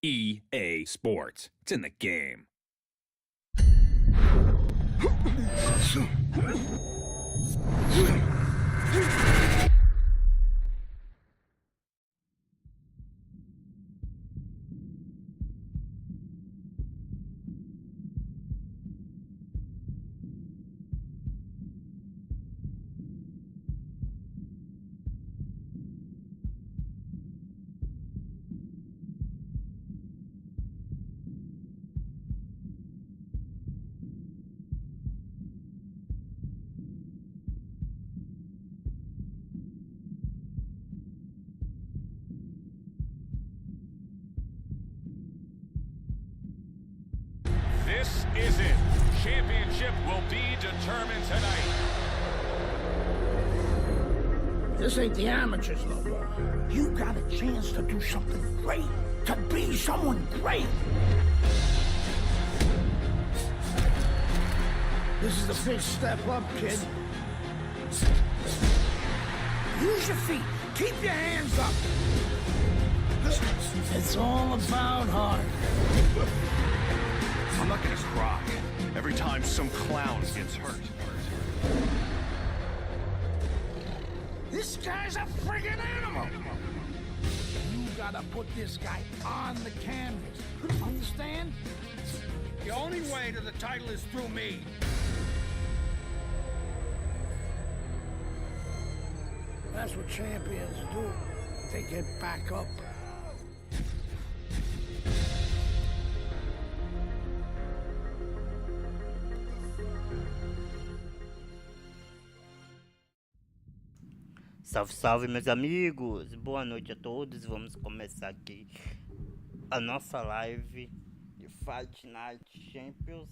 EA Sports. It's in the game. This is it. Championship will be determined tonight. This ain't the amateurs no more. You got a chance to do something great. To be someone great. This is the big step up, kid. Use your feet. Keep your hands up. It's all about heart. I'm not gonna cry every time some clown gets hurt. This guy's a friggin' animal. You gotta put this guy on the canvas. Understand? The only way to the title is through me. That's what champions do. They get back up. Salve, salve, meus amigos! Boa noite a todos. Vamos começar aqui a nossa live de Fight Night Champions.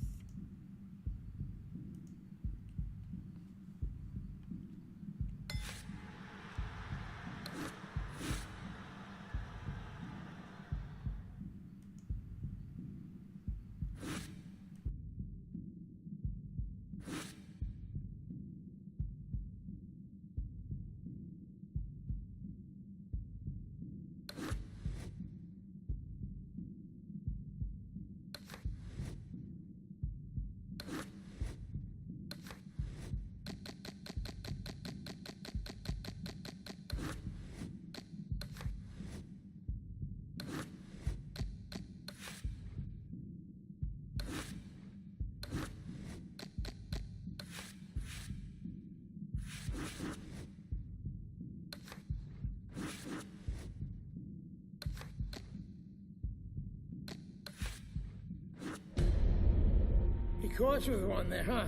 He caught you with one there, huh?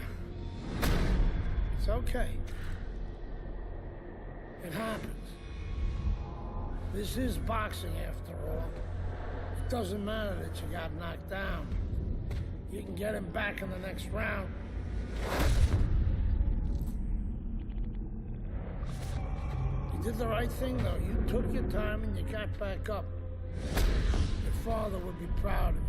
It's okay. It happens. This is boxing after all. It doesn't matter that you got knocked down. You can get him back in the next round. You did the right thing, though. You took your time and you got back up. Your father would be proud of you.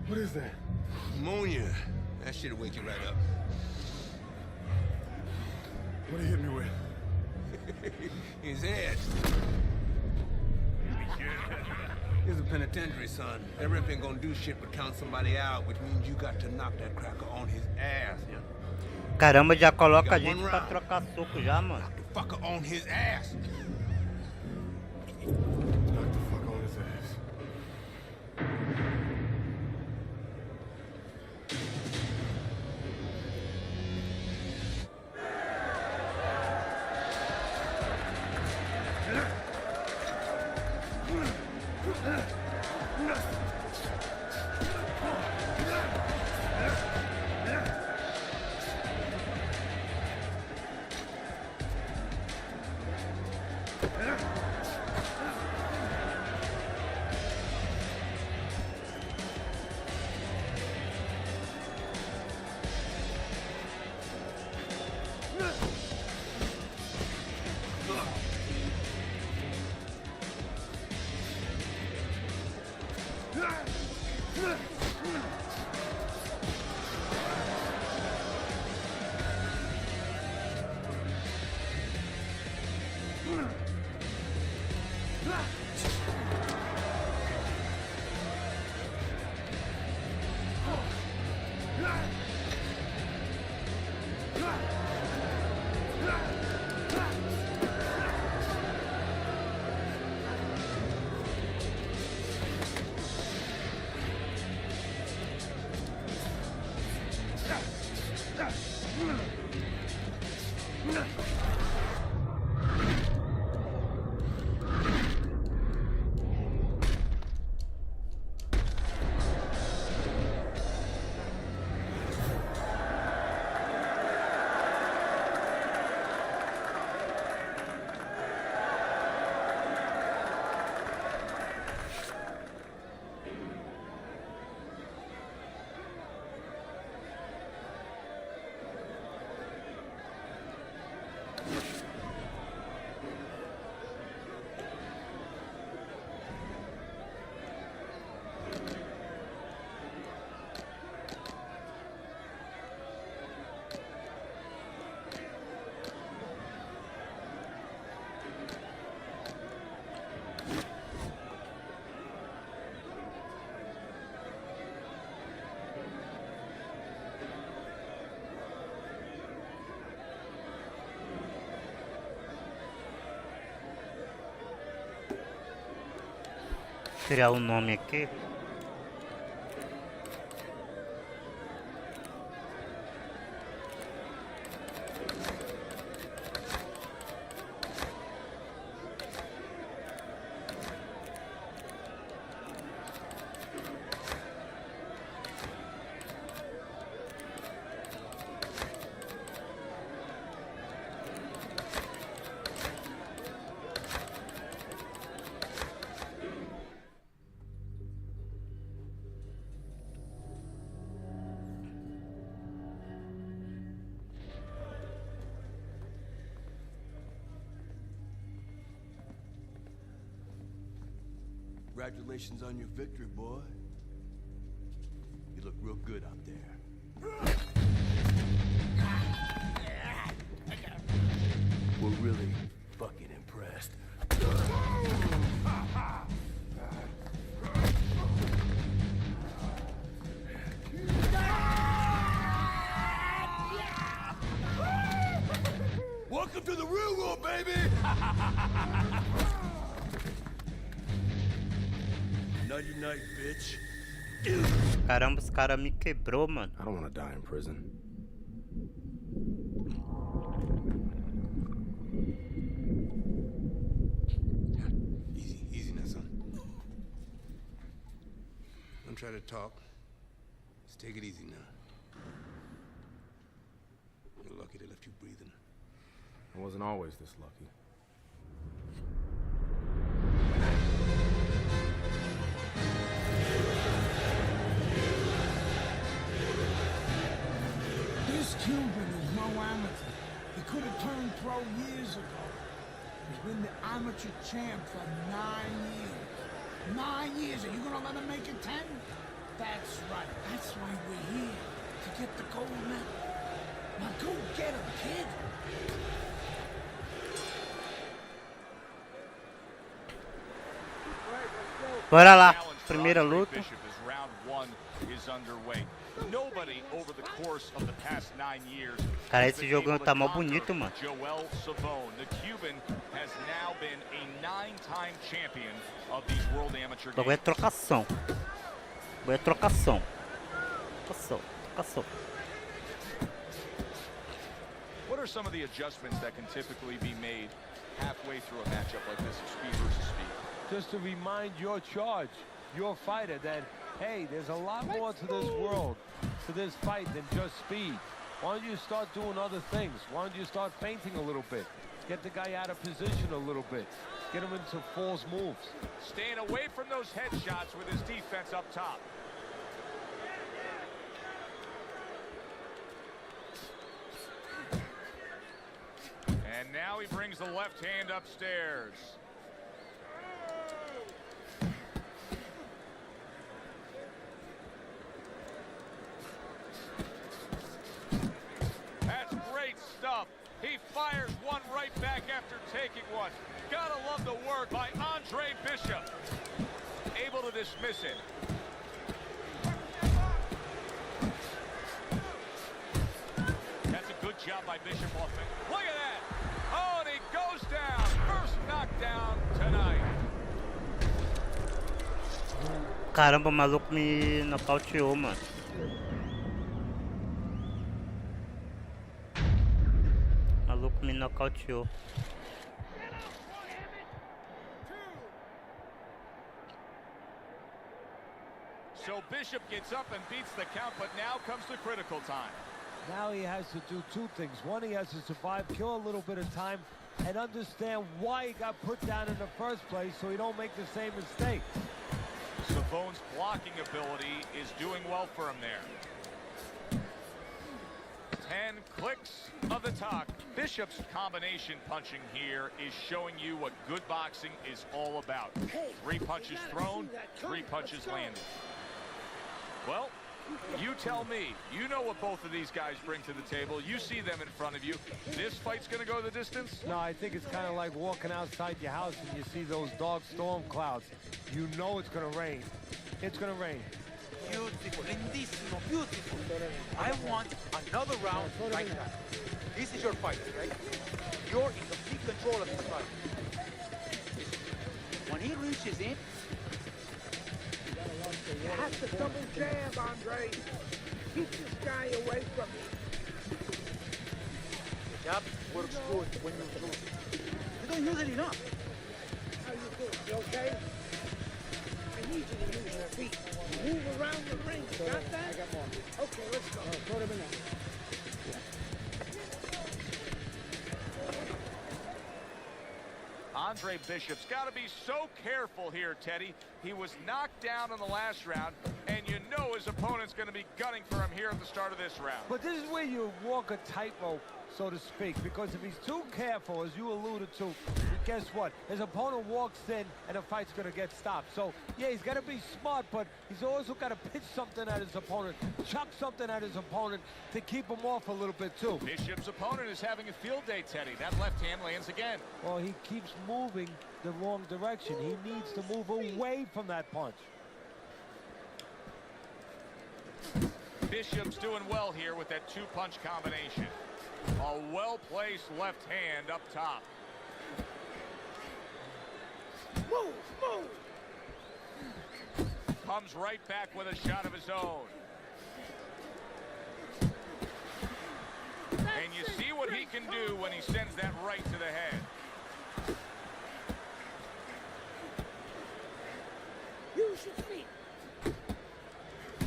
What is that? Pneumonia. That shit'll wake you right up. What did he hit me with? His head. He's a penitentiary, son. That rep ain't gonna do shit but count somebody out, which means you got to knock that cracker on his ass. Caramba, já coloca a gente pra trocar soco já, mano. Knock the fucker on his ass. Knock the fuck on his ass. Criar um nome aqui. Congratulations on your victory, boy. You look real good out there. We're really fucking impressed. Welcome to the real world, baby! Nighty night, bitch. Caramba, os caras me quebrou, mano. I don't want to die in prison. Easy now, son. Don't try to talk. Just take it easy now. You're lucky they left you breathing. I wasn't always this lucky. This Cuban is no amateur. He could have turned pro years ago. He's been the amateur champ for 9 years. 9 years. Are you gonna let him make it 10? That's right. That's why we're here. To get the gold medal. Now go get him, kid. Bora lá, primeira luta. Cara, esse jogo tá mó bonito, mano. Logo é trocação. Logo é trocação. Trocação. What are some of the adjustments that can typically be made halfway through a matchup like this of speed versus speed? Just to remind your charge, your fighter, that, hey, there's a lot more to this world, to this fight than just speed. Why don't you start doing other things? Why don't you start feinting a little bit? Get the guy out of position a little bit. Get him into false moves. Staying away from those headshots with his defense up top. And now he brings the left hand upstairs. That's great stuff. He fires one right right back after taking one. Gotta love the work by Andre Bishop. Able to dismiss it. That's a good job by Bishop off it. Look at that. Oh, and he goes down. First knockdown tonight. Caramba, o maluco me nocauteou, mano. O maluco me nocauteou. So Bishop gets up and beats the count, but now comes the critical time. Now he has to do two things. One, he has to survive, kill a little bit of time, and understand why he got put down in the first place so he don't make the same mistake. Savone's blocking ability is doing well for him there. 10 clicks of the talk. Bishop's combination punching here is showing you what good boxing is all about. 3 punches thrown, 3 punches landed. Well, you tell me. You know what both of these guys bring to the table. You see them in front of you. This fight's going to go the distance? No, I think it's kind of like walking outside your house and you see those dark storm clouds. You know it's going to rain. It's going to rain. Beautiful, lindissimo, beautiful. I want another round like that. This is your fight, right? You're in complete control of this fight. When he reaches in, You have to double jab, Andre. Keep this guy away from you. the jab works good when you use it. You don't use it enough. How you doing? You okay? I need you to use your feet. Move around the ring. You got that? I got more. Okay, let's go. Put him in there. Andre Bishop's got to be so careful here, Teddy. He was knocked down in the last round, and you know his opponent's going to be gunning for him here at the start of this round. But this is where you walk a tightrope, so to speak, because if he's too careful, as you alluded to, guess what? His opponent walks in, and the fight's going to get stopped. So, yeah, he's got to be smart, but he's also got to pitch something at his opponent, chuck something at his opponent to keep him off a little bit, too. Bishop's opponent is having a field day, Teddy. That left hand lands again. Well, he keeps moving the wrong direction. He needs to move away from that punch. Bishop's doing well here with that 2-punch combination. A well-placed left hand up top. Move, move. Comes right back with a shot of his own. And you see what he can do when he sends that right to the head. Use your feet.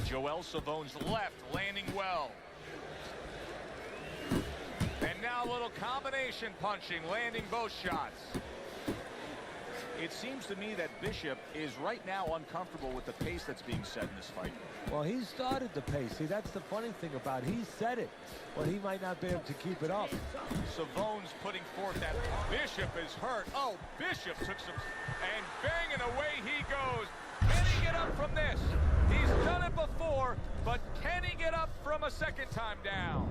Joel Savone's left landing well. And now a little combination punching, landing both shots. It seems to me that Bishop is right now uncomfortable with the pace that's being set in this fight. Well, he started the pace. See, that's the funny thing about it. He said it, but he might not be able to keep it up. Savone's putting forth that. Bishop is hurt. Oh, Bishop took some, and banging away he goes. Can he get up from this? He's done it before, but can he get up from a second time down?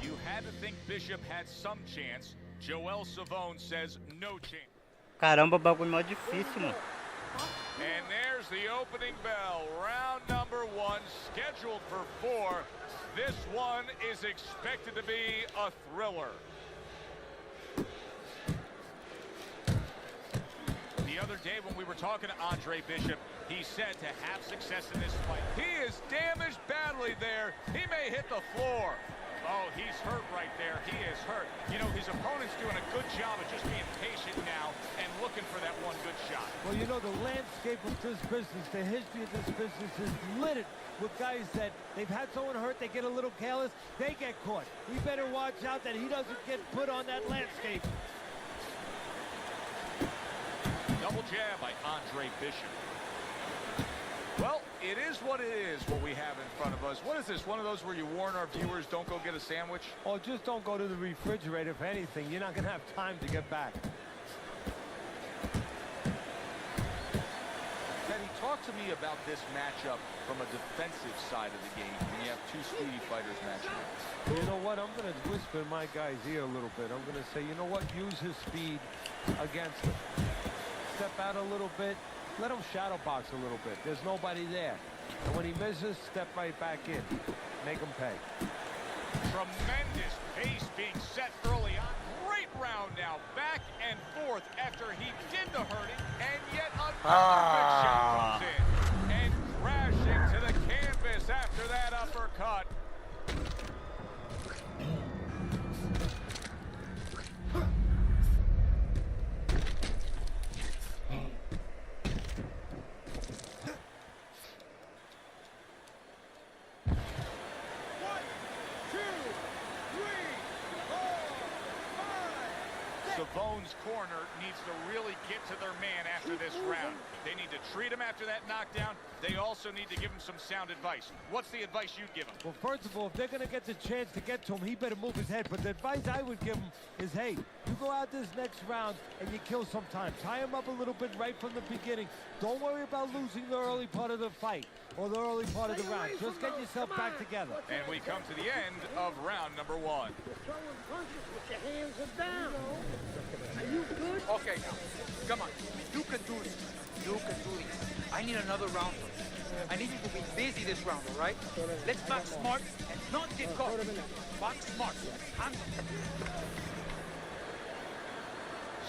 You had to think Bishop had some chance. Joel Savone says no chance. Caramba, o bagulho mó difícil, mano. And there's the opening bell. Round number 1, scheduled for 4. This one is expected to be a thriller. The other day when we were talking to Andre Bishop, he said to have success in this fight. He is damaged badly there. He may hit the floor. Oh, he's hurt right there. He is hurt. You know, his opponent's doing a good job of just being patient now and looking for that one good shot. Well, you know, the landscape of this business, the history of this business is littered with guys that they've had someone hurt, they get a little careless, they get caught. We better watch out that he doesn't get put on that landscape. Double Powerful jab by Andre Bishop. Well, it is what it is, what we have in front of us. What is this, one of those where you warn our viewers don't go get a sandwich? Or just don't go to the refrigerator. If anything, you're not going to have time to get back. Teddy, talk to me about this matchup from a defensive side of the game when you have two speedy fighters matching up. You know what? I'm going to whisper in my guy's ear a little bit. I'm going to say, you know what? Use his speed against him. Step out a little bit. Let him shadow box a little bit. There's nobody there. And when he misses, step right back in. Make him pay. Tremendous pace being set early on. Great round now. Back and forth after he did the hurting. And yet another big shot comes in. And crashing to the canvas after that uppercut. Savone's corner needs to really get to their man after this round. They need to treat him after that knockdown. They also need to give him some sound advice. What's the advice you'd give him? Well, first of all, if they're going to get the chance to get to him, he better move his head. But the advice I would give him is, hey, you go out this next round and you kill some time. Tie him up a little bit right from the beginning. Don't worry about losing the early part of the fight or the early part of the round. Just get yourself back together. And we come to the end of round number one. You're throwing punches with your hands are down. Are you good? Okay, now, come on. You can do this. You can do this. I need another round. I need you to be busy this round, all right? Let's box smart and not get caught. Box smart.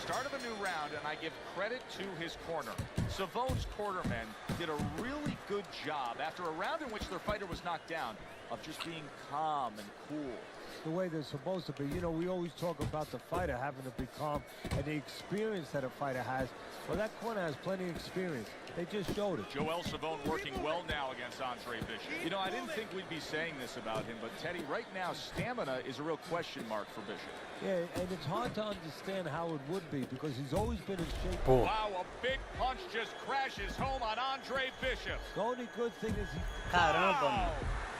Start of a new round, and I give credit to his corner. Savone's cornermen did a really good job after a round in which their fighter was knocked down of just being calm and cool. The way they're supposed to be. You know, we always talk about the fighter having to be calm and the experience that a fighter has. Well, that corner has plenty of experience. They just showed it. Joel Savone working well now against Andre Bishop. You know, I didn't think we'd be saying this about him, but Teddy, right now, stamina is a real question mark for Bishop. Yeah, and it's hard to understand how it would be because he's always been in shape. Wow, a big punch just crashes home on Andre Bishop. The only good thing is he... Caramba,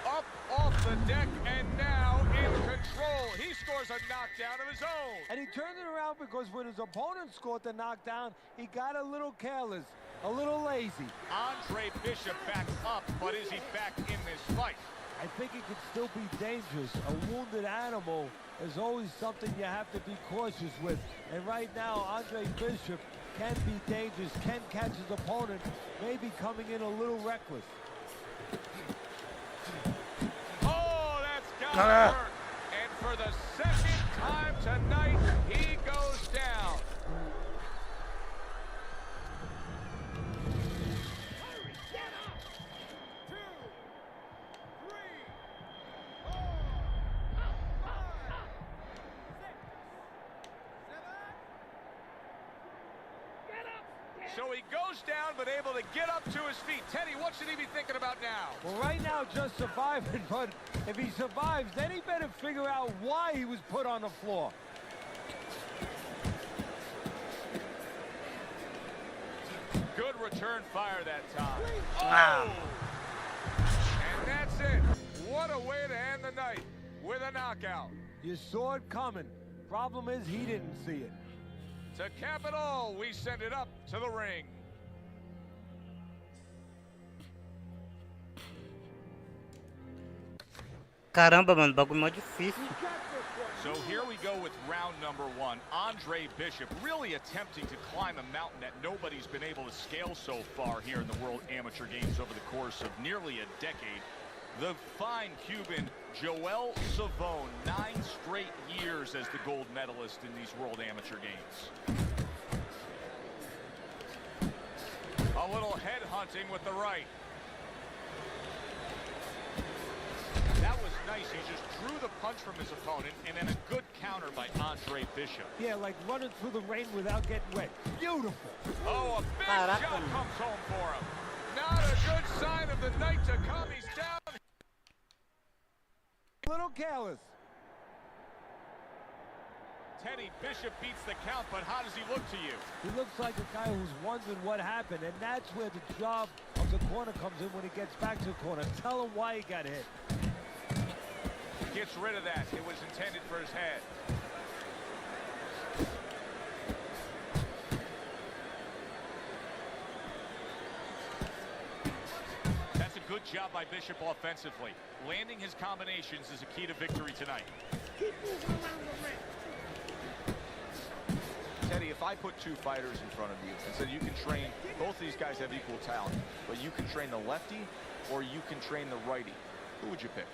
Up off the deck and now in control. He scores a knockdown of his own. And he turned it around because when his opponent scored the knockdown, he got a little careless, a little lazy. Andre Bishop back up, but is he back in this fight? I think it could still be dangerous. A wounded animal is always something you have to be cautious with. And right now, Andre Bishop can be dangerous, can catch his opponent, maybe coming in a little reckless. Oh, that's got to hurt. And for the second time tonight, he goes down. So he goes down, but able to get up to his feet. Teddy, what should he be thinking about now? Well, right now, just surviving, but if he survives, then he better figure out why he was put on the floor. Good return fire that time. Wow. And that's it. What a way to end the night with a knockout. You saw it coming. Problem is, he didn't see it. To cap it all, we send it up to the ring. Caramba, mano, bagulho mó difícil. So here we go with round number one. Andre Bishop really attempting to climb a mountain that nobody's been able to scale so far here in the World Amateur Games over the course of nearly a decade. The fine Cuban Joel Savone, 9 straight years as the gold medalist in these World Amateur Games. A little head hunting with the right. That was nice. He just drew the punch from his opponent, and then a good counter by Andre Bishop. Yeah, like running through the rain without getting wet. Beautiful. Oh, a big shot comes home for him. Not a good sign of the night to come. He's down. A little careless. Teddy, Bishop beats the count, but how does he look to you? He looks like a guy who's wondering what happened, and that's where the job of the corner comes in when he gets back to the corner. Tell him why he got hit. Gets rid of that. It was intended for his head. That's a good job by Bishop offensively. Landing his combinations is a key to victory tonight. Keep moving around the ring. Teddy, if I put two fighters in front of you and said you can train, both these guys have equal talent, but you can train the lefty or you can train the righty, who would you pick?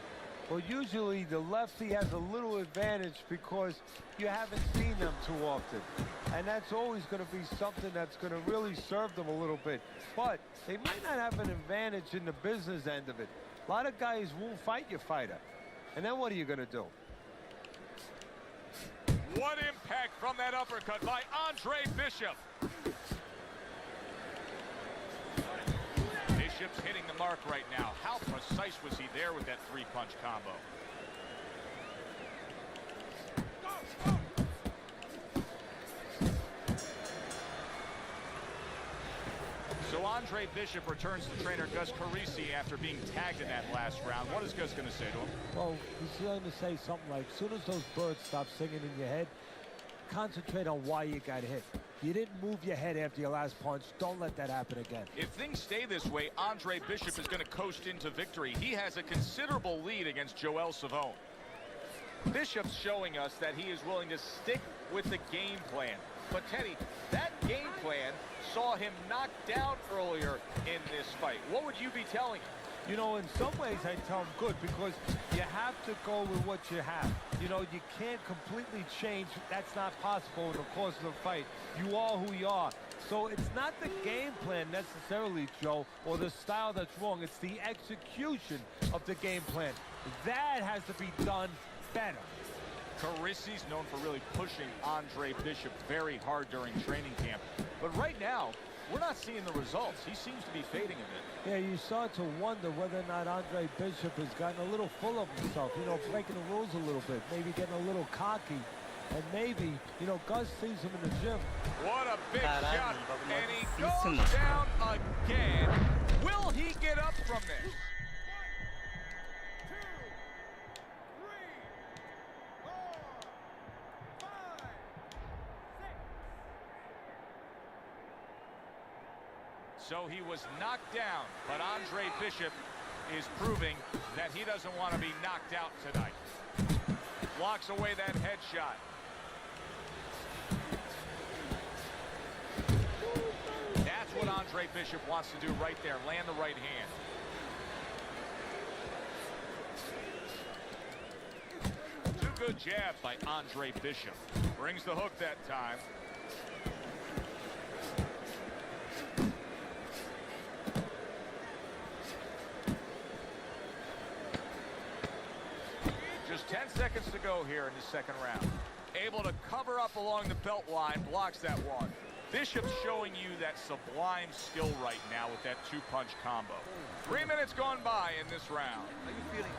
Well, usually the lefty has a little advantage because you haven't seen them too often. And that's always going to be something that's going to really serve them a little bit. But they might not have an advantage in the business end of it. A lot of guys won't fight your fighter. And then what are you going to do? What impact from that uppercut by Andre Bishop. Bishop's hitting the mark right now. How precise was he there with that three-punch combo? So Andre Bishop returns to trainer Gus Carisi after being tagged in that last round. What is Gus going to say to him? Well, he's going to say something like, as soon as those birds stop singing in your head, concentrate on why you got hit. You didn't move your head after your last punch. Don't let that happen again. If things stay this way, Andre Bishop is going to coast into victory. He has a considerable lead against Joel Savone. Bishop's showing us that he is willing to stick with the game plan. But Teddy, that game plan saw him knocked down earlier in this fight. What would you be telling him? You know, in some ways I tell him good, because you have to go with what you have. You know, you can't completely change. That's not possible in the course of the fight. You are who you are. So it's not the game plan necessarily, Joe, or the style that's wrong. It's the execution of the game plan. That has to be done better. Carisi's known for really pushing Andre Bishop very hard during training camp. But right now, we're not seeing the results. He seems to be fading a bit. Yeah, you start to wonder whether or not Andre Bishop has gotten a little full of himself, you know, breaking the rules a little bit, maybe getting a little cocky. And maybe, you know, Gus sees him in the gym. What a big shot. And he goes down again. Will he get up from this? So he was knocked down, but Andre Bishop is proving that he doesn't want to be knocked out tonight. Blocks away that headshot. That's what Andre Bishop wants to do right there, land the right hand. Two good jabs by Andre Bishop. Brings the hook that time. Just 10 seconds to go here in the second round. Able to cover up along the belt line, blocks that one. Bishop's showing you that sublime skill right now with that two-punch combo. 3 minutes gone by in this round. How you feeling?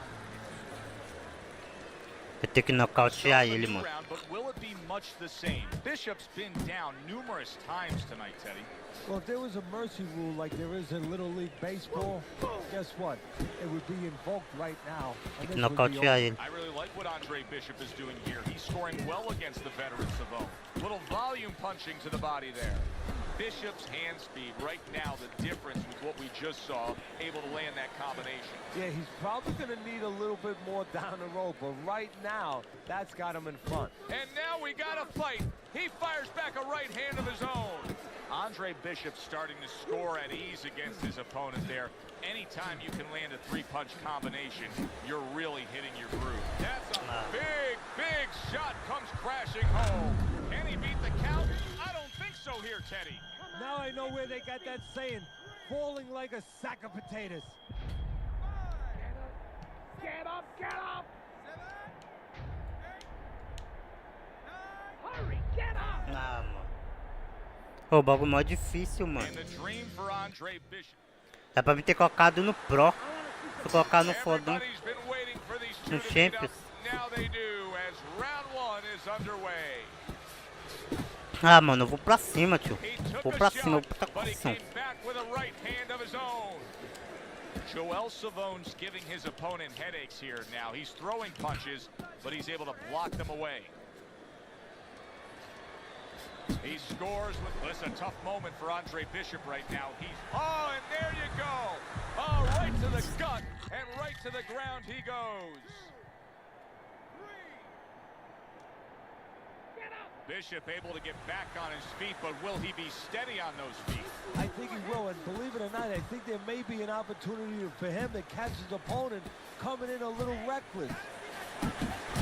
Vai ter que nocautear ele, mano. But will it be much the same? Bishop's been down numerous times tonight, Teddy. Well, if there was a mercy rule like there is in Little League Baseball, guess what? It would be invoked right now. And this would be Nocautear over. ele. I really like what Andre Bishop is doing here. He's scoring well against the veteran Savone. Little volume punching to the body there. Bishop's hand speed right now, the difference with what we just saw, able to land that combination. Yeah, he's probably going to need a little bit more down the road, but right now, that's got him in front. And now we got a fight. He fires back a right hand of his own. Andre Bishop starting to score at ease against his opponent there. Anytime you can land a three-punch combination, you're really hitting your groove. That's a big, big shot comes crashing home. Can he beat the count? I don't think so here, Teddy. Now I know where they got that saying, falling like a sack of potatoes. Get up, get up! 7, 8, 9. Hurry, get up! Ah, mano. Pô, o bagulho mó difícil, mano. And the dream for Andre Bishop. Dá pra me ter colocado no Pro. Se colocar no fodão, Everybody's been waiting for these two no to meet up. Champions. Now they do as round one is underway. Ah, mano, eu vou pra cima, tio. He took Vou a pra cima, eu shot, vou pra but he coração. came back with a right hand of his own. Joel Savone's giving his opponent headaches here now. He's throwing punches, but he's able to block them away. He scores with this a tough moment for Andre Bishop right now. Oh, and there you go. Oh, right to the gut and right to the ground he goes. Bishop able to get back on his feet, but will he be steady on those feet? I think he will, and believe it or not, I think there may be an opportunity for him to catch his opponent coming in a little reckless.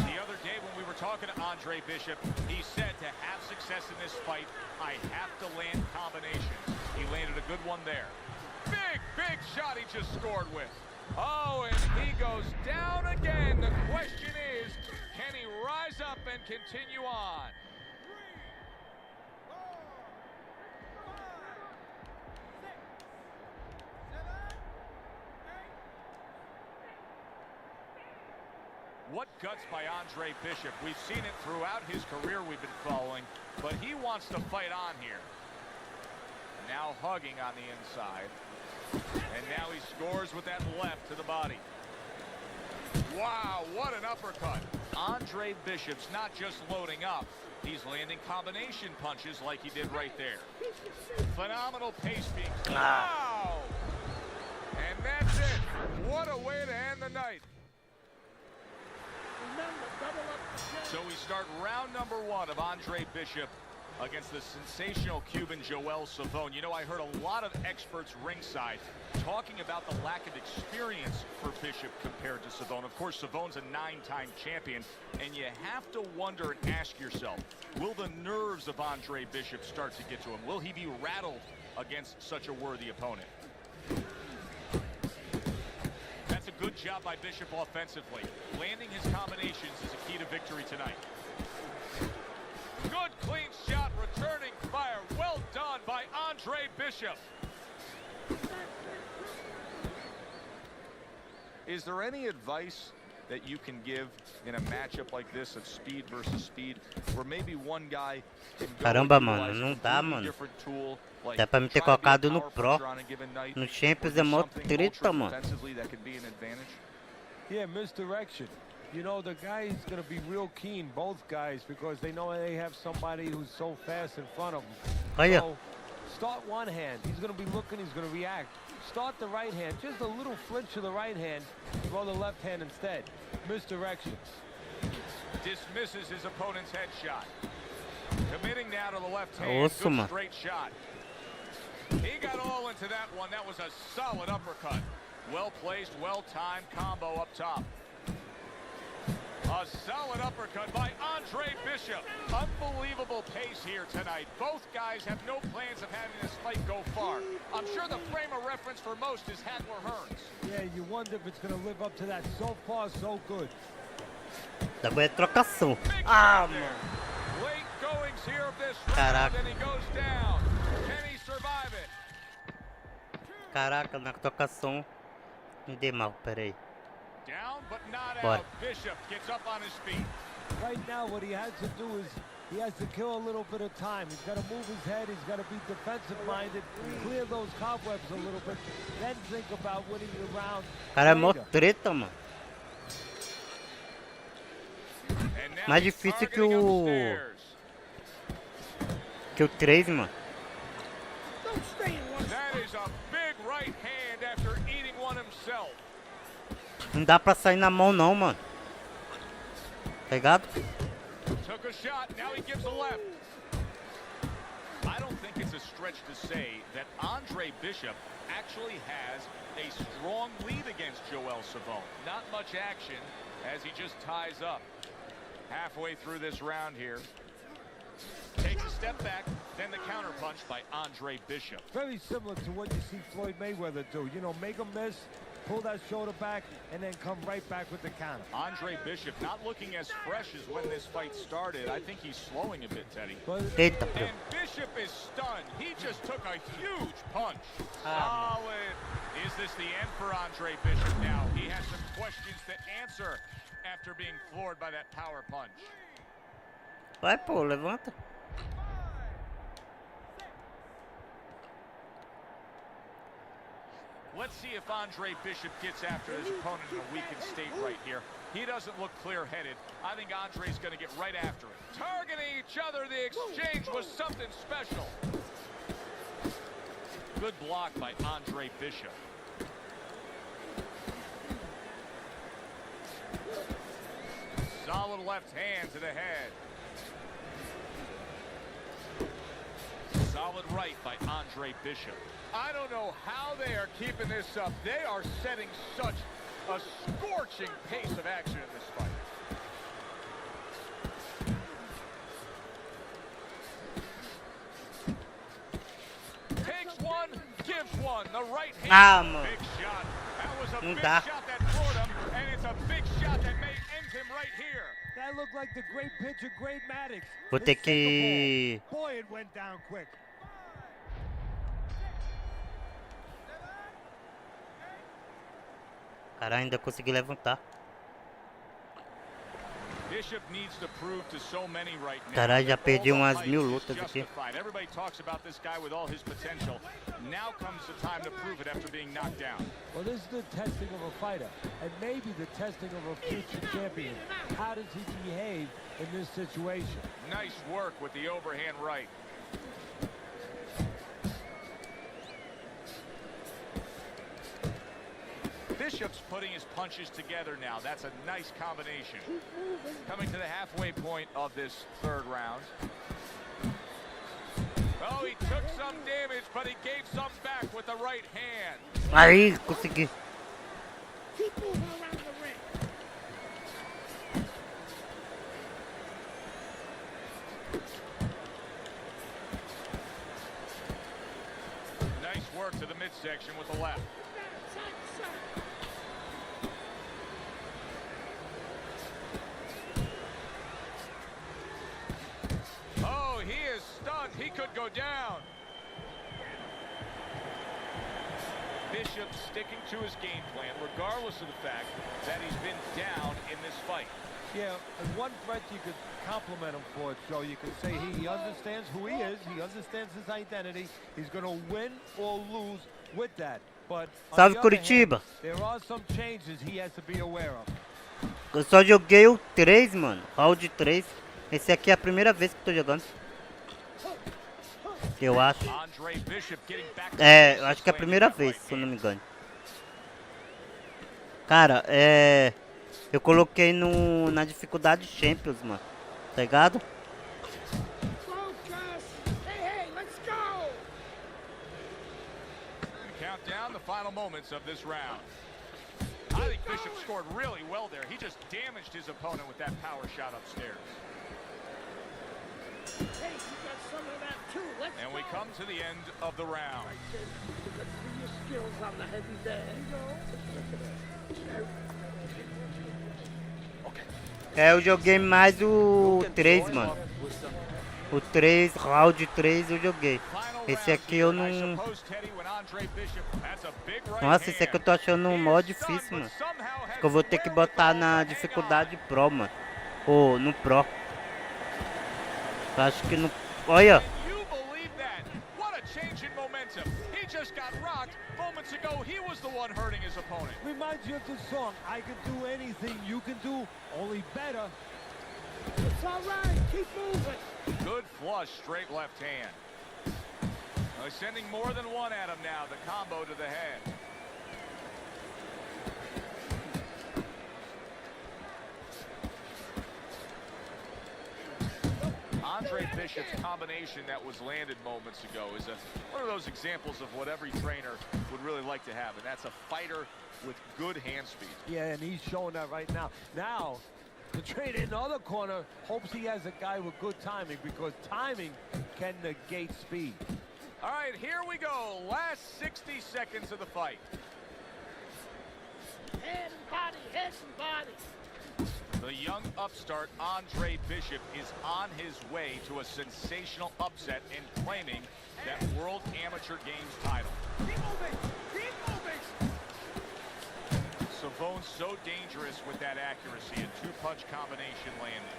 The other day when we were talking to Andre Bishop, he said to have success in this fight, I have to land combinations. He landed a good one there. Big shot he just scored with. Oh, and he goes down again. The question is, can he rise up and continue on? What guts by Andre Bishop. We've seen it throughout his career we've been following, but he wants to fight on here. Now hugging on the inside. And now he scores with that left to the body. Wow, what an uppercut. Andre Bishop's not just loading up. He's landing combination punches like he did right there. Phenomenal pace being. Wow! And that's it. What a way to end the night. So we start round number 1 of Andre Bishop against the sensational Cuban Joel Savone. You know, I heard a lot of experts ringside talking about the lack of experience for Bishop compared to Savone. Of course, Savone's a 9-time champion, and you have to wonder and ask yourself, will the nerves of Andre Bishop start to get to him? Will he be rattled against such a worthy opponent? That's a good job by Bishop offensively. Landing his combinations is a key to victory tonight. Good clean shot, returning fire. Well done by Andre Bishop. Is there any advice that you can give in a matchup like this of speed versus speed, where maybe one guy can go Caramba, and mano, utilize não a dá, completely mano. different tool, like Dá pra me ter try to be a colocado no power Pro. puncher on a given night, No or Champions do é mó something treta, ultra mano. defensively that could be an advantage? Yeah, misdirection. You know, the guy's going to be real keen, both guys, because they know they have somebody who's so fast in front of them. Olha. So, start one hand. He's going to be looking, he's going to react. Start the right hand. Just a little flinch to the right hand. Throw the left hand instead. Misdirection. Dismisses his opponent's headshot. Committing now to the left hand. Awesome. Good straight shot. He got all into that one. That was a solid uppercut. Well placed, well timed combo up top. A solid uppercut by Andre Bishop. Unbelievable pace here tonight. Both guys have no plans of having this fight go far. I'm sure the frame of reference for most is Hagler Hearns. Yeah, you wonder if it's going to live up to that. So far, so good. Agora é trocação. Ah, mano. Late goings here of this Caraca. round, and he goes down. Can he survive it? Caraca, na trocação. Me dei mal, peraí. Down, but not Bora. out. Bishop gets up on his feet. Right now, what he has to do is he has to kill a little bit of time. He's got to move his head. He's got to be defensive-minded, clear those cobwebs a little bit, then think about winning the round. Cara, é mó later. treta, mano. And now Mais he's difícil que targeting o... upstairs. Que o 3, mano. That is a big right hand after eating one himself. Não dá pra sair na mão não, mano. Tá ligado? Took a shot, now he gives a left. I don't think it's a stretch to say that Andre Bishop actually has a strong lead against Joel Savone. Not much action as he just ties up. Halfway through this round here. Takes a step back, then the counterpunch by Andre Bishop. Very similar to what you see Floyd Mayweather do. You know, make a miss, pull that shoulder back, and then come right back with the counter. Andre Bishop not looking as fresh as when this fight started. I think he's slowing a bit, Teddy. Eita, pô. And Bishop is stunned. He just took a huge punch. Solid. Is this the end for Andre Bishop now? He has some questions to answer after being floored by that power punch. Vai, pô, levanta. Let's see if Andre Bishop gets after his opponent in a weakened state right here. He doesn't look clear-headed. I think Andre's going to get right after it. Targeting each other, the exchange was something special. Good block by Andre Bishop. Solid left hand to the head. Solid right by Andre Bishop. I don't know how they are keeping this up. They are setting such a scorching pace of action in this fight. Takes one, gives one. The right hand. Big shot. That was a big shot that floored him, and it's a big shot that may end him right here. That looked like the great pitcher, Great Maddox. Vou ter que... Boy, it went down quick. Cara, ainda consegui levantar. Bishop needs to prove to so many right now. Caralho, já perdi umas 1000 lutas aqui. Everybody talks about this guy with all his potential. Now comes the time to prove it after being knocked down. Well, this is the testing of a fighter, and maybe the testing of a future champion. How does he behave in this situation? Nice work with the overhand right. Bishop's putting his punches together now. That's a nice combination. Coming to the halfway point of this third round. Oh, he took some damage, but he gave some back with the right hand. Aí, consegui. Keep moving around the ring. Nice work to the midsection with the left. Oh, he is stunned. He could go down. Bishop sticking to his game plan, regardless of the fact that he's been down in this fight. Yeah, and one threat you could compliment him for, Joe. You could say he understands who he is. He understands his identity. He's going to win or lose with that. But Salve Curitiba. There are some changes he has to be aware of. Eu só joguei o 3, mano. Round 3. Esse aqui é a primeira vez que eu tô jogando. Eu acho. É, eu acho que é a primeira vez, se eu não me engano. Cara, eu coloquei na dificuldade Champions, mano. Tá ligado? Count down the final moments of this round. I think Bishop scored really well there. He just damaged his opponent with that power shot upstairs. Hey, you got some of that too. And we come to the end of the round. Your skills on the heavy bag. Eu joguei mais o 3, mano. O 3, round 3 eu joguei. Esse aqui eu não... Nossa, esse aqui eu tô achando um mó difícil, mano. Acho que eu vou ter que botar na dificuldade Pro, mano. Ou no Pro. Eu acho que no... Olha! Reminds you of the song, I can do anything you can do, only better. It's all right, keep moving. Good flush, straight left hand. He's sending more than one at him now, the combo to the head. Andre Bishop's combination that was landed moments ago is one of those examples of what every trainer would really like to have, and that's a fighter with good hand speed. Yeah, and he's showing that right now. Now, the trainer in the other corner hopes he has a guy with good timing, because timing can negate speed. All right, here we go. Last 60 seconds of the fight. Head and body, head and body. The young upstart Andre Bishop is on his way to a sensational upset and claiming that World Amateur Games title. Keep moving! Keep moving! Savone's so dangerous with that accuracy, a two-punch combination landing.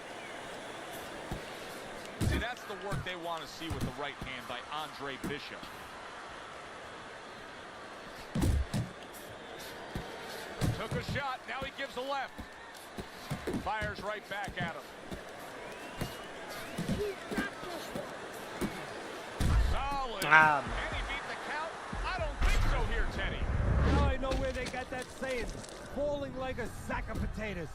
See, that's the work they want to see with the right hand by Andre Bishop. a shot. Now he gives a left. Fires right back at him. Solid. Ah. Can he beat the count? I don't think so here, Teddy. Now I know where they got that saying, falling like a sack of potatoes.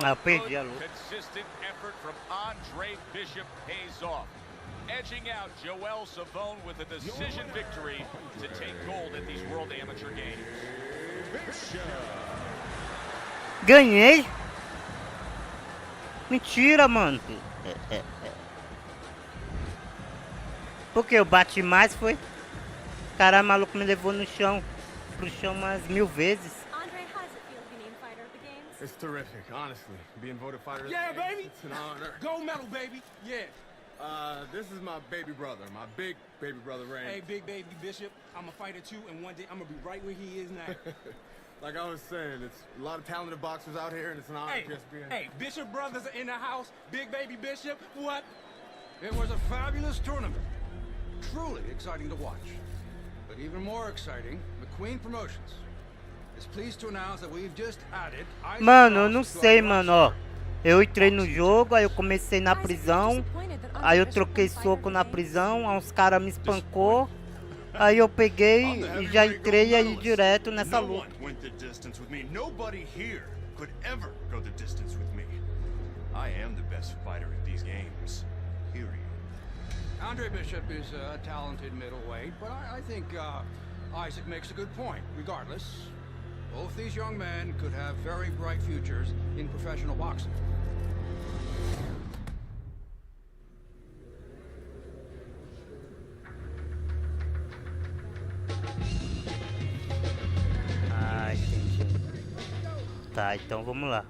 Ah, perdi a luta. Consistent effort from Andre Bishop pays off, edging out Joel Savone with a decision victory to take gold at these World Amateur Games. Ganhei? Mentira, mano. Porque eu bati mais, foi? Caralho, maluco me levou no chão, pro chão umas 1000 vezes. It's terrific, honestly. Being voted fighter. Yeah, baby. It's an honor. Gold medal, baby. Yeah. This is my baby brother, my big baby brother, Ray. Hey, big baby Bishop. I'm a fighter too, and one day I'm gonna be right where he is now. Like I was saying, it's a lot of talented boxers out here, and it's an honor Hey, just being. hey, Bishop brothers are in the house. Big baby Bishop. What? It was a fabulous tournament. Truly exciting to watch. But even more exciting, McQueen Promotions is pleased to announce that we've just added. Mano, eu não sei, mano, ó. Eu entrei no jogo, aí eu comecei na prisão, aí eu troquei soco na prisão, aí uns caras me espancou, aí eu peguei e já entrei aí direto nessa luta. Nobody here could ever go the distance with me. I am the best fighter at these games. Period. Andre Bishop is a talented middleweight, but I think Isaac makes a good point. Regardless, both these young men could have very bright futures in professional boxing. Ah, entendi. Tá, então vamos lá.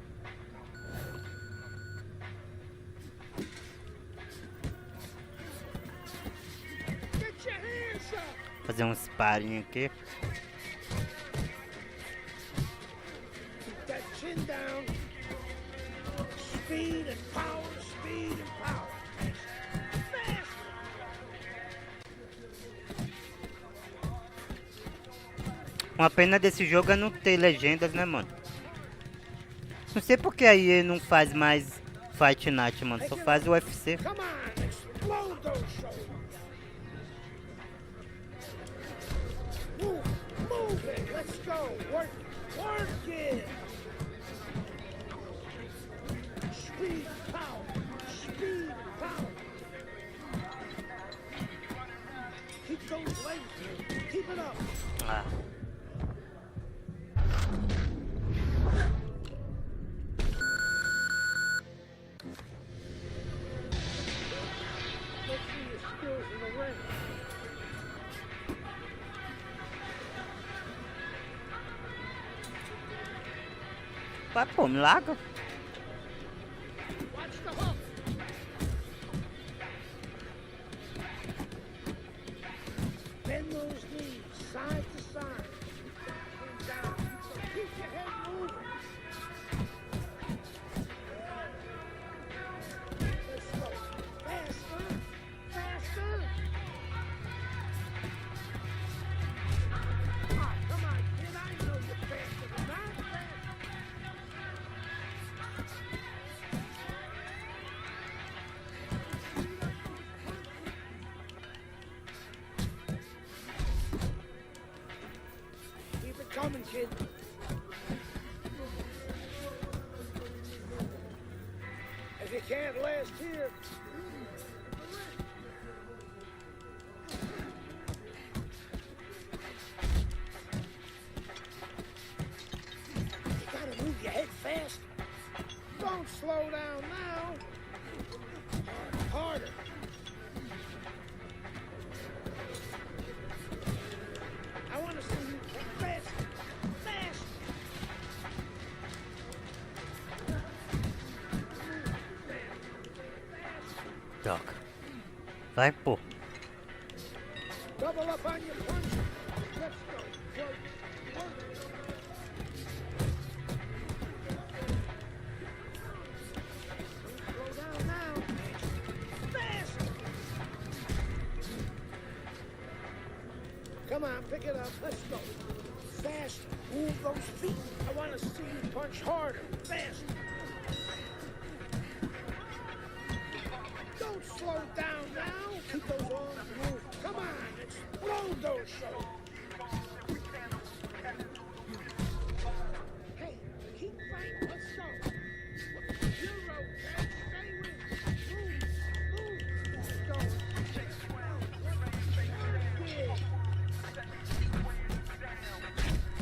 Fazer um sparring aqui. Uma pena desse jogo é não ter legendas, né, mano? Não sei porque a EA não faz mais Fight Night, mano. Só faz o UFC. Ah. Vai, pô, me larga. Coming, kid. If you can't last here, you gotta move your head fast. Don't slow down now. Harder. I want to see you fast. Droga. Vai, pô. Double up on your punch. Let's go. Work. Slow down now. Fast. Come on, pick it up. Let's go. Fast. Move those feet. I want to see you punch harder. Fast. Don't slow down now. Keep those arms moving. Come on, explode those shoulders. Hey, keep fighting. Let's go. You're okay. Stay with me. Move. Let's go.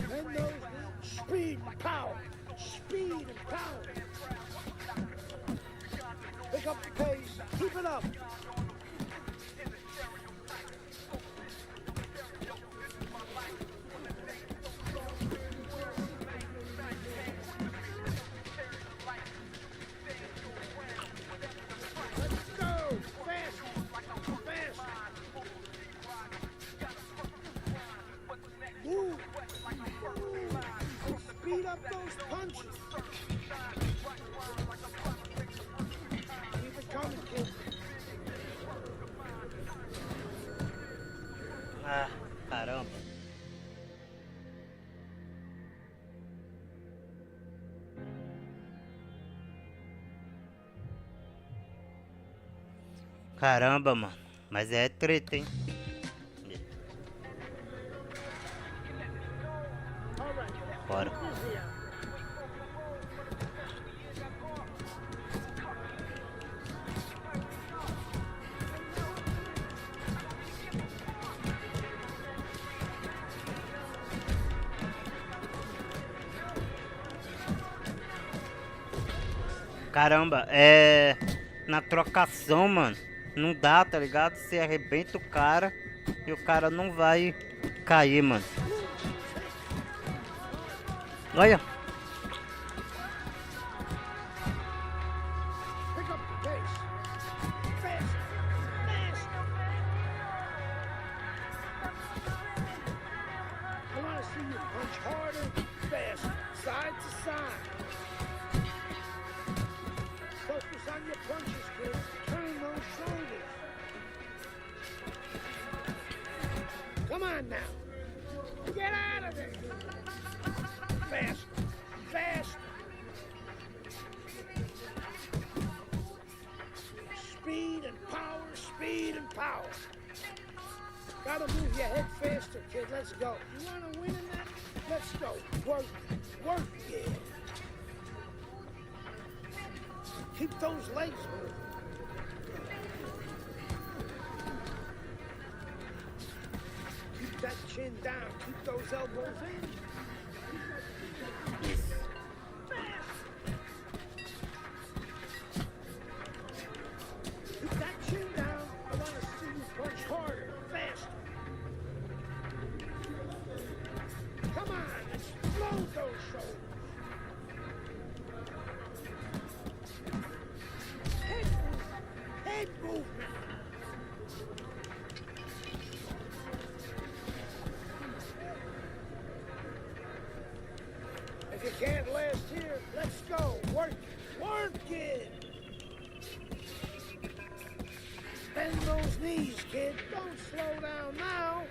Bend those knees. Speed and power. Speed and power. Pick up the pace. Keep it up. Let's go. Fast. Fast. Move. Speed up those punches. Keep it coming, kid. Ah, caramba. Caramba, mano. Mas é treta, hein? Bora. Caramba, na trocação, mano, não dá, tá ligado? Você arrebenta o cara e o cara não vai cair, mano. Olha. Pick up the pace. Fast. Fast. I want to see you punch harder, fast, side to side. Focus on your punches, kid. Turn those shoulders. Come on now. Get out of there. Fast. Fast. Speed and power. Speed and power. Gotta move your head faster, kid. Let's go. You want to win in that? Let's go. Work. Work, yeah. Keep those legs moving. Keep that chin down. Keep those elbows in. Keep that chin down. I want to see you punch harder, faster. Come on, explode those shoulders. Head movement. If you can't last here, let's go. Work it. Work it. Bend those knees, kid. Don't slow down now.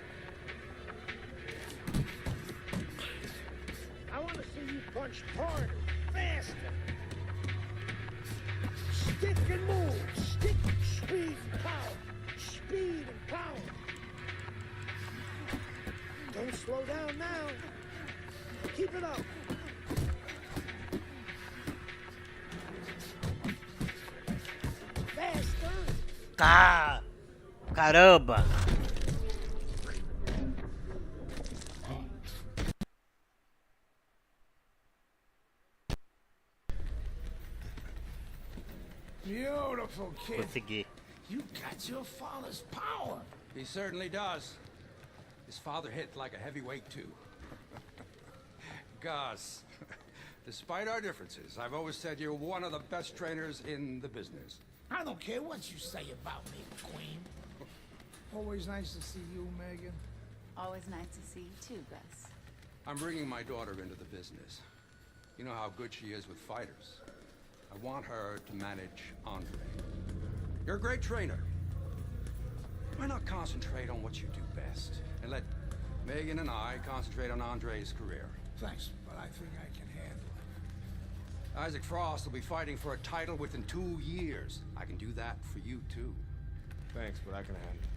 I want to see you punch harder, faster. Stick and move. Stick, speed, and power. Speed and power. Don't slow down now. Keep it up. Faster. Tá. Caramba. Beautiful, kid. Consegui. You got your father's power. He certainly does. His father hit like a heavyweight, too. Gus, despite our differences, I've always said you're one of the best trainers in the business. I don't care what you say about me, Queen. Always nice to see you, Megan. Always nice to see you too, Gus. I'm bringing my daughter into the business. You know how good she is with fighters. I want her to manage Andre. You're a great trainer. Why not concentrate on what you do best and let Megan and I concentrate on Andre's career? Thanks, but I think I can handle it. Isaac Frost will be fighting for a title within 2 years. I can do that for you, too. Thanks, but I can handle it.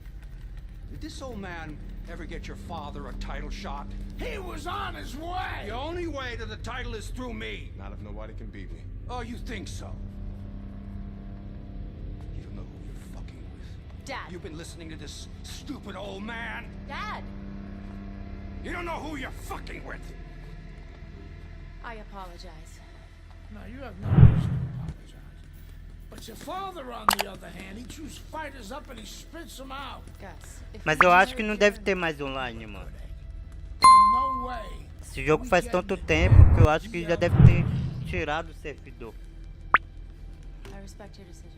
Did this old man ever get your father a title shot? He was on his way! The only way to the title is through me. Not if nobody can beat me. Oh, you think so? You don't know who you're fucking with. Dad. You've been listening to this stupid old man. Dad! You don't know who you're fucking with. I apologize. No, you have no reason to apologize. But your father, on the other hand, he chews fighters up and he spits them out. Gus, if Mas you eu acho que married não him- deve ter mais online, mano. No way. Esse jogo faz tanto tempo que eu acho que já deve ter tirado o servidor. I respect your decision.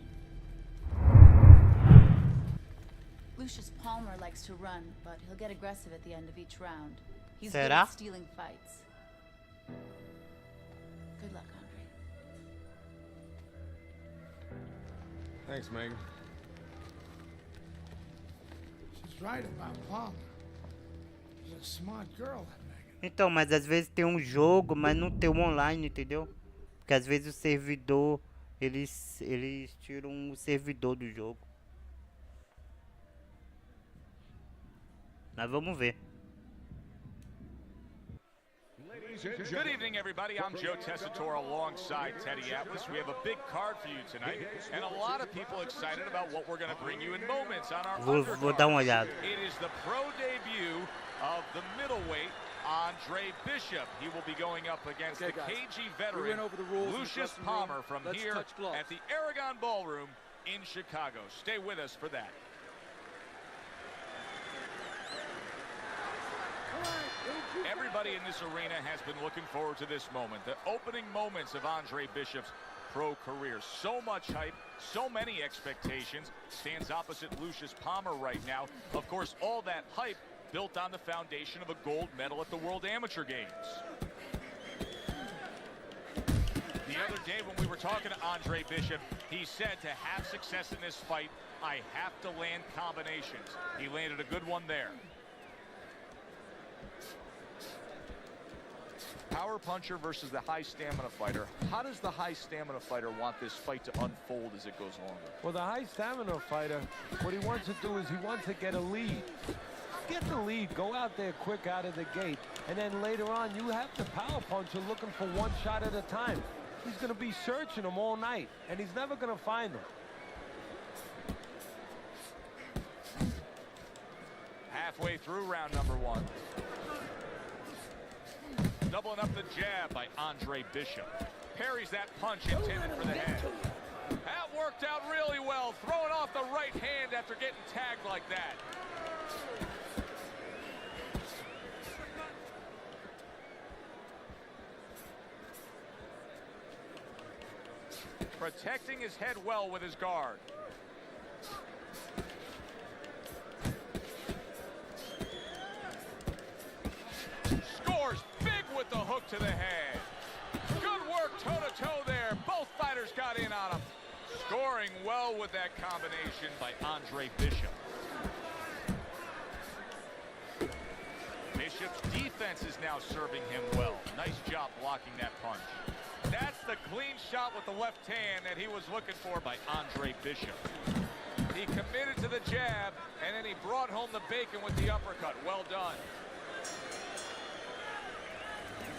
Lucius Palmer likes to run, but he'll get aggressive at the end of each round. He's good Será? at stealing fights. Good luck, Andre. Thanks, Megan. She's right about Palmer. She's a smart girl, that Megan. Então, mas às vezes tem um jogo, mas não tem o online, entendeu? Porque às vezes o servidor, eles tiram o servidor do jogo. Mas vamos ver. Good evening, everybody. I'm Joe Tessitore alongside Teddy Atlas. We have a big card for you tonight, and a lot of people excited about what we're going to bring you in moments on our Vou dar uma olhada. It is the pro debut of the middleweight, Andre Bishop. He will be going up against the KG veteran, Lucius Palmer, from here at the Aragon Ballroom in Chicago. Stay with us for that. Everybody in this arena has been looking forward to this moment, the opening moments of Andre Bishop's pro career. So much hype, so many expectations. Stands opposite Lucius Palmer right now. Of course, all that hype built on the foundation of a gold medal at the World Amateur Games. The other day when we were talking to Andre Bishop, he said to have success in this fight, I have to land combinations. He landed a good one there. Power puncher versus the high stamina fighter. How does the high stamina fighter want this fight to unfold as it goes longer? Well, the high stamina fighter, what he wants to do is he wants to get a lead. Get the lead, go out there quick out of the gate, and then later on you have the power puncher looking for one shot at a time. He's going to be searching them all night, and he's never going to find them. Halfway through round number one. Doubling up the jab by Andre Bishop. Parries that punch intended for the head. That worked out really well, throwing off the right hand after getting tagged like that. Protecting his head well with his guard. Scores big with the hook to the head. Good work toe-to-toe there. Both fighters got in on him. Scoring well with that combination by Andre Bishop. Bishop's defense is now serving him well. Nice job blocking that punch. That's the clean shot with the left hand that he was looking for by Andre Bishop. He committed to the jab, and then he brought home the bacon with the uppercut. Well done.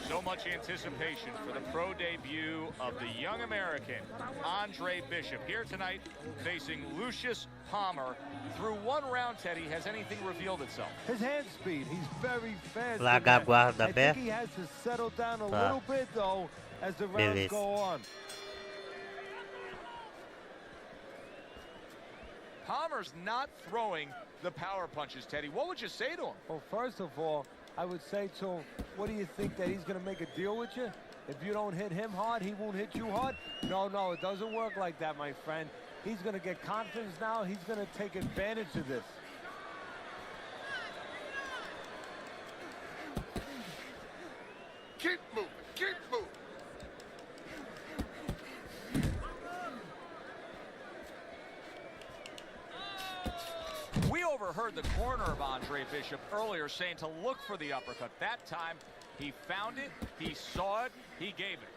So much anticipation for the pro debut of the young American, Andre Bishop, here tonight facing Lucius Palmer. Through one round, Teddy, has anything revealed itself? His hand speed, he's very fast. Larga a guarda I think he has to settle down a little bit, though, as the rounds go on. Palmer's not throwing the power punches, Teddy. What would you say to him? Well, first of all, I would say to him, what do you think, that he's going to make a deal with you? If you don't hit him hard, he won't hit you hard? No, it doesn't work like that, my friend. He's going to get confidence now. He's going to take advantage of this. Keep moving. Keep moving. We overheard the corner of Andre Bishop earlier saying to look for the uppercut. That time, he found it, he saw it, he gave it.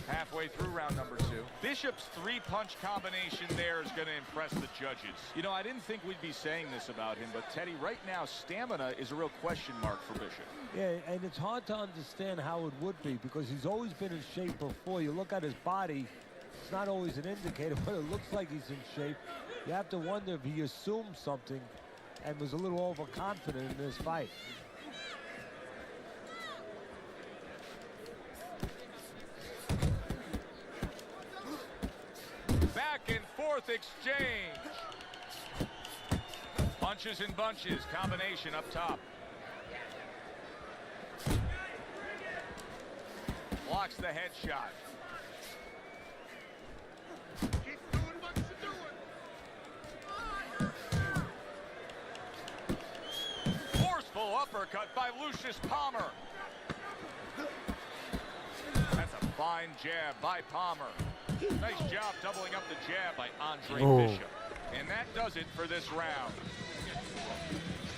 Halfway through round number 2. Bishop's 3-punch combination there is going to impress the judges. You know, I didn't think we'd be saying this about him, but Teddy, right now, stamina is a real question mark for Bishop. Yeah, and it's hard to understand how it would be because he's always been in shape before. You look at his body, it's not always an indicator, but it looks like he's in shape. You have to wonder if he assumed something and was a little overconfident in this fight. Back and forth exchange. Punches and bunches. Combination up top. Blocks the headshot. Keep doing what you're doing. Forceful uppercut by Lucius Palmer. That's a fine jab by Palmer. Nice job doubling up the jab by Andre Bishop. And that does it for this round.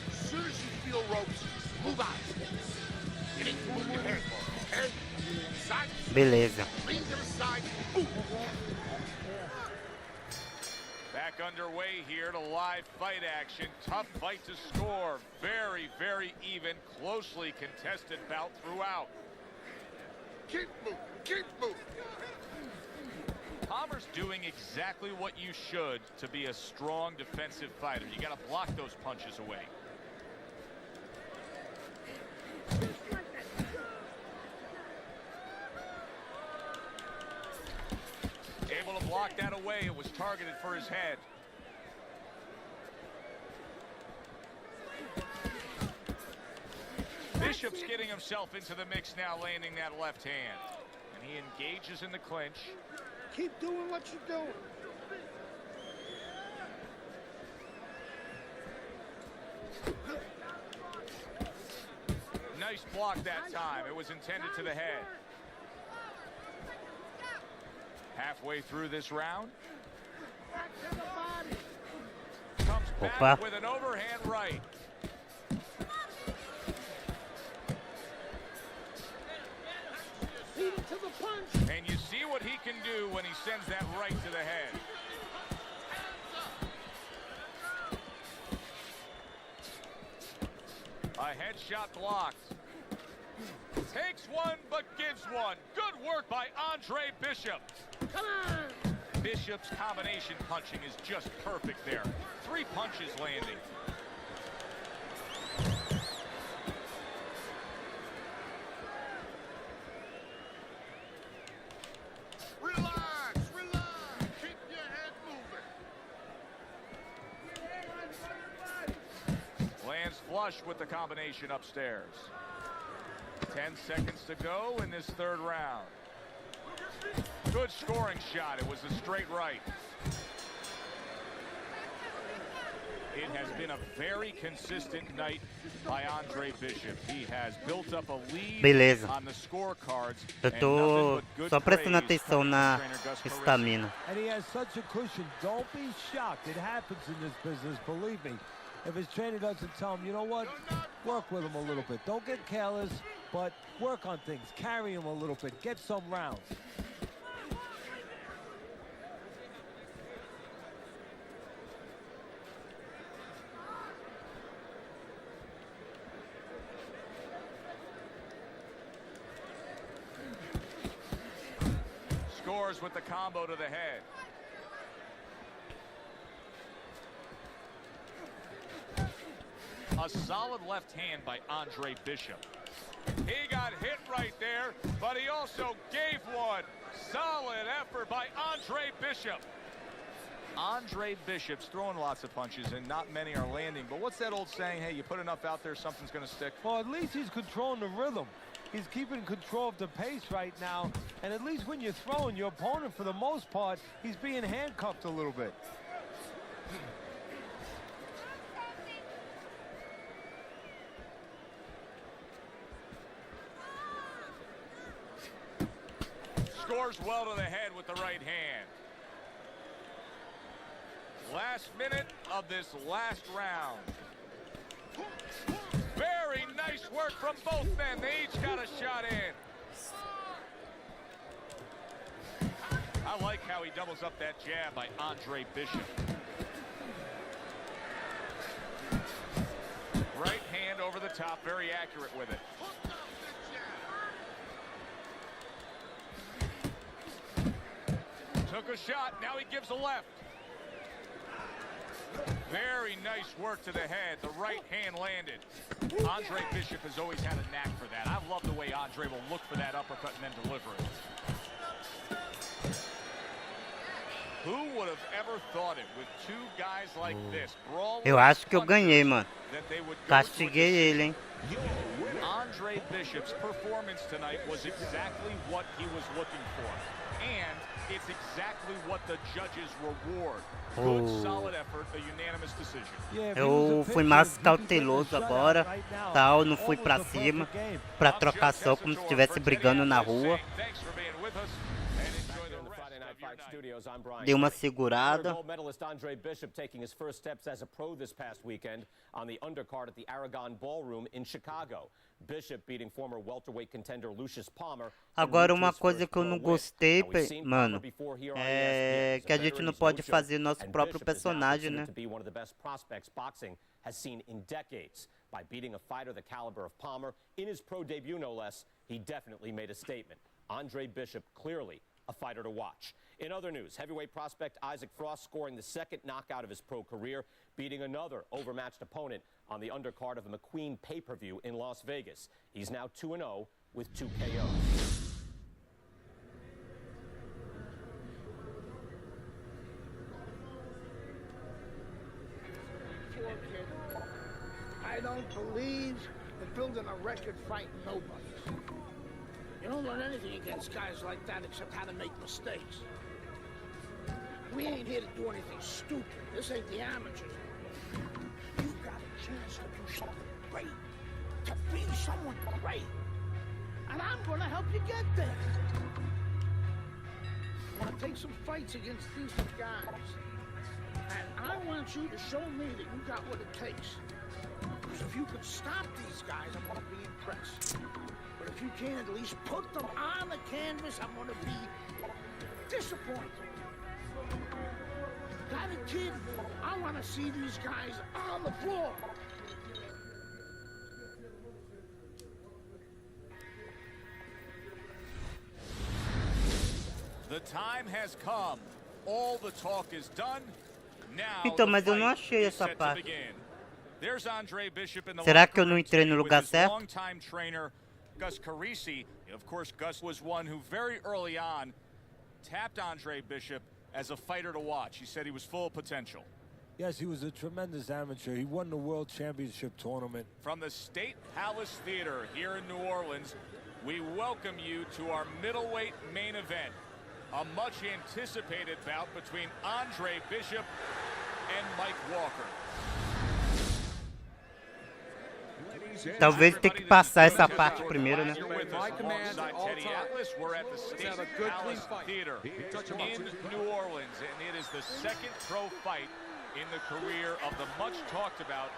As soon as you feel ropes, move out. You need to move your head, okay? Side, Beleza. lean to the side, move. Back underway here to live fight action. Tough fight to score. Very, very even, closely contested bout throughout. Keep moving, keep moving. Palmer's doing exactly what you should to be a strong defensive fighter. You got to block those punches away. Able to block that away. It was targeted for his head. Bishop's getting himself into the mix now, landing that left hand. And he engages in the clinch. Keep doing what you're doing. Nice block that time. It was intended to the head. Halfway through this round. Comes back with an overhand right. To the punch. And you see what he can do when he sends that right to the head. A headshot blocked. Takes one, but gives one. Good work by Andre Bishop. Come on. Bishop's combination punching is just perfect there. 3 punches landing. Relax, relax. Keep your head moving. Lands flush with the combination upstairs. 10 seconds to go in this 3rd round. Good scoring shot. It was a straight right. It has been a very consistent night by Andre Bishop. He has built up a lead on the scorecards. Eu tô só prestando atenção na estamina. And he has such a cushion. Don't be shocked. It happens in this business, believe me. If his trainer doesn't tell him, you know what? Work with him a little bit. Don't get careless, but work on things. Carry him a little bit. Get some rounds. Scores with the combo to the head. A solid left hand by Andre Bishop. He got hit right there, but he also gave one. Solid effort by Andre Bishop. Andre Bishop's throwing lots of punches and not many are landing. But what's that old saying? Hey, you put enough out there, something's going to stick. Well, at least he's controlling the rhythm. He's keeping control of the pace right now. And at least when you're throwing, your opponent, for the most part, he's being handcuffed a little bit. Scores well to the head with the right hand. Last minute of this last round. Very nice work from both men. They each got a shot in. I like how he doubles up that jab by Andre Bishop. Right hand over the top, very accurate with it. Took a shot, now he gives a left. Very nice work to the head. The right hand landed. Andre Bishop has always had a knack for that. I love the way Andre will look for that uppercut and then deliver it. Who would have ever thought it with two guys like this? Eu acho que eu ganhei, mano. Castiguei ele, hein? Andre Bishop's performance tonight was exactly what he was looking for. And it's exactly what the judges reward. Good, solid effort, a unanimous decision. Eu fui mais cauteloso agora, tal, não fui pra cima, pra trocação como se estivesse brigando na rua. Dei uma segurada. Medalist Andre Bishop taking his first steps as a pro this past weekend on the undercard at the Aragon Ballroom in Chicago. Bishop beating former welterweight contender Lucius Palmer. Agora uma coisa que eu não gostei, mano, é que a gente não pode fazer nosso próprio personagem, né? Has seen in decades. By beating a fighter the caliber of Palmer in his pro debut, no less, he definitely made a statement. Andre Bishop, clearly a fighter to watch. In other news, heavyweight prospect Isaac Frost scoring the second knockout of his pro career, beating another overmatched opponent on the undercard of a McQueen pay-per-view in Las Vegas. He's now 2-0 with 2 KOs. I don't believe in building a record fighting nobody. You don't learn anything against guys like that except how to make mistakes. We ain't here to do anything stupid. This ain't the amateurs. You got a chance to do something great, to be someone great. And I'm gonna help you get there. I want to take some fights against these guys. And I want you to show me that you got what it takes. Because if you can stop these guys, I'm gonna be impressed. But if you can't at least put them on the canvas, I'm gonna be disappointed. Got it, kid? I want to see these guys on the floor. The time has come. All the talk is done. Now Então, mas eu não achei essa parte. There's Andre Bishop in the Será que eu não entrei no lugar certo? Longtime trainer Gus Carisi. Of course, Gus was one who very early on tapped Andre Bishop as a fighter to watch. He said he was full of potential. Yes, he was a tremendous amateur. He won the World Championship tournament. From the State Palace Theater here in New Orleans, we welcome you to our middleweight main event. A much anticipated bout between Andre Bishop and Mike Walker. Talvez tenha que passar essa parte primeiro, né? We're at the State Palace Theater in New Orleans, and it is the second pro fight in the career of the much talked about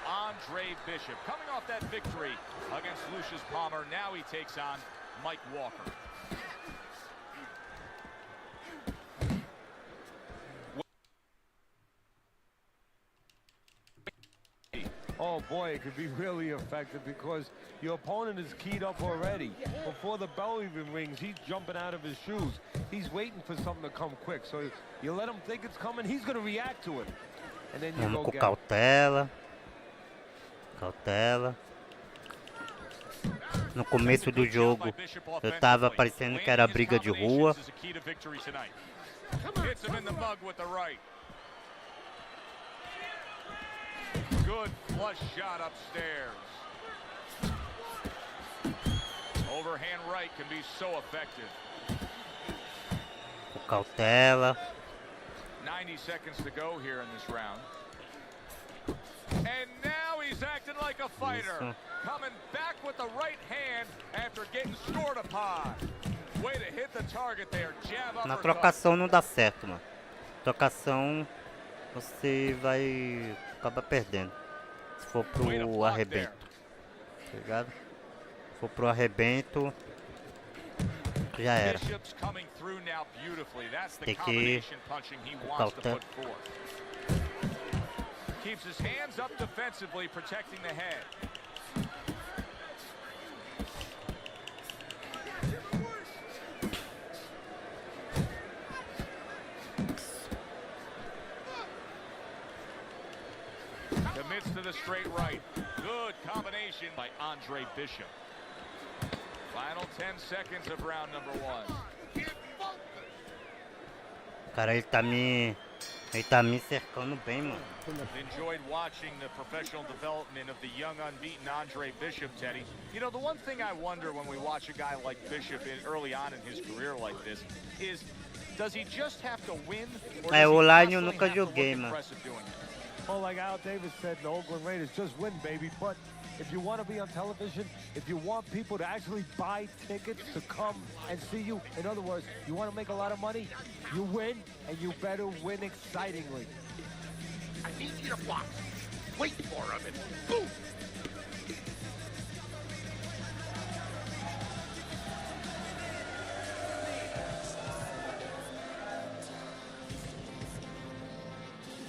Andre Bishop. Coming off that victory against Lucius Palmer, now he takes on Mike Walker. Oh boy, it could be really effective because your opponent is keyed up already. Before the bell even rings, he's jumping out of his shoes. He's waiting for something to come quick. So you let him think it's coming, he's going to react to it. And then you Vamos go com get cautela. Cautela. No começo do jogo, eu tava parecendo que era briga de rua. Hits him in the mug with the right. Good flush shot upstairs. Overhand right can be so effective. Com cautela. 90 seconds to go here in this round. And now he's acting like a fighter. Coming back with the right hand after getting scored upon. Way to hit the target there. Jab Na uppercut. trocação não dá certo, mano. Trocação você vai acabar perdendo. Se for pro arrebento. Tá ligado? Se for pro arrebento, já era. Tem que cautelar. Keeps his hands up defensively, protecting the head. Commits to the straight right. Good combination by Andre Bishop. Final 10 seconds of round number 1. Cara, ele tá me cercando bem, mano. Enjoyed watching the professional development of the young unbeaten Andre Bishop, Teddy. You know, the one thing I wonder when we watch a guy like Bishop early on in his career like this is, does he just have to win? Or does he online eu constantly nunca have to look joguei, mano. impressive doing it? Well, like Al Davis said, the Oakland Raiders, just win, baby. But if you want to be on television, if you want people to actually buy tickets to come and see you, in other words, you want to make a lot of money, you win, and you better win excitingly. I need you to box. Wait for him and boom!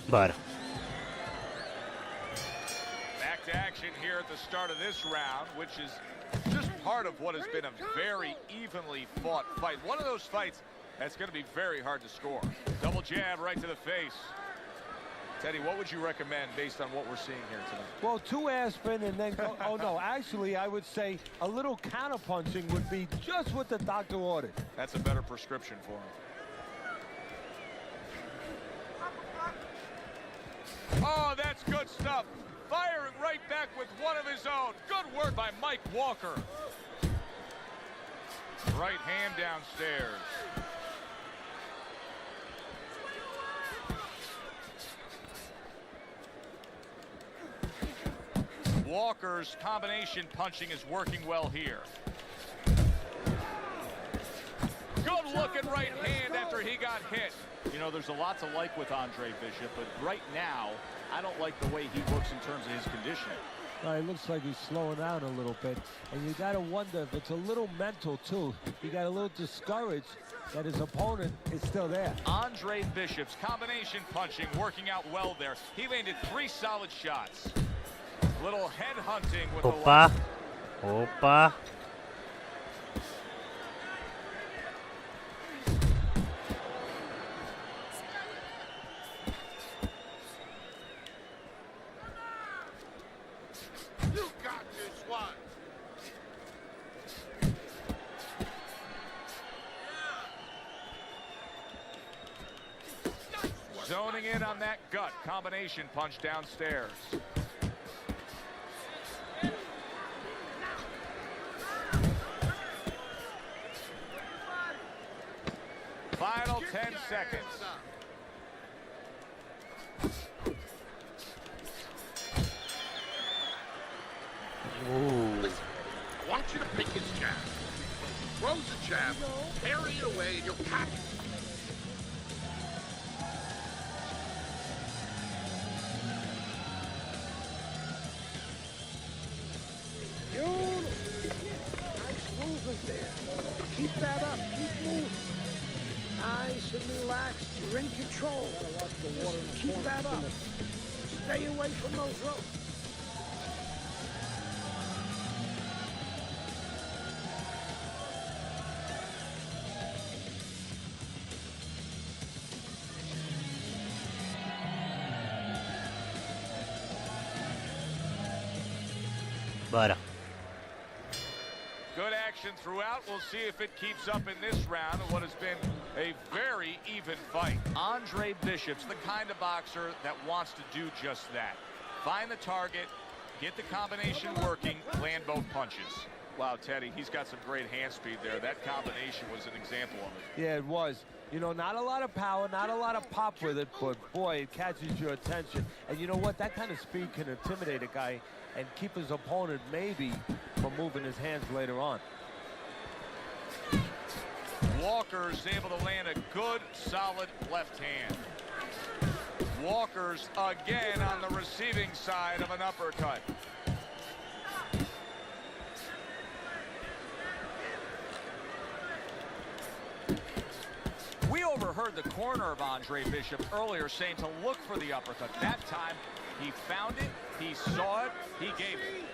Bora. Back to action here at the start of this round, which is just part of what has been a very evenly fought fight. One of those fights that's going to be very hard to score. Double jab right to the face. Teddy, what would you recommend based on what we're seeing here tonight? Well, 2 aspirin and then go. Oh, no, actually, I would say a little counterpunching would be just what the doctor ordered. That's a better prescription for him. Oh, that's good stuff. Firing right back with one of his own. Good word by Mike Walker. Right hand downstairs. Walker's combination punching is working well here. Good looking right hand after he got hit. You know, there's a lot to like with Andre Bishop, but right now, I don't like the way he looks in terms of his conditioning. It looks like he's slowing down a little bit. And you got to wonder if it's a little mental, too. He got a little discouraged that his opponent is still there. Andre Bishop's combination punching working out well there. He landed 3 solid shots. Little head hunting with the Opa. Opa. You got this one. Zoning in on that gut combination punch downstairs. Final 10 seconds. Listen, I want you to pick his jab. Throws a jab, parry it away, and you'll catch it. Nice movement there. Keep that up. Keep moving. Nice and relaxed. You're in control. Just keep that up. Stay away from those ropes. Bora. Good action throughout. We'll see if it keeps up in this round of what has been a very even fight. Andre Bishop's the kind of boxer that wants to do just that. Find the target, get the combination working, land both punches. Wow, Teddy, he's got some great hand speed there. That combination was an example of it. Yeah, it was. You know, not a lot of power, not a lot of pop with it, but boy, it catches your attention. And you know what? That kind of speed can intimidate a guy and keep his opponent maybe from moving his hands later on. Walker's able to land a good, solid left hand. Walker's again on the receiving side of an uppercut. We overheard the corner of Andre Bishop earlier saying to look for the uppercut. That time, he found it, he saw it, he gave it.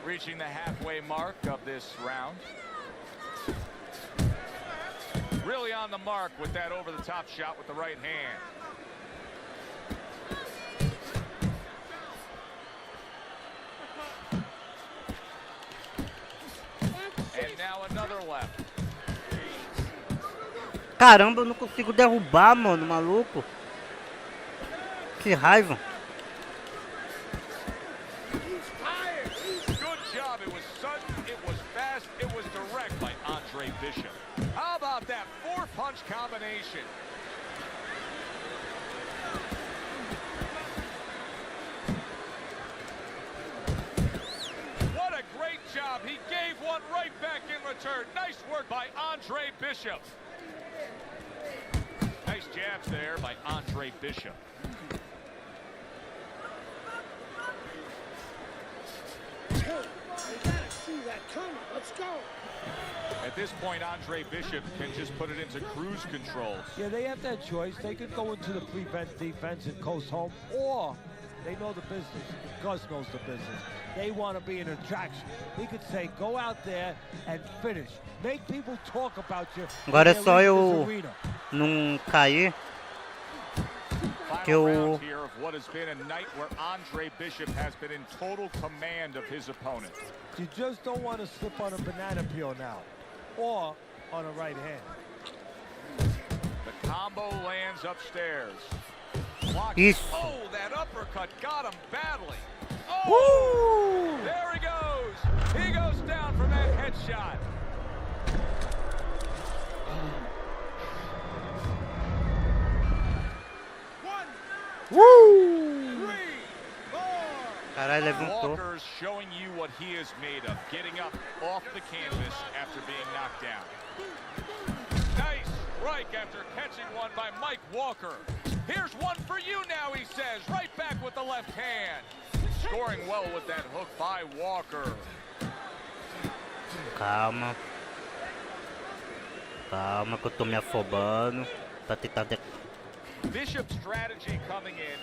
Reaching the halfway mark of this round. Really on the mark with that over-the-top shot with the right hand. And now another left. Caramba, eu não consigo derrubar, mano, maluco. Que raiva. Good job. It was sudden, it was fast, it was direct by Andre Bishop. How about that four-punch combination? What a great job. He gave one right back in return. Nice work by Andre Bishop. Nice jabs there by Andre Bishop. Hey, you gotta see that coming. Let's go. At this point, Andre Bishop can just put it into cruise control. Yeah, they have that choice. They could go into the prevent defense and coast home, or they know the business. Gus knows the business. They want to be an attraction. He could say, go out there and finish. Make people talk about you. Agora é só eu não cair. Que eu... Here of what has been a night where Andre Bishop has been in total command of his opponent. You just don't want to slip on a banana peel now, or on a right hand. The combo lands upstairs. Isso. Oh, that uppercut got him badly. Oh, woo! There he goes. He goes down from that headshot. Caralho, levantou. Walker's showing you what he is made of, getting up off the canvas after being knocked down. Nice strike after catching one by Mike Walker. Here's one for you now, he says, right back with the left hand. Scoring well with that hook by Walker. Calma. Calma que eu tô me afobando pra tentar... Bishop's strategy coming in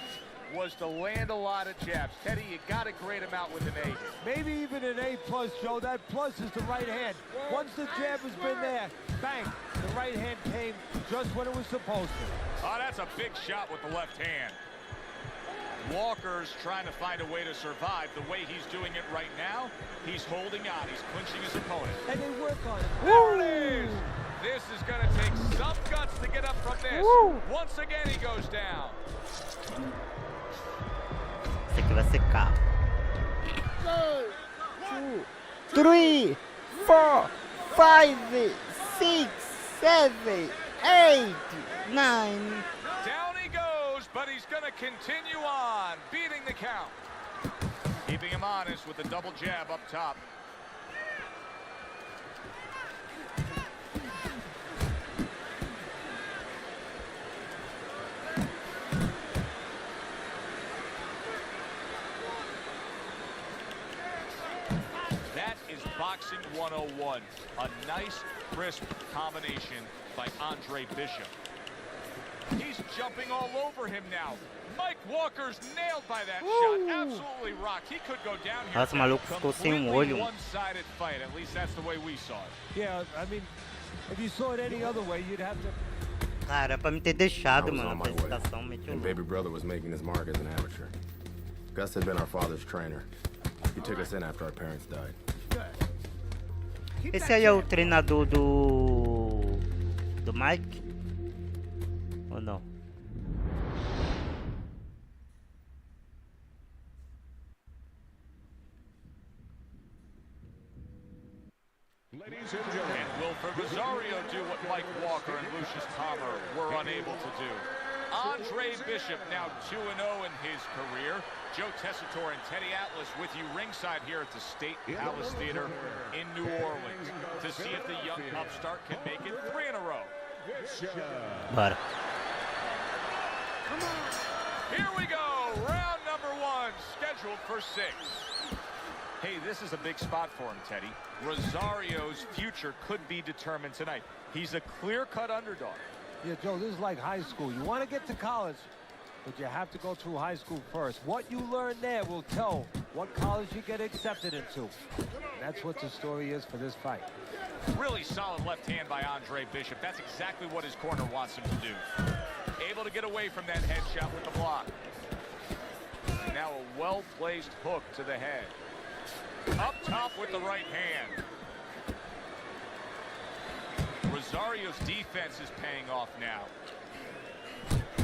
was to land a lot of jabs. Teddy, you got to grade him out with an A. Maybe even an A+, Joe. That plus is the right hand. Once the jab has been there, bang, the right hand came just when it was supposed to. Oh, that's a big shot with the left hand. Walker's trying to find a way to survive. The way he's doing it right now, he's holding on. He's clinching his opponent. And they work on it. There it is. This is going to take some guts to get up from this. Woo. Once again, he goes down. Esse aqui vai secar. 1, 2, 3, 4, 5, 6, 7, 8, 9. Down he goes, but he's going to continue on, beating the count. Keeping him honest with the double jab up top. Boxing 101, a nice, crisp combination by Andre Bishop. He's jumping all over him now. Mike Walker's nailed by that shot. Absolutely rocked. He could go down here. Nossa, o maluco ficou sem um olho. One-sided fight. At least that's the way we saw it. Yeah, I mean, if you saw it any other way, you'd have to. Cara, pra me ter deixado, mano, a apresentação, And baby brother was making his mark as an amateur. Gus had been our father's trainer. He took us in after our parents died. Esse aí é o treinador do Mike? Ou não? And will Rosario do what Mike Walker and Lucius Palmer were unable to do? Andre Bishop now 2-0 in his career. Joe Tessitore and Teddy Atlas with you ringside here at the State Palace Theater in New Orleans to see if the young upstart can make it 3 in a row. Bora. Here we go, round number 1, scheduled for 6. Hey, this is a big spot for him, Teddy. Rosario's future could be determined tonight. He's a clear-cut underdog. Yeah, Joe, this is like high school. You want to get to college, but you have to go through high school first. What you learn there will tell what college you get accepted into. And that's what the story is for this fight. Really solid left hand by Andre Bishop. That's exactly what his corner wants him to do. Able to get away from that headshot with the block. Now a well-placed hook to the head. Up top with the right hand. Rosario's defense is paying off now.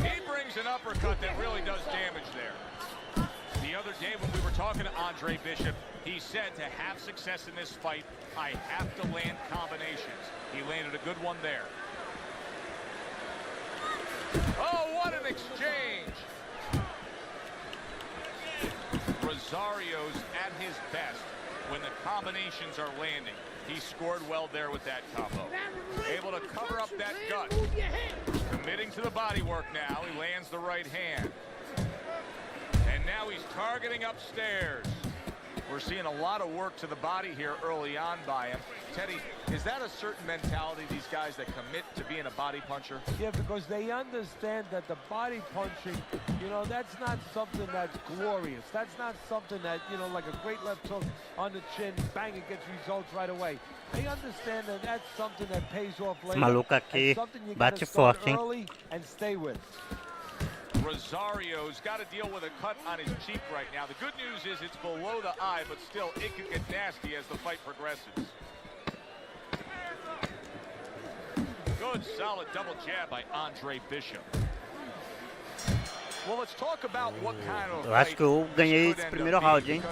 He brings an uppercut that really does damage there. The other day when we were talking to Andre Bishop, he said to have success in this fight, I have to land combinations. He landed a good one there. Oh, what an exchange! Rosario's at his best when the combinations are landing. He scored well there with that combo. Able to cover up that gut. Committing to the body work now. He lands the right hand. And now he's targeting upstairs. We're seeing a lot of work to the body here early on by him. Teddy, is that a certain mentality, these guys that commit to being a body puncher? Yeah, because they understand that the body punching, you know, that's not something that's glorious. That's not something that, you know, like a great left hook on the chin, bang, it gets results right away. They understand that that's something that pays off later. Maluco aqui bate forte, hein? Early and stay with. Rosario's got to deal with a cut on his cheek right now. The good news is it's below the eye, but still it can get nasty as the fight progresses. Good, solid double jab by Andre Bishop. Well, let's talk about what kind of Eu acho que eu ganhei esse primeiro round, hein?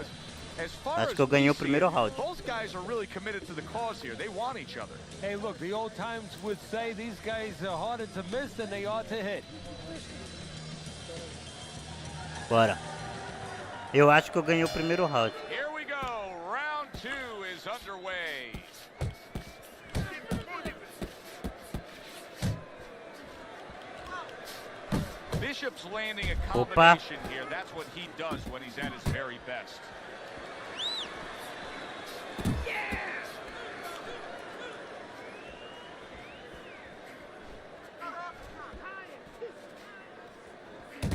Acho que eu ganhei o primeiro round. Both guys are really committed to the cause here. They want each other. Hey, look, the old times would say these guys are harder to miss than they are to hit. Bora. Eu acho que eu ganhei o primeiro round. Here we go. Round 2 is underway. Bishop's landing a combination here. That's what he does when he's at his very best.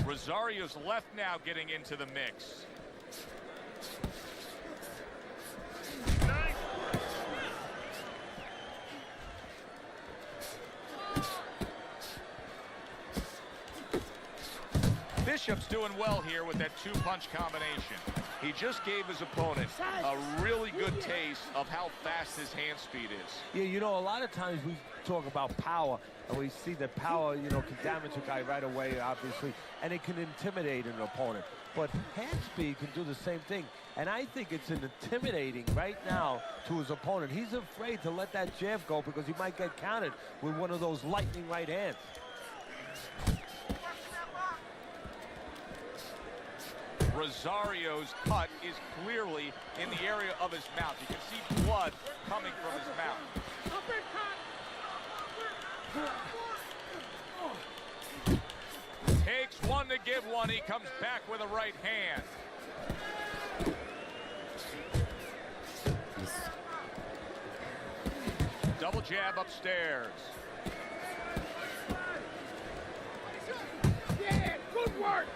Rosario's left now getting into the mix. Bishop's doing well here with that 2-punch combination. He just gave his opponent a really good taste of how fast his hand speed is. Yeah, you know, a lot of times we talk about power, and we see that power, you know, can damage a guy right away, obviously, and it can intimidate an opponent. But hand speed can do the same thing, and I think it's intimidating right now to his opponent. He's afraid to let that jab go because he might get countered with one of those lightning right hands. Rosario's cut is clearly in the area of his mouth. You can see blood coming from his mouth. Takes one to give one. He comes back with a right hand. Double jab upstairs. Yeah, good work.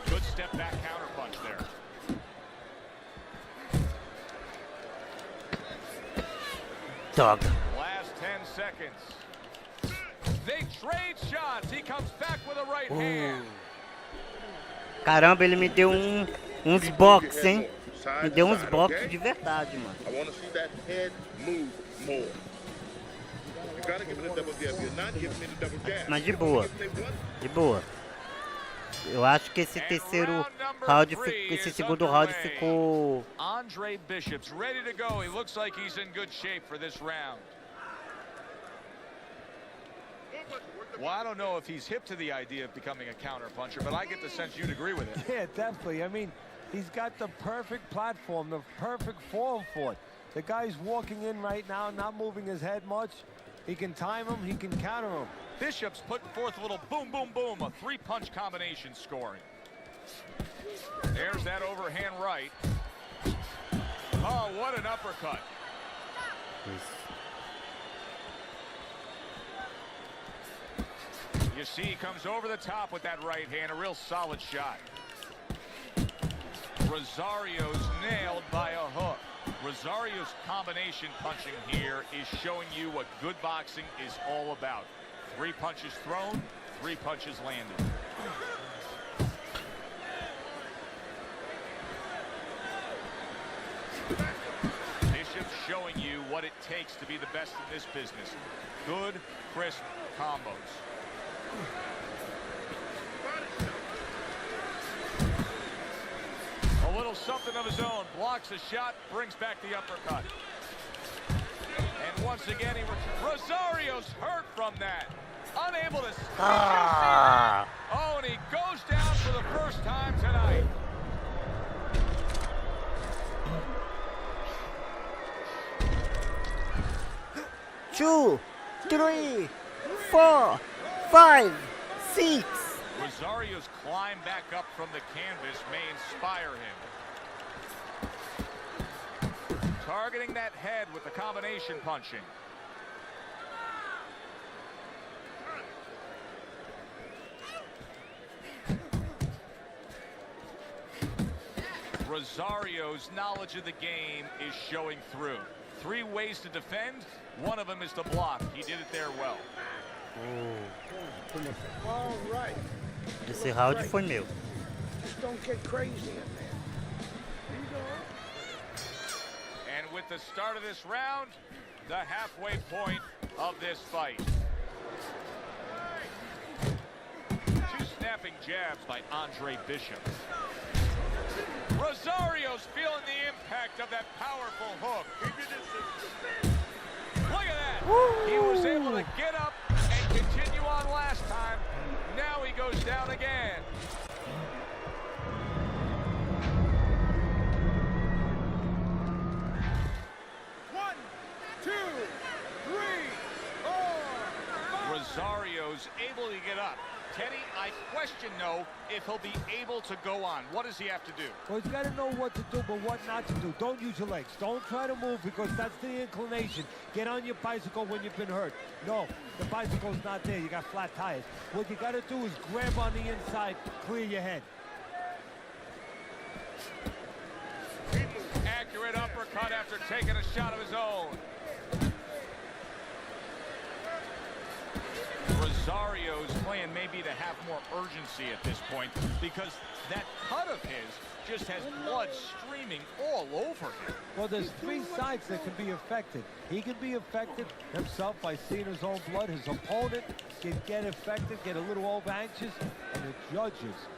Good step back counter punch there. Dog. Last 10 seconds. They trade shots. He comes back with a right hand. Caramba, ele me deu uns box, hein? Me deu uns box de verdade, mano. I want to see that head move more. You gotta give it a double jab. You're not giving it a double jab. Mas de boa. De boa. Eu acho que esse terceiro round, esse segundo round ficou... Andre Bishop's ready to go. He looks like he's in good shape for this round. Well, I don't know if he's hip to the idea of becoming a counterpuncher, but I get the sense you'd agree with it. Yeah, definitely. I mean, he's got the perfect platform, the perfect form for it. The guy's walking in right now, not moving his head much. He can time him, he can counter him. Bishop's putting forth a little boom, boom, boom, a three-punch combination scoring. There's that overhand right. Oh, what an uppercut. You see, he comes over the top with that right hand, a real solid shot. Rosario's nailed by a hook. Rosario's combination punching here is showing you what good boxing is all about. 3 punches thrown, 3 punches landed. Bishop's showing you what it takes to be the best in this business. Good, crisp combos. A little something of his own. Blocks a shot, brings back the uppercut. And once again, Rosario's hurt from that. Unable to see that. Oh, and he goes down for the first time tonight. Two, 3, 4, 5, 6. Rosario's climb back up from the canvas may inspire him. Targeting that head with the combination punching. Rosario's knowledge of the game is showing through. 3 ways to defend. One of them is to block. He did it there well. All right. Esse round foi meu. Just don't get crazy in there. And with the start of this round, the halfway point of this fight. 2 snapping jabs by Andre Bishop. Rosario's feeling the impact of that powerful hook. Look at that. Woo! He was able to get up and continue on last time. Now he goes down again. One, 2, 3, 4. Rosario's able to get up. Teddy, I question, though, if he'll be able to go on. What does he have to do? Well, he's got to know what to do, but what not to do. Don't use your legs. Don't try to move because that's the inclination. Get on your bicycle when you've been hurt. No, the bicycle's not there. You got flat tires. What you got to do is grab on the inside, clear your head. Accurate uppercut after taking a shot of his own. Rosario's plan may be to have more urgency at this point because that cut of his just has blood streaming all over him. Well, there's 3 sides that can be affected. He can be affected himself by seeing his own blood. His opponent can get affected, get a little over anxious, and the judges,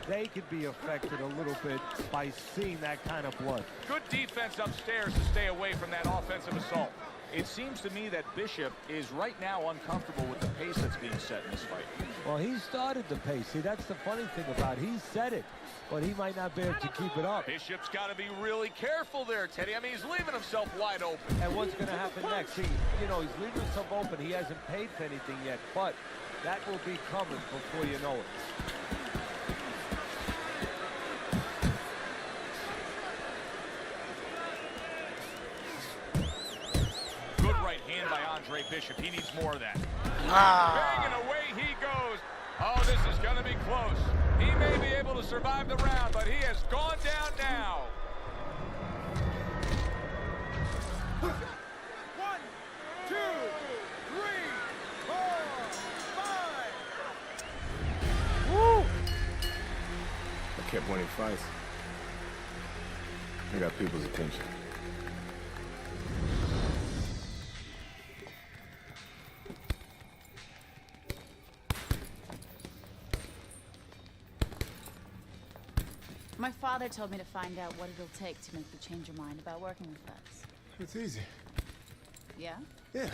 they can be affected a little bit by seeing that kind of blood. Good defense upstairs to stay away from that offensive assault. It seems to me that Bishop is right now uncomfortable with the pace that's being set in this fight. Well, he started the pace. See, that's the funny thing about it. He set it, but he might not be able to keep it up. Bishop's got to be really careful there, Teddy. I mean, he's leaving himself wide open. And what's going to happen next? See, you know, he's leaving himself open. He hasn't paid for anything yet, but that will be coming before you know it. Andre Bishop, he needs more of that. Banging away he goes. Oh, this is going to be close. He may be able to survive the round, but he has gone down now. 1, 2, 3, 4, 5. Woo! I kept winning fights. I got people's attention. My father told me to find out what it'll take to make you change your mind about working with us. It's easy. Yeah? Yeah.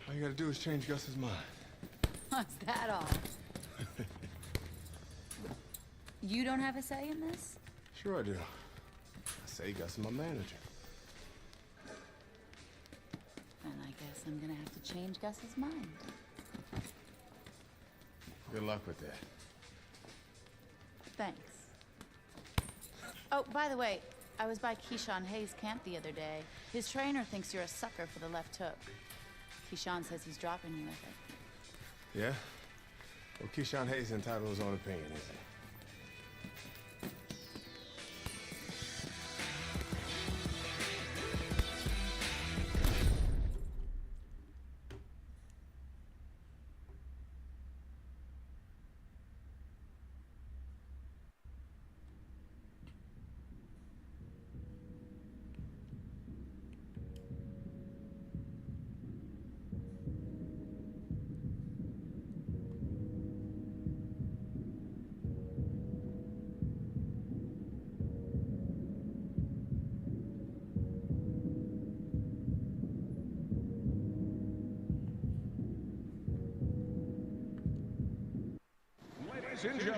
All you gotta do is change Gus's mind. What's that all? You don't have a say in this? Sure I do. I say Gus is my manager. Then I guess I'm gonna have to change Gus's mind. Good luck with that. Thanks. Oh, by the way, I was by Keyshawn Hayes' camp the other day. His trainer thinks you're a sucker for the left hook. Keyshawn says he's dropping you with it. Yeah? Well, Keyshawn Hayes entitled to his own opinion, isn't he?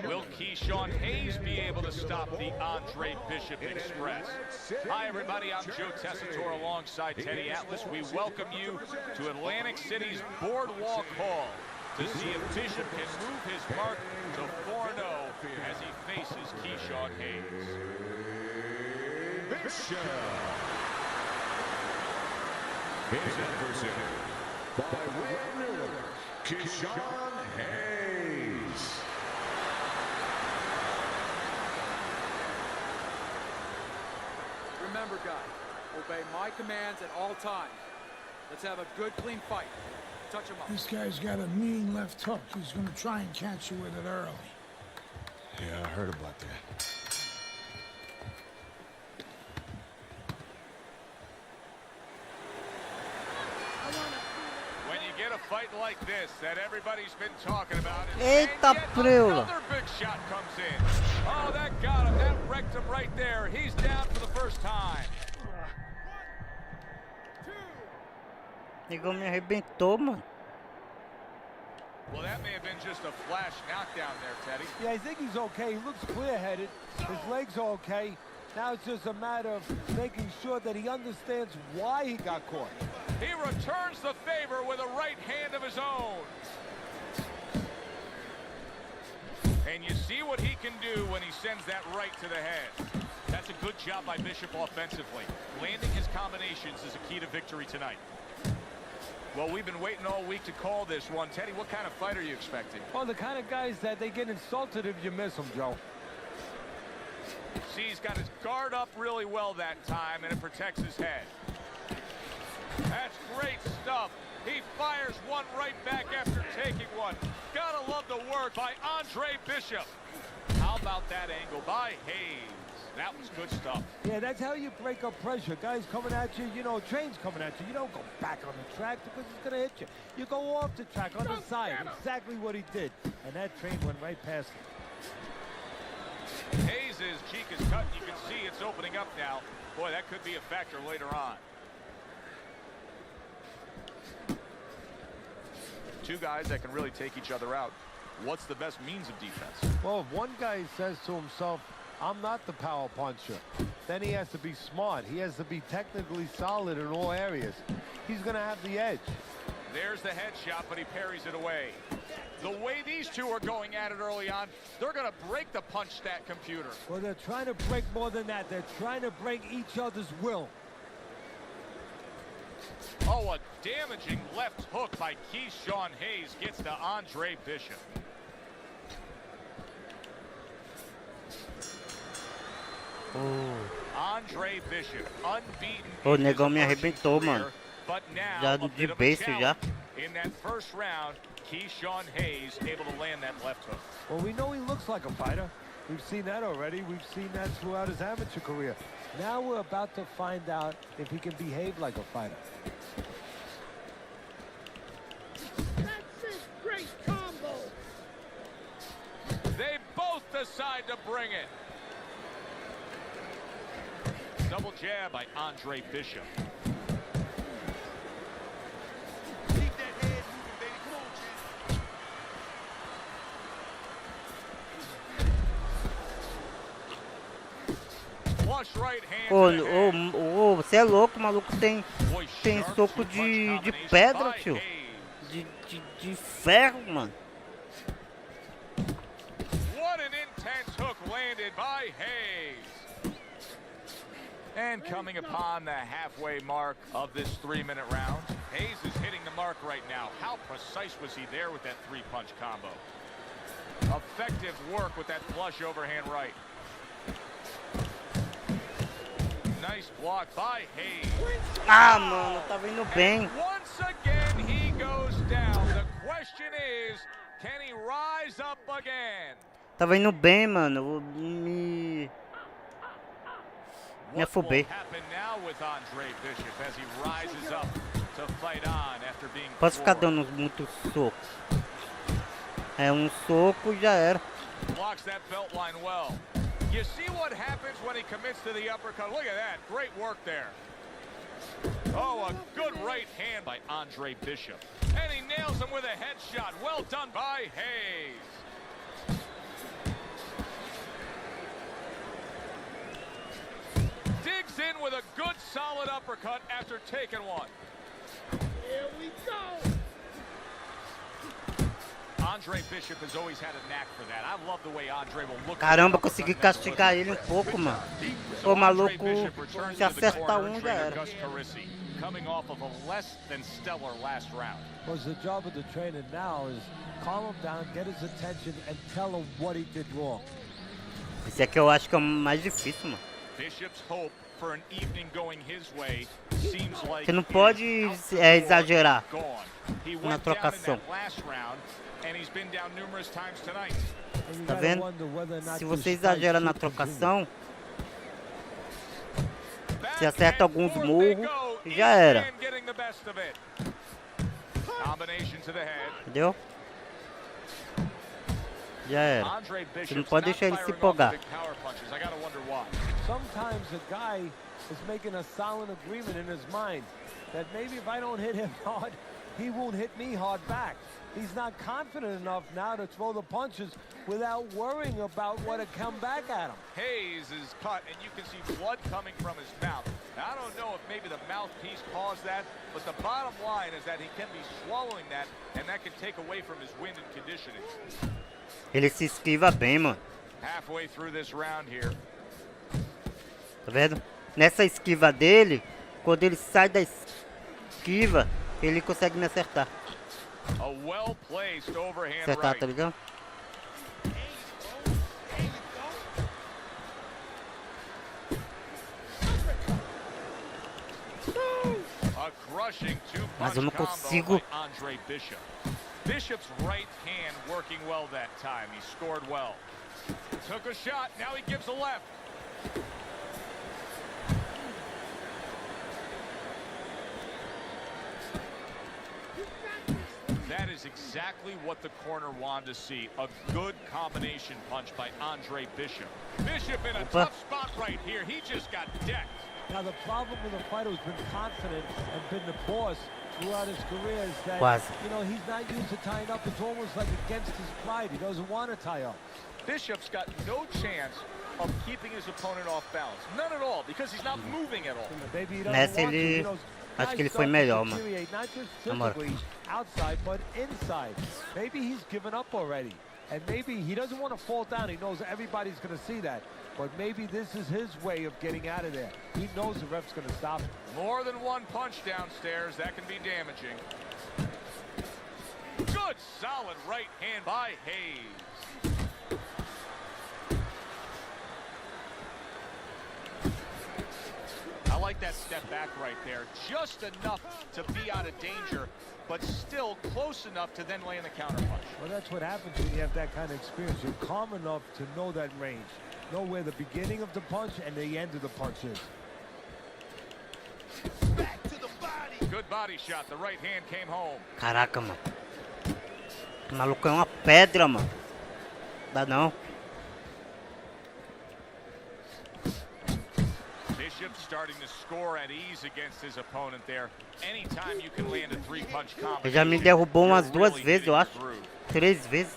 Will Keyshawn Hayes be able to stop the Andre Bishop Express? Hi, everybody. I'm Joe Tessitore alongside Teddy Atlas. We welcome you to Atlantic City's Boardwalk Hall to see if Bishop can move his mark to 4-0 as he faces Keyshawn Hayes. Bishop. His adversary, by way of New York, Keyshawn Hayes. Remember, guy, obey my commands at all times. Let's have a good, clean fight. Touch him up. This guy's got a mean left hook. He's gonna try and catch you with it early. Yeah, I heard about that. When you get a fight like this that everybody's been talking about, Eita preula. another big shot comes in. Oh, that got him. That wrecked him right there. He's down for the first time. Negão me arrebentou, mano. Well, that may have been just a flash knockdown there, Teddy. Yeah, I think he's okay. He looks clear-headed. His legs are okay. Now it's just a matter of making sure that he understands why he got caught. He returns the favor with a right hand of his own. And you see what he can do when he sends that right to the head. That's a good job by Bishop offensively. Landing his combinations is a key to victory tonight. Well, we've been waiting all week to call this one. Teddy, what kind of fight are you expecting? Well, the kind of guys that they get insulted if you miss them, Joe. See, he's got his guard up really well that time, and it protects his head. That's great stuff. He fires one right back after taking one. Gotta love the work by Andre Bishop. How about that angle by Hayes? That was good stuff. Yeah, that's how you break up pressure. Guys coming at you, you know, trains coming at you. You don't go back on the track because it's going to hit you. You go off the track on the side. Exactly what he did. And that train went right past him. Hayes' cheek is cut. You can see it's opening up now. Boy, that could be a factor later on. Two guys that can really take each other out. What's the best means of defense? Well, if one guy says to himself, I'm not the power puncher, then he has to be smart. He has to be technically solid in all areas. He's going to have the edge. There's the headshot, but he parries it away. The way these two are going at it early on, they're going to break the punch stat computer. Well, they're trying to break more than that. They're trying to break each other's will. Oh, a damaging left hook by Keyshawn Hayes gets to Andre Bishop. Andre Bishop, unbeaten. O negão me arrebentou, mano. But now, Já a de bit of a beijo já. challenge. In that first round, Keyshawn Hayes able to land that left hook. Well, we know he looks like a fighter. We've seen that already. We've seen that throughout his amateur career. Now we're about to find out if he can behave like a fighter. That's it. Great combo. They both decide to bring it. Double jab by Andre Bishop. Keep that head moving, baby. Come on, Jim. Flush right hand. Ô, você é louco, o maluco tem soco de pedra, tio. De ferro, mano. What an intense hook landed by Hayes. And coming upon the halfway mark of this 3-minute round, Hayes is hitting the mark right now. How precise was he there with that 3-punch combo? Effective work with that flush overhand right. Nice block by Hayes. Ah, mano, tava indo bem. Once again he goes down. The question is, can he rise up again? Tava indo bem, mano. Me afobei. Posso ficar dando muito soco. É um soco e já era. Blocks that belt line well. You see what happens when he commits to the uppercut. Look at that. Great work there. Oh, a good right hand by Andre Bishop. And he nails him with a headshot. Well done by Hayes. Digs in with a good solid uppercut after taking one. Here we go. Andre Bishop has always had a knack for that. I love the way Andre will look. Caramba, consegui castigar ele um pouco, mano. O maluco, se acertar um, já era. Coming off of a less than stellar last round. Because the job of the trainer now is calm him down, get his attention, and tell him what he did wrong. Esse aqui eu acho que é o mais difícil, mano. Bishop's hope for an evening going his way seems like você não pode exagerar na trocação. Tá vendo? Se você exagera na trocação, você acerta alguns murros e já era. Entendeu? Já era. Você não pode deixar ele se empolgar. Sometimes a guy is making a silent agreement in his mind that maybe if I don't hit him hard, he won't hit me hard back. He's not confident enough now to throw the punches without worrying about what will come back at him. Hayes is cut, and you can see blood coming from his mouth. Now, I don't know if maybe the mouthpiece caused that, but the bottom line is that he can be swallowing that, and that can take away from his wind and conditioning. Ele se esquiva bem, mano. Halfway through this round here. Tá vendo? Nessa esquiva dele, quando ele sai da esquiva, ele consegue me acertar. Acertar, tá ligado? Mas eu não consigo. Bishop's right hand working well that time. He scored well. Took a shot. Now he gives a left. That is exactly what the corner wanted to see. A good combination punch by Andre Bishop. Bishop in a tough spot right here. He just got decked. Now the problem with a fighter who's been confident and been the boss throughout his career is that, you know, he's not used to tying up. It's almost like against his pride. He doesn't want to tie up. Bishop's got no chance of keeping his opponent off balance. None at all, because he's not moving at all. Nessa ele, acho que ele foi melhor, mano. Not just physically outside, but inside. Maybe he's given up already. And maybe he doesn't want to fall down. He knows everybody's going to see that. But maybe this is his way of getting out of there. He knows the ref's going to stop him. More than one punch downstairs. That can be damaging. Good, solid right hand by Hayes. I like that step back right there. Just enough to be out of danger, but still close enough to then land the counter punch. Well, that's what happens when you have that kind of experience. You're calm enough to know that range. Know where the beginning of the punch and the end of the punch is. Back to the body. Good body shot. The right hand came home. Caraca, mano. O maluco é uma pedra, mano. Dá não. Bishop starting to score at ease against his opponent there. Anytime you can land a three-punch combination, Ele já me derrubou umas 2 vezes, eu acho. 3 vezes.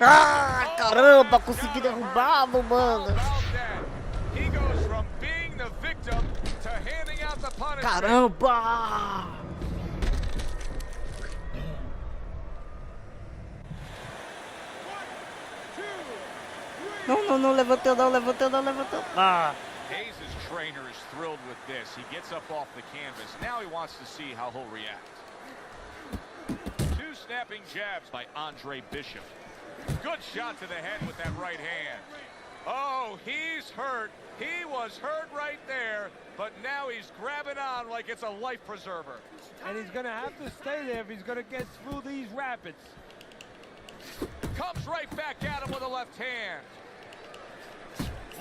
Ah, caramba, consegui derrubá-lo, mano. Caramba! Não, levantou não. Ah. Hayes' trainer is thrilled with this. He gets up off the canvas. Now he wants to see how he'll react. 2 snapping jabs by Andre Bishop. Good shot to the head with that right hand. Oh, he's hurt. He was hurt right there, but now he's grabbing on like it's a life preserver. And he's going to have to stay there if he's going to get through these rapids. Comes right back at him with a left hand.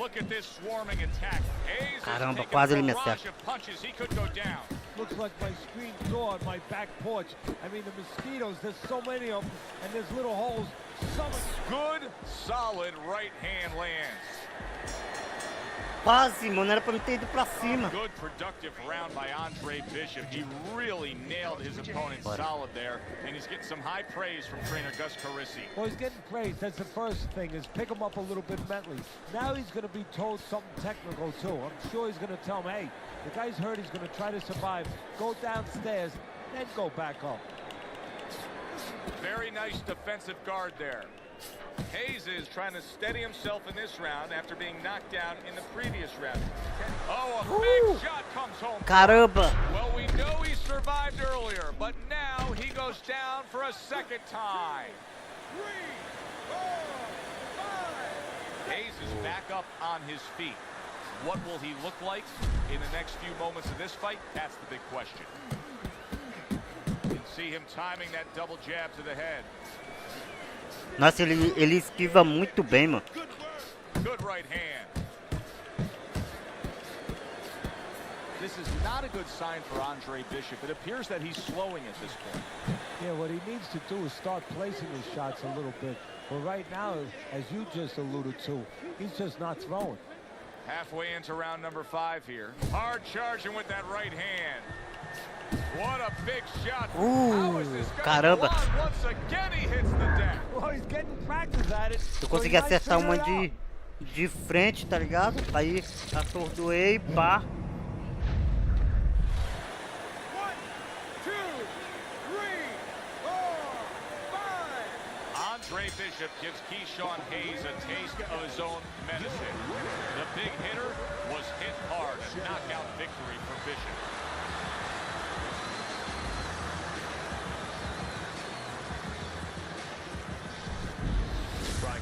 Look at this swarming attack. Hayes Caramba, quase ele me a acerta. of punches. He could go down. Looks like my screen door on my back porch. I mean, the mosquitoes, there's so many of them, and there's little holes. Good, solid right hand lands. Quase, mano, era pra não ter ido pra cima. Good productive round by Andre Bishop. He really nailed his opponent solid there, and he's getting some high praise from trainer Gus Carisi. Well, he's getting praise. That's the first thing, is pick him up a little bit mentally. Now he's going to be told something technical, too. I'm sure he's going to tell him, hey, the guy's hurt, he's going to try to survive. Go downstairs, then go back up. Very nice defensive guard there. Hayes is trying to steady himself in this round after being knocked down in the previous round. Oh, a big shot comes home. Caramba! Well, we know he survived earlier, but now he goes down for a second time. 3, 4, 5. Hayes is back up on his feet. What will he look like in the next few moments of this fight? That's the big question. You can see him timing that double jab to the head. Nossa, ele esquiva muito bem, mano. Good right hand. This is not a good sign for Andre Bishop. It appears that he's slowing at this point. Yeah, what he needs to do is start placing his shots a little bit. But right now, as you just alluded to, he's just not throwing. Halfway into round number 5 here. Hard charging with that right hand. What a big shot. How is this guy caramba. once again he hits the deck. Well, he's getting practice at it. Eu consegui acertar uma de frente, tá ligado? Aí atordoei, pá. 1, 2, 3, 4, 5. Andre Bishop gives Keyshawn Hayes a taste of his own medicine. The big hitter was hit hard. A knockout victory for Bishop.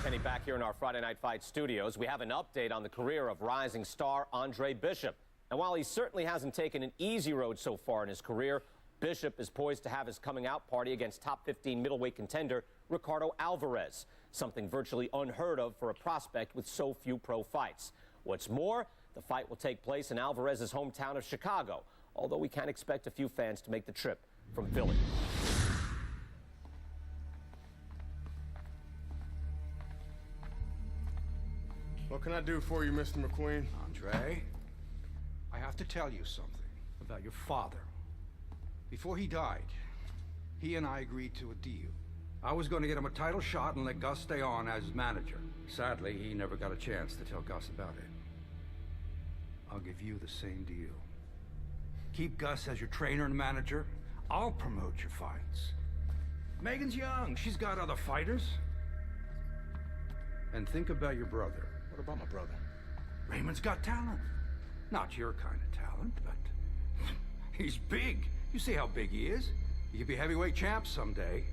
Kenny back here in our Friday Night Fight studios. We have an update on the career of rising star Andre Bishop. And while he certainly hasn't taken an easy road so far in his career, Bishop is poised to have his coming out party against top 15 middleweight contender Ricardo Alvarez, something virtually unheard of for a prospect with so few pro fights. What's more, the fight will take place in Alvarez's hometown of Chicago, although we can expect a few fans to make the trip from Philly. What can I do for you, Mr. McQueen? Andre, I have to tell you something about your father. Before he died, he and I agreed to a deal. I was going to get him a title shot and let Gus stay on as manager. Sadly, he never got a chance to tell Gus about it. I'll give you the same deal. Keep Gus as your trainer and manager. I'll promote your fights. Megan's young. She's got other fighters. And think about your brother. What about my brother? Raymond's got talent. Not your kind of talent, but he's big. You see how big he is. He could be heavyweight champ someday.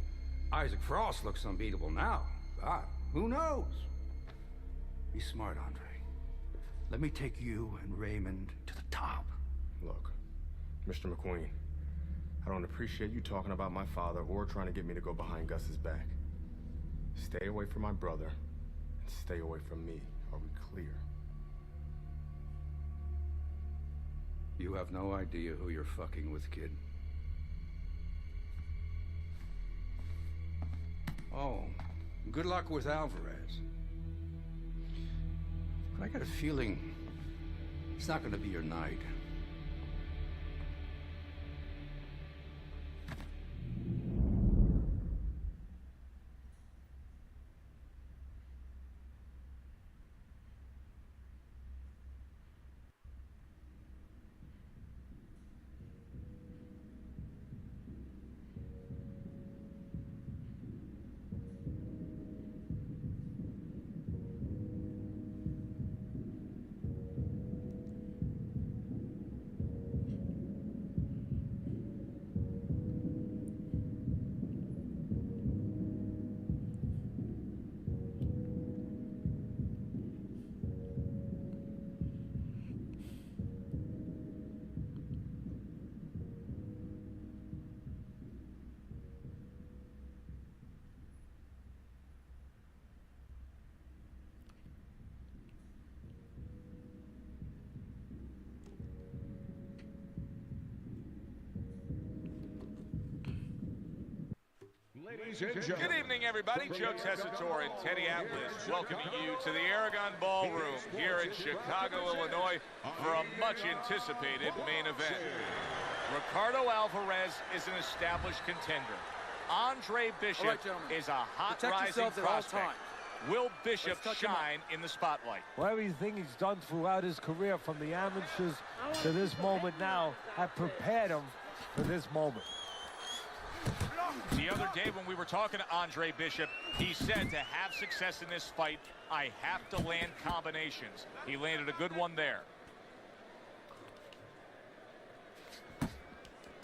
Isaac Frost looks unbeatable now. God, who knows? Be smart, Andre. Let me take you and Raymond to the top. Look, Mr. McQueen, I don't appreciate you talking about my father or trying to get me to go behind Gus's back. Stay away from my brother and stay away from me. Are we clear? You have no idea who you're fucking with, kid. Oh, good luck with Alvarez. But I got a feeling it's not going to be your night. Good evening, everybody. Joe Tessitore and Teddy Atlas welcoming you to the Aragon Ballroom here in Chicago, Illinois for a much-anticipated main event. Ricardo Alvarez is an established contender. Andre Bishop is a hot rising prospect. Will Bishop shine in the spotlight? Well, everything he's done throughout his career, from the amateurs to this moment now, have prepared him for this moment. The other day when we were talking to Andre Bishop, he said to have success in this fight, I have to land combinations. He landed a good one there.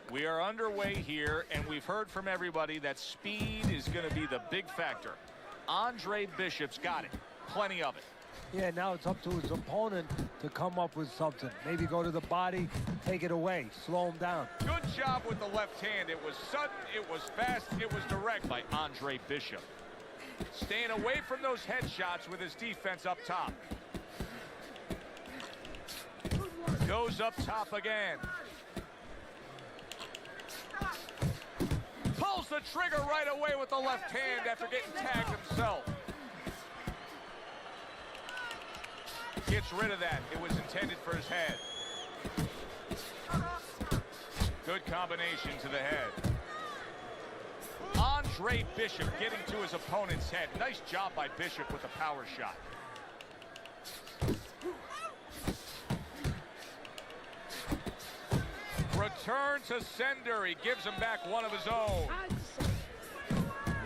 We are underway here, and we've heard from everybody that speed is going to be the big factor. Andre Bishop's got it. Plenty of it. Yeah, now it's up to his opponent to come up with something. Maybe go to the body, take it away, slow him down. Good job with the left hand. It was sudden, it was fast, it was direct by Andre Bishop. Staying away from those headshots with his defense up top. Goes up top again. Pulls the trigger right away with the left hand after getting tagged himself. Gets rid of that. It was intended for his head. Good combination to the head. Andre Bishop getting to his opponent's head. Nice job by Bishop with the power shot. Return to sender. He gives him back one of his own.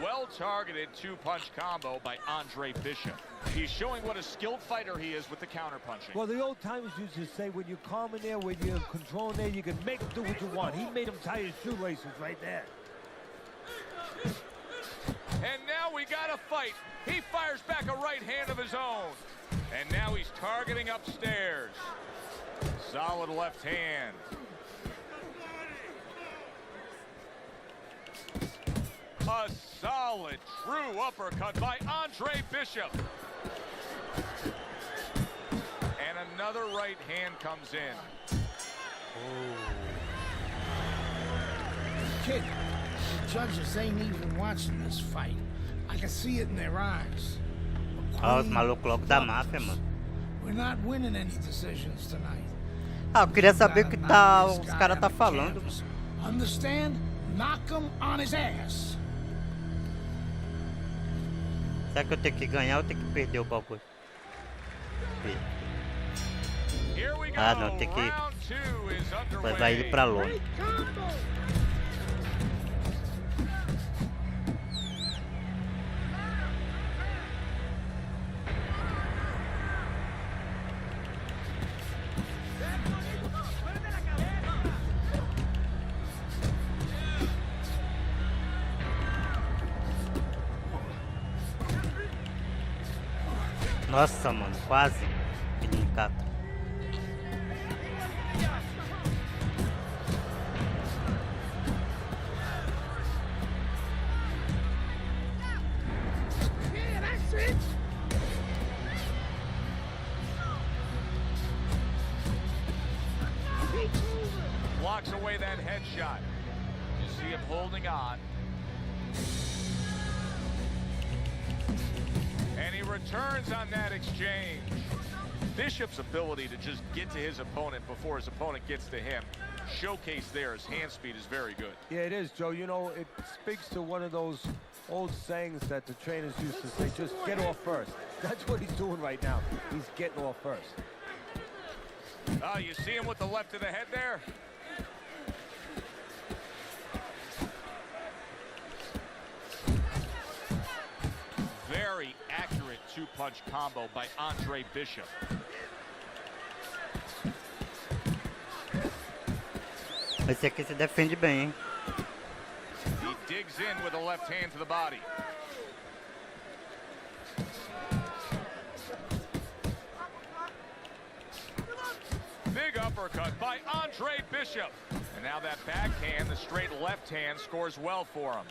Well-targeted two-punch combo by Andre Bishop. He's showing what a skilled fighter he is with the counter-punching. Well, the old timers used to say, when you're calm in there, when you're controlling there, you can make him do what you want. He made him tie his shoelaces right there. And now we got a fight. He fires back a right hand of his own. And now he's targeting upstairs. Solid left hand. A solid, true uppercut by Andre Bishop. And another right hand comes in. Kid, the judges ain't even watching this fight. I can see it in their eyes. Ah, os malucos logo da máfia, mano. We're not winning any decisions tonight. Ah, eu queria saber o que tá, os caras tá falando. Understand? Knock him on his ass. Será que eu tenho que ganhar ou tenho que perder o bagulho? Ah, não, tem que... Vai ele pra longe. Nossa, mano, quase. Delicado. Yeah, that's it. Blocks away that headshot. You see him holding on. And he returns on that exchange. Bishop's ability to just get to his opponent before his opponent gets to him, showcased there, his hand speed is very good. Yeah, it is, Joe. You know, it speaks to one of those old sayings that the trainers used to say, just get off first. That's what he's doing right now. He's getting off first. You see him with the left to the head there? Very accurate two-punch combo by Andre Bishop. Esse aqui se defende bem, hein? He digs in with the left hand to the body. Big uppercut by Andre Bishop. And now that backhand, the straight left hand, scores well for him.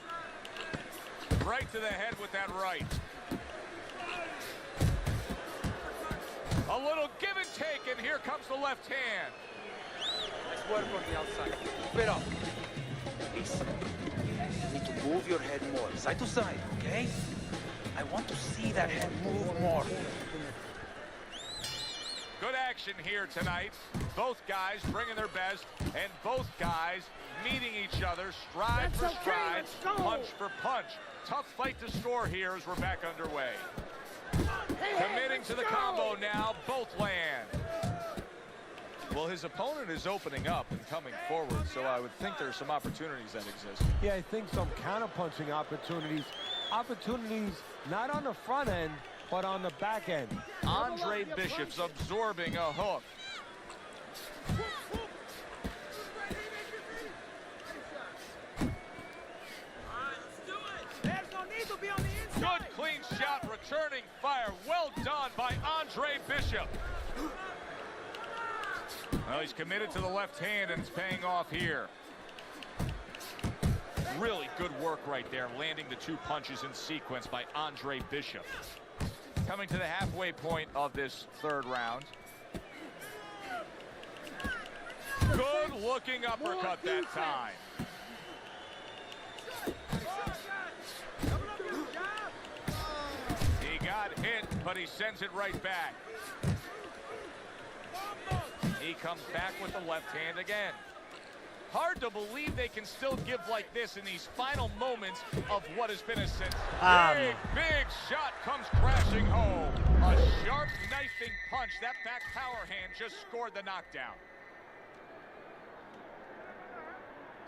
Right to the head with that right. A little give and take, and here comes the left hand. Nice work on the outside. Keep it up. Please. You need to move your head more, side to side, okay? I want to see that head move more. Good action here tonight. Both guys bringing their best, and both guys meeting each other stride for stride, punch for punch. Tough fight to score here as we're back underway. Committing to the combo now, both land. Well, his opponent is opening up and coming forward, so I would think there's some opportunities that exist. Yeah, I think some counter-punching opportunities. Opportunities not on the front end, but on the back end. Andre Bishop's absorbing a hook. Good clean shot, returning fire. Well done by Andre Bishop. Well, he's committed to the left hand, and it's paying off here. Really good work right there, landing the two punches in sequence by Andre Bishop. Coming to the halfway point of this third round. Good looking uppercut that time. He got hit, but he sends it right back. He comes back with the left hand again. Hard to believe they can still give like this in these final moments of what has been a big shot comes crashing home. A sharp knifing punch. That back power hand just scored the knockdown.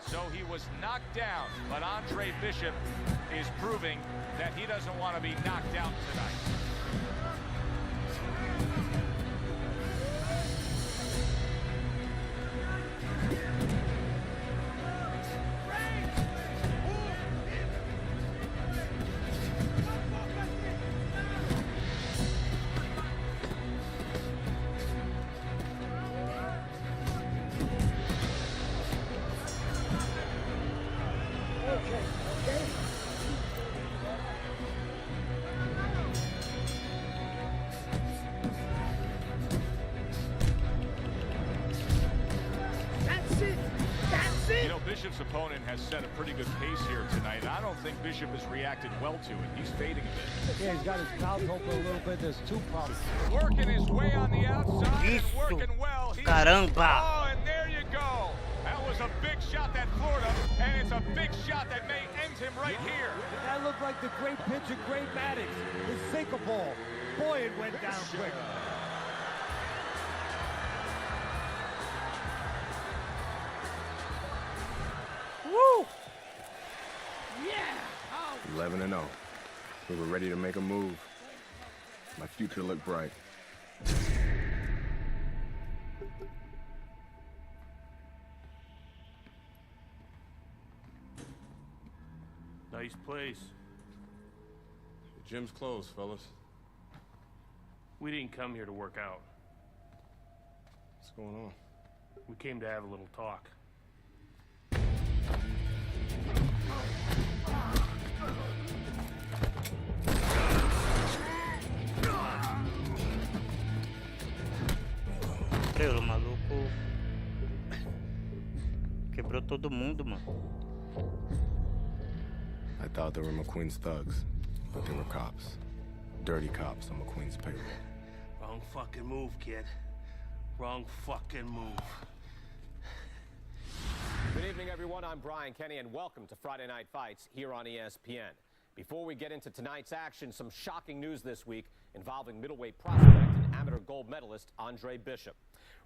So he was knocked down, but Andre Bishop is proving that he doesn't want to be knocked out tonight. Bishop's opponent has set a pretty good pace here tonight. I don't think Bishop has reacted well to it. He's fading a bit. Yeah, he's got his mouth open a little bit. There's two pumps. Working his way on the outside and working well. Caramba! Oh, and there you go. That was a big shot that floored him, and it's a big shot that may end him right here. That looked like the great pitcher, Great Maddox. The sinker ball. Boy, it went down quick. Woo! Yeah! 11-0. We were ready to make a move. My future looked bright. Nice place. The gym's closed, fellas. We didn't come here to work out. What's going on? We came to have a little talk. O maluco quebrou todo mundo, mano. I thought they were McQueen's thugs, but they were cops. Dirty cops on McQueen's payroll. Wrong fucking move, kid. Wrong fucking move. Good evening, everyone. I'm Brian Kenny, and welcome to Friday Night Fights here on ESPN. Before we get into tonight's action, some shocking news this week involving middleweight prospect and amateur gold medalist Andre Bishop.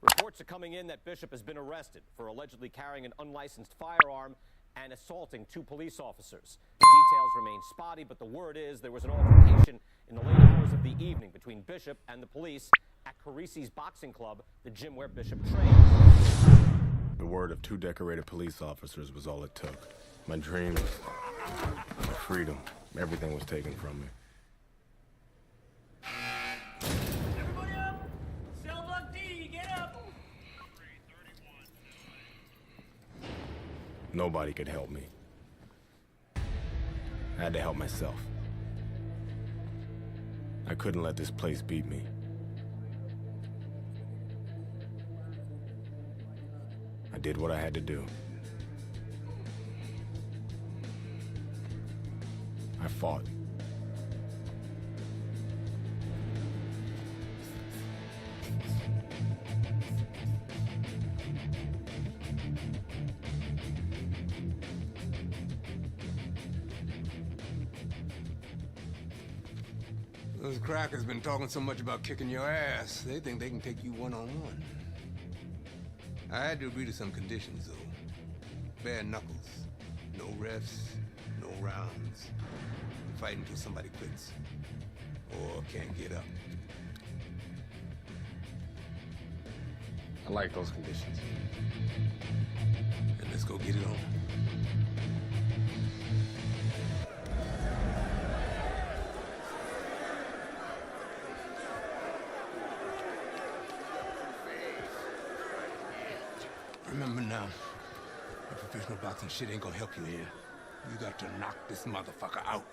Reports are coming in that Bishop has been arrested for allegedly carrying an unlicensed firearm and assaulting 2 police officers. The details remain spotty, but the word is there was an altercation in the late hours of the evening between Bishop and the police at Carisi's Boxing Club, the gym where Bishop trains. The word of 2 decorated police officers was all it took. My dreams, my freedom, everything was taken from me. Everybody up! Cell block D, get up! Nobody could help me. I had to help myself. I couldn't let this place beat me. I did what I had to do. I fought. Those crackers been talking so much about kicking your ass, they think they can take you one-on-one. I had to agree to some conditions, though. Bare knuckles. No refs, no rounds. Fight until somebody quits. Or can't get up. I like those conditions. And let's go get it on. Remember now, the professional boxing shit ain't gonna help you here. You got to knock this motherfucker out.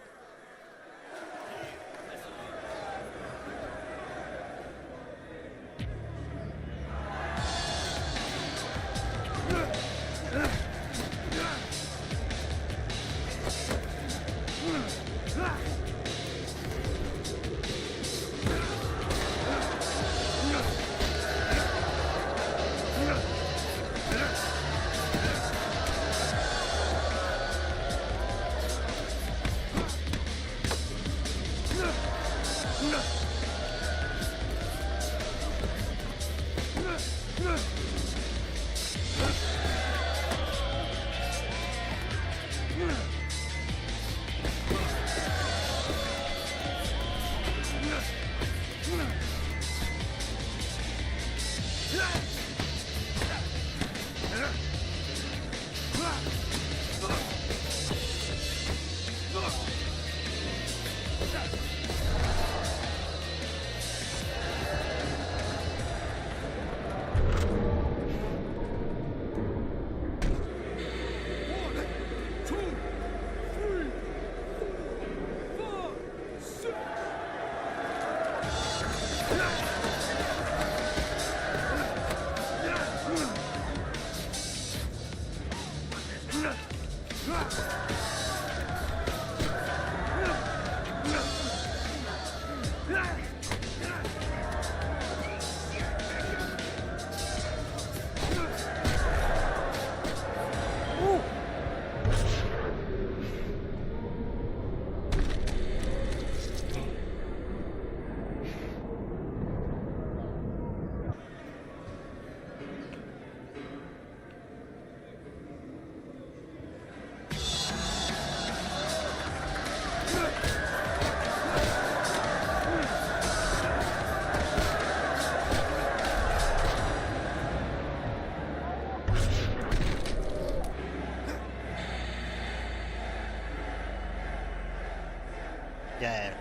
Já era.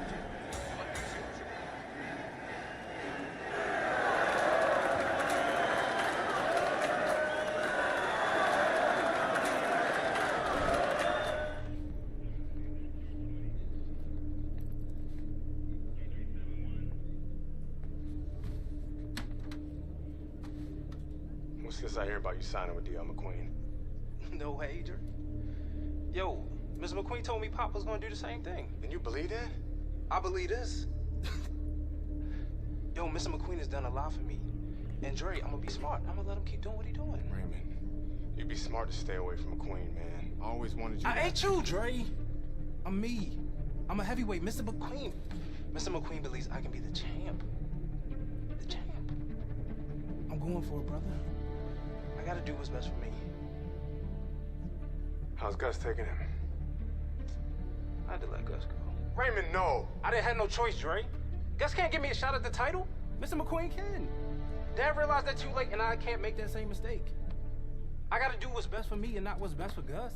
What's this I hear about you signing with D.L. McQueen? No wager. Yo, Ms. McQueen told me Pop was gonna do the same thing. And you believe that? I believe this. Yo, Yo, Mr. McQueen has done a lot for me. And Dre, I'm gonna be smart. I'm gonna let him keep doing what he doing. Raymond, you'd be smart to stay away from McQueen, man. I always wanted you I to... ain't you, Dre. I'm me. I'm a heavyweight, Mr. McQueen. Mr. McQueen believes I can be the champ. The champ. I'm going for it, brother. I gotta do what's best for me. How's Gus taking him? I had to let Gus go. Raymond, no! I didn't have no choice, Dre. Gus can't give me a shot at the title. Mr. McQueen can. Dad realized that too late, and I can't make that same mistake. I gotta do what's best for me and not what's best for Gus.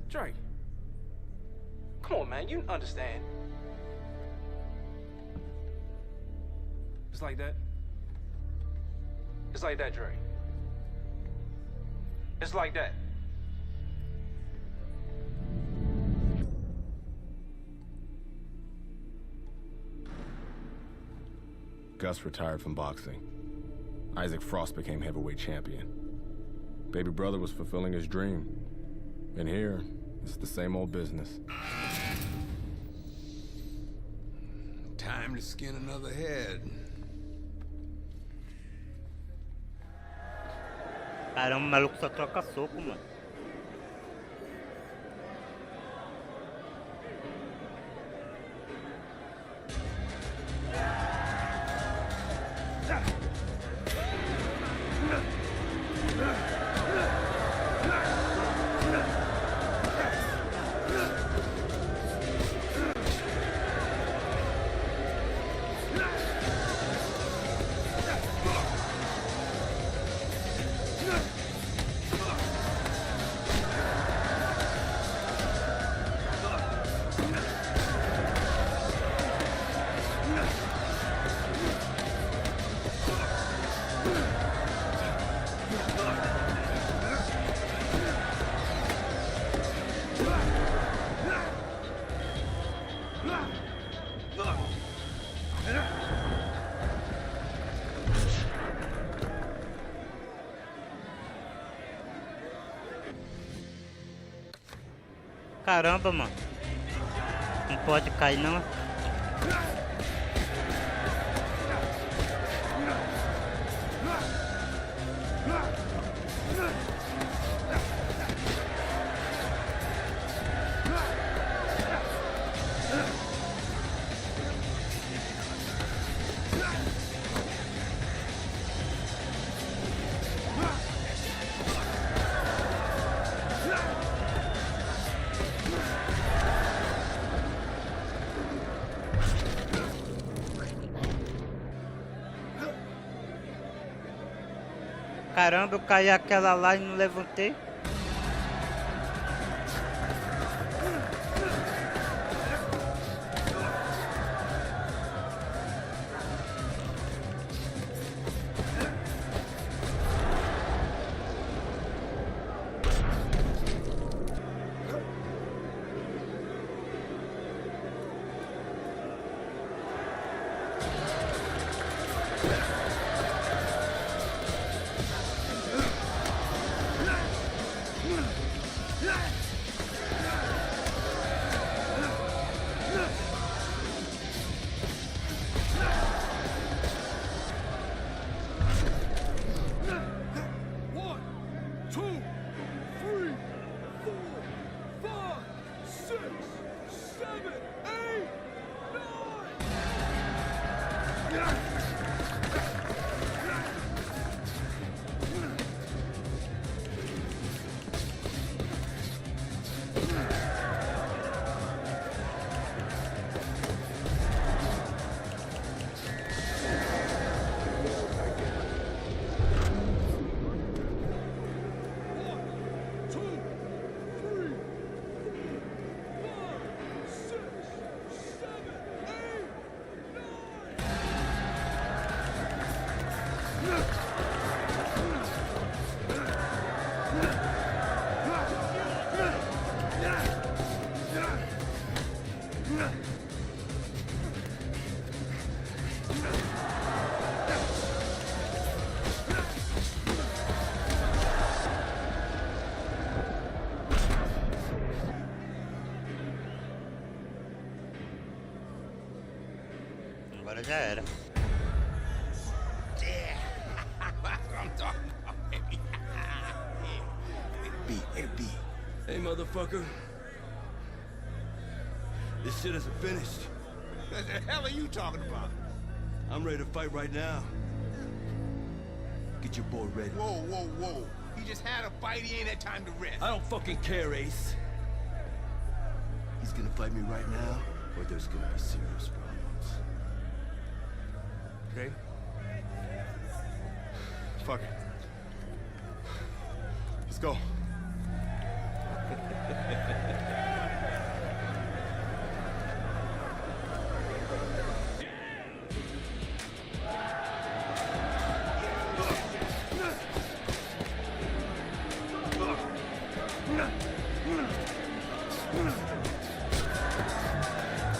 Dre. Come on, man. You understand. It's like that. It's like that, Dre. It's like that. Gus retired from boxing. Isaac Frost became heavyweight champion. Baby brother was fulfilling his dream. And here, it's the same old business. Time to skin another head. Caramba, o maluco só troca soco, mano. Caramba, mano. Não pode cair, não. Caramba, eu caí aquela lá e não levantei. Agora já era. Yeah. That's what I'm talking about, baby. It'll be. Hey, motherfucker. This shit isn't finished. What the hell are you talking about? I'm ready to fight right now. Get your boy ready. Whoa. He just had a fight, he ain't had time to rest. I don't fucking care, Ace. He's gonna fight me right now, or there's gonna be serious problems. Okay? Fuck it. Let's go.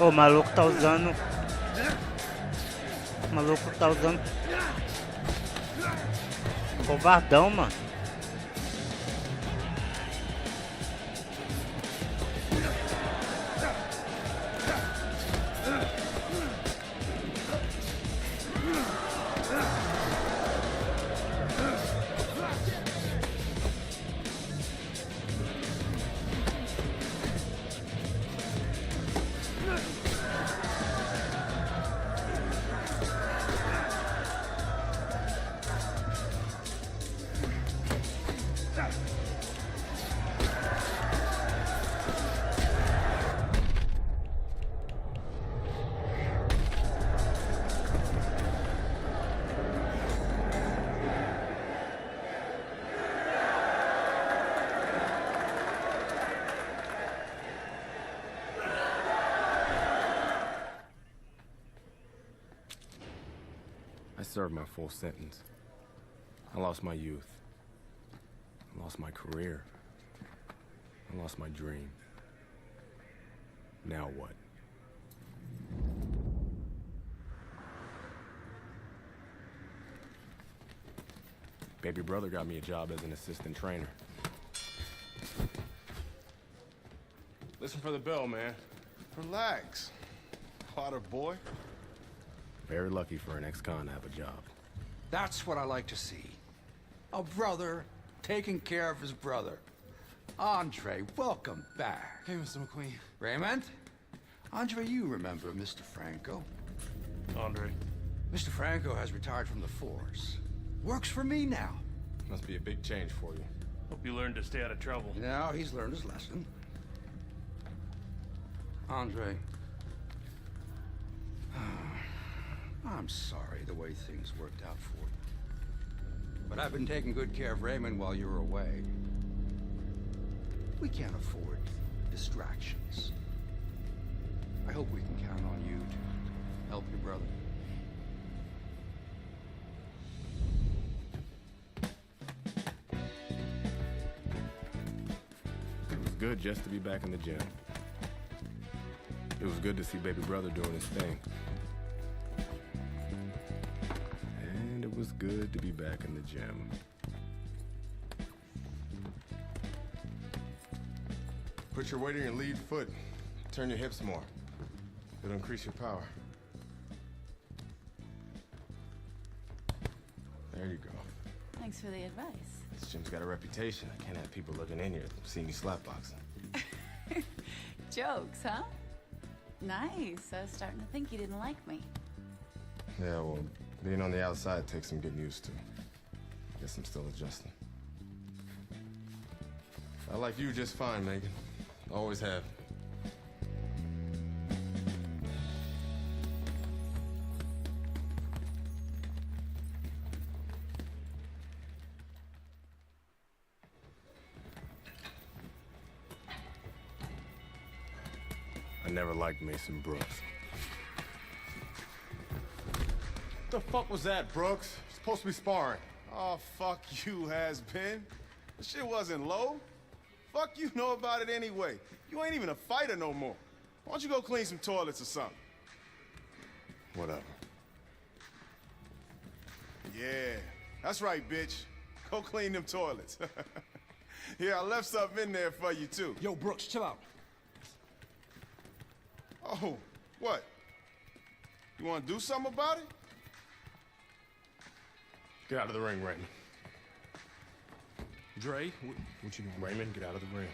O maluco tá usando. O maluco tá usando. Covardão, mano. I served my full sentence. I lost my youth. I lost my career. I lost my dream. Now what? Baby brother got me a job as an assistant trainer. Listen for the bell, man. Relax. Potter boy. Very lucky for an ex-con to have a job. That's what I like to see. A brother taking care of his brother. Andre, welcome back. Hey, Mr. McQueen. Raymond? Andre, you remember Mr. Franco. Andre. Mr. Franco has retired from the force. Works for me now. Must be a big change for you. Hope you learned to stay out of trouble. Now he's learned his lesson. Andre. I'm sorry the way things worked out for you. But I've been taking good care of Raymond while you were away. We can't afford distractions. I hope we can count on you to help your brother. It was good just to be back in the gym. It was good to see baby brother doing his thing. And it was good to be back in the gym. Put your weight on your lead foot. Turn your hips more. It'll increase your power. There you go. Thanks for the advice. This gym's got a reputation. I can't have people looking in here see me slapboxing. Jokes, huh? Nice. I was starting to think you didn't like me. Yeah, well, being on the outside takes some getting used to. Guess I'm still adjusting. I like you just fine, Megan. Always have. I never liked Mason Brooks. What the fuck was that, Brooks? You're supposed to be sparring. Oh, fuck you, has-been. The shit wasn't low. Fuck you know about it anyway. You ain't even a fighter no more. Why don't you go clean some toilets or something? Whatever. Yeah, that's right, bitch. Go clean them toilets. Yeah, I left something in there for you, too. Yo, Brooks, chill out. Oh, what? You want to do something about it? Get out of the ring, Raymond. Dre, what you doing? Raymond, get out of the ring.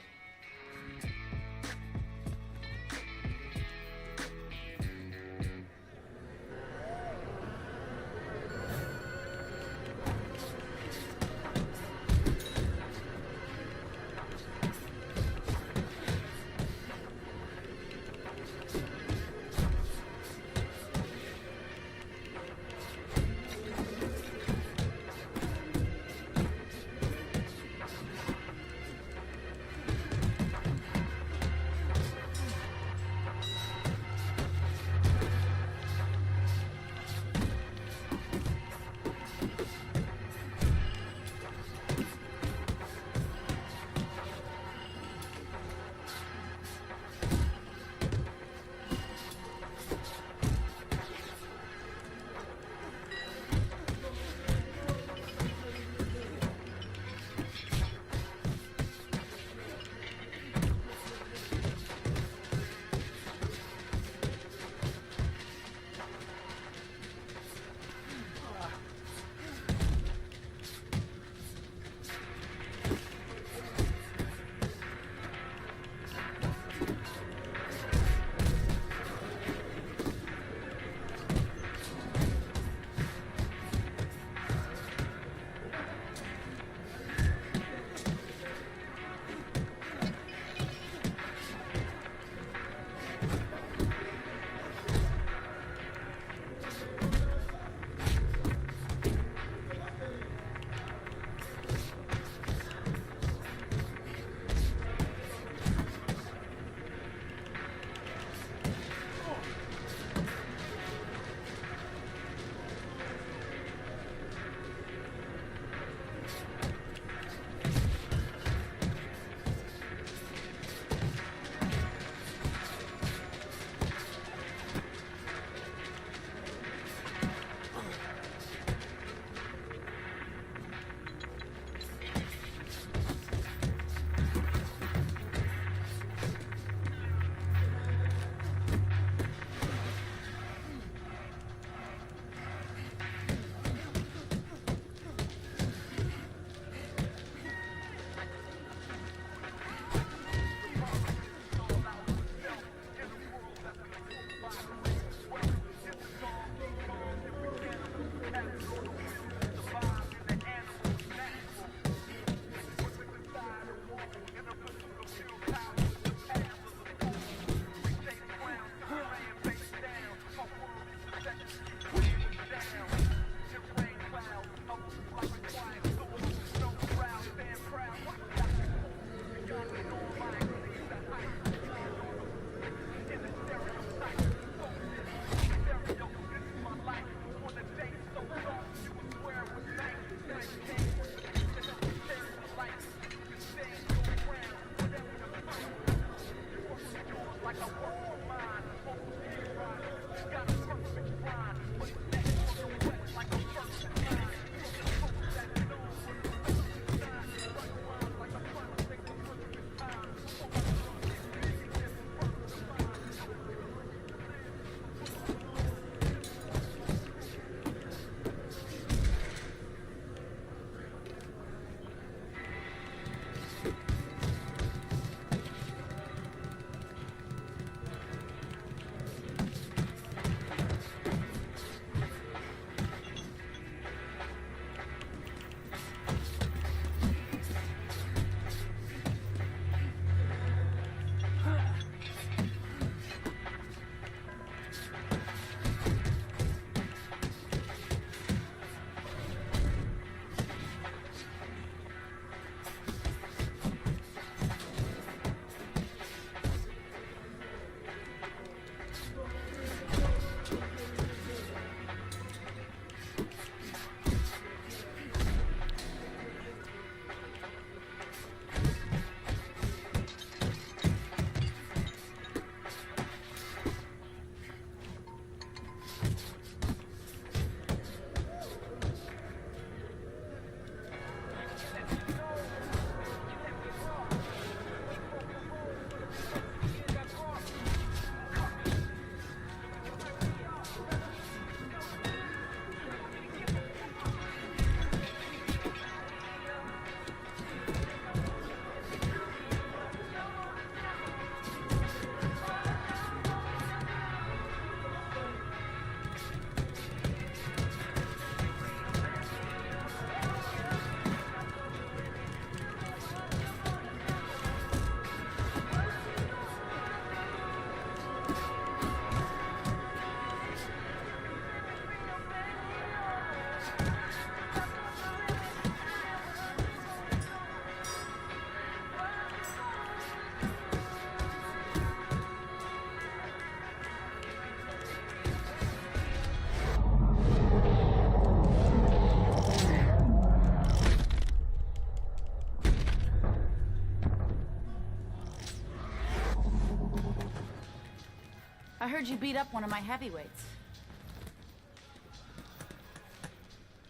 I heard you beat up one of my heavyweights.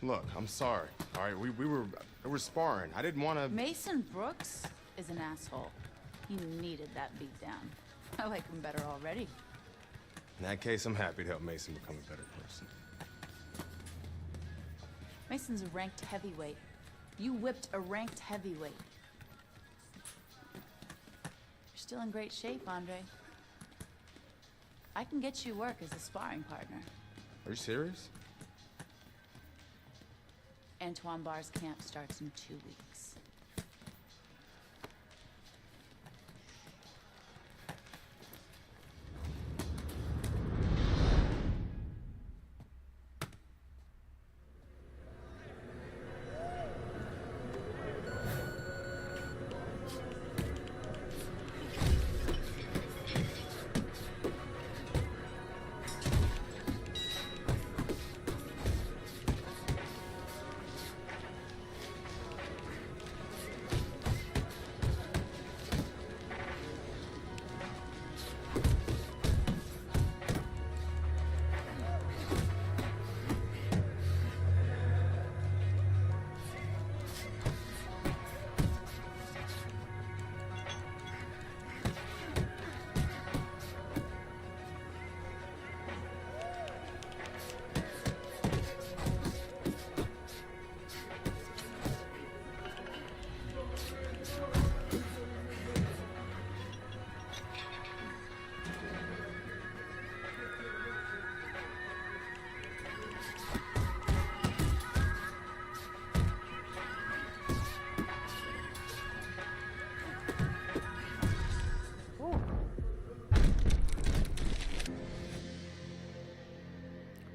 Look, I'm sorry. All right, we were sparring. I didn't want to. Mason Brooks is an asshole. He needed that beat down. I like him better already. In that case, I'm happy to help Mason become a better person. Mason's a ranked heavyweight. You whipped a ranked heavyweight. You're still in great shape, Andre. I can get you work as a sparring partner. Are you serious? Antoine Barr's camp starts in 2 weeks.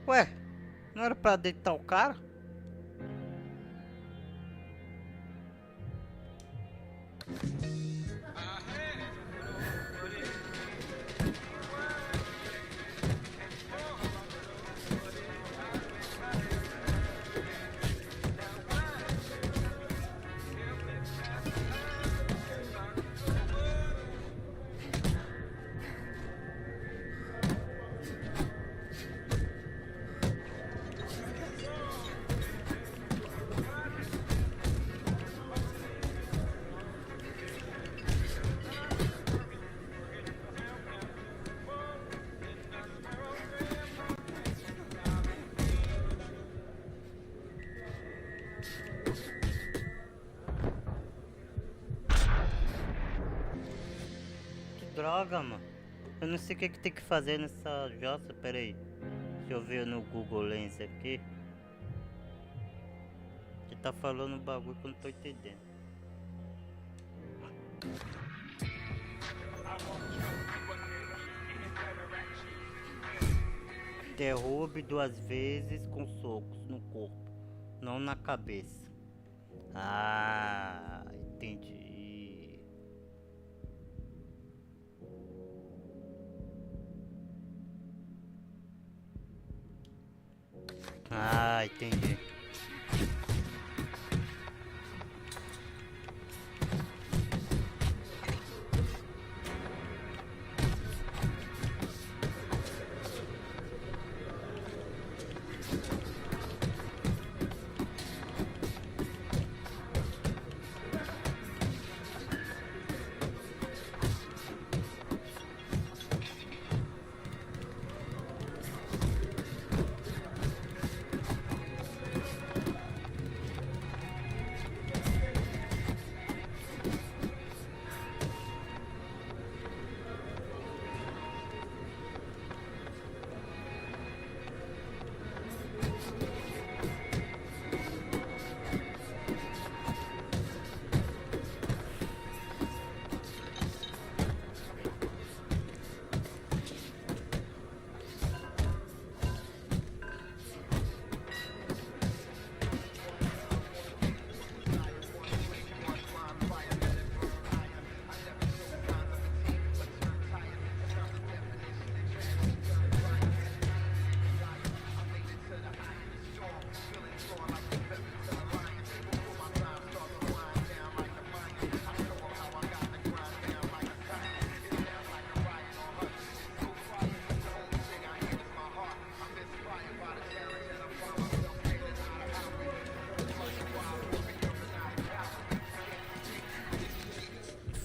Ué, não era pra deitar o cara? Droga, mano. Eu não sei o que tem que fazer nessa jossa. Pera aí. Deixa eu ver no Google Lens aqui. Que tá falando um bagulho que eu não tô entendendo. Derrube 2 vezes com socos no corpo, não na cabeça. Ah, entendi. Ah, entendi.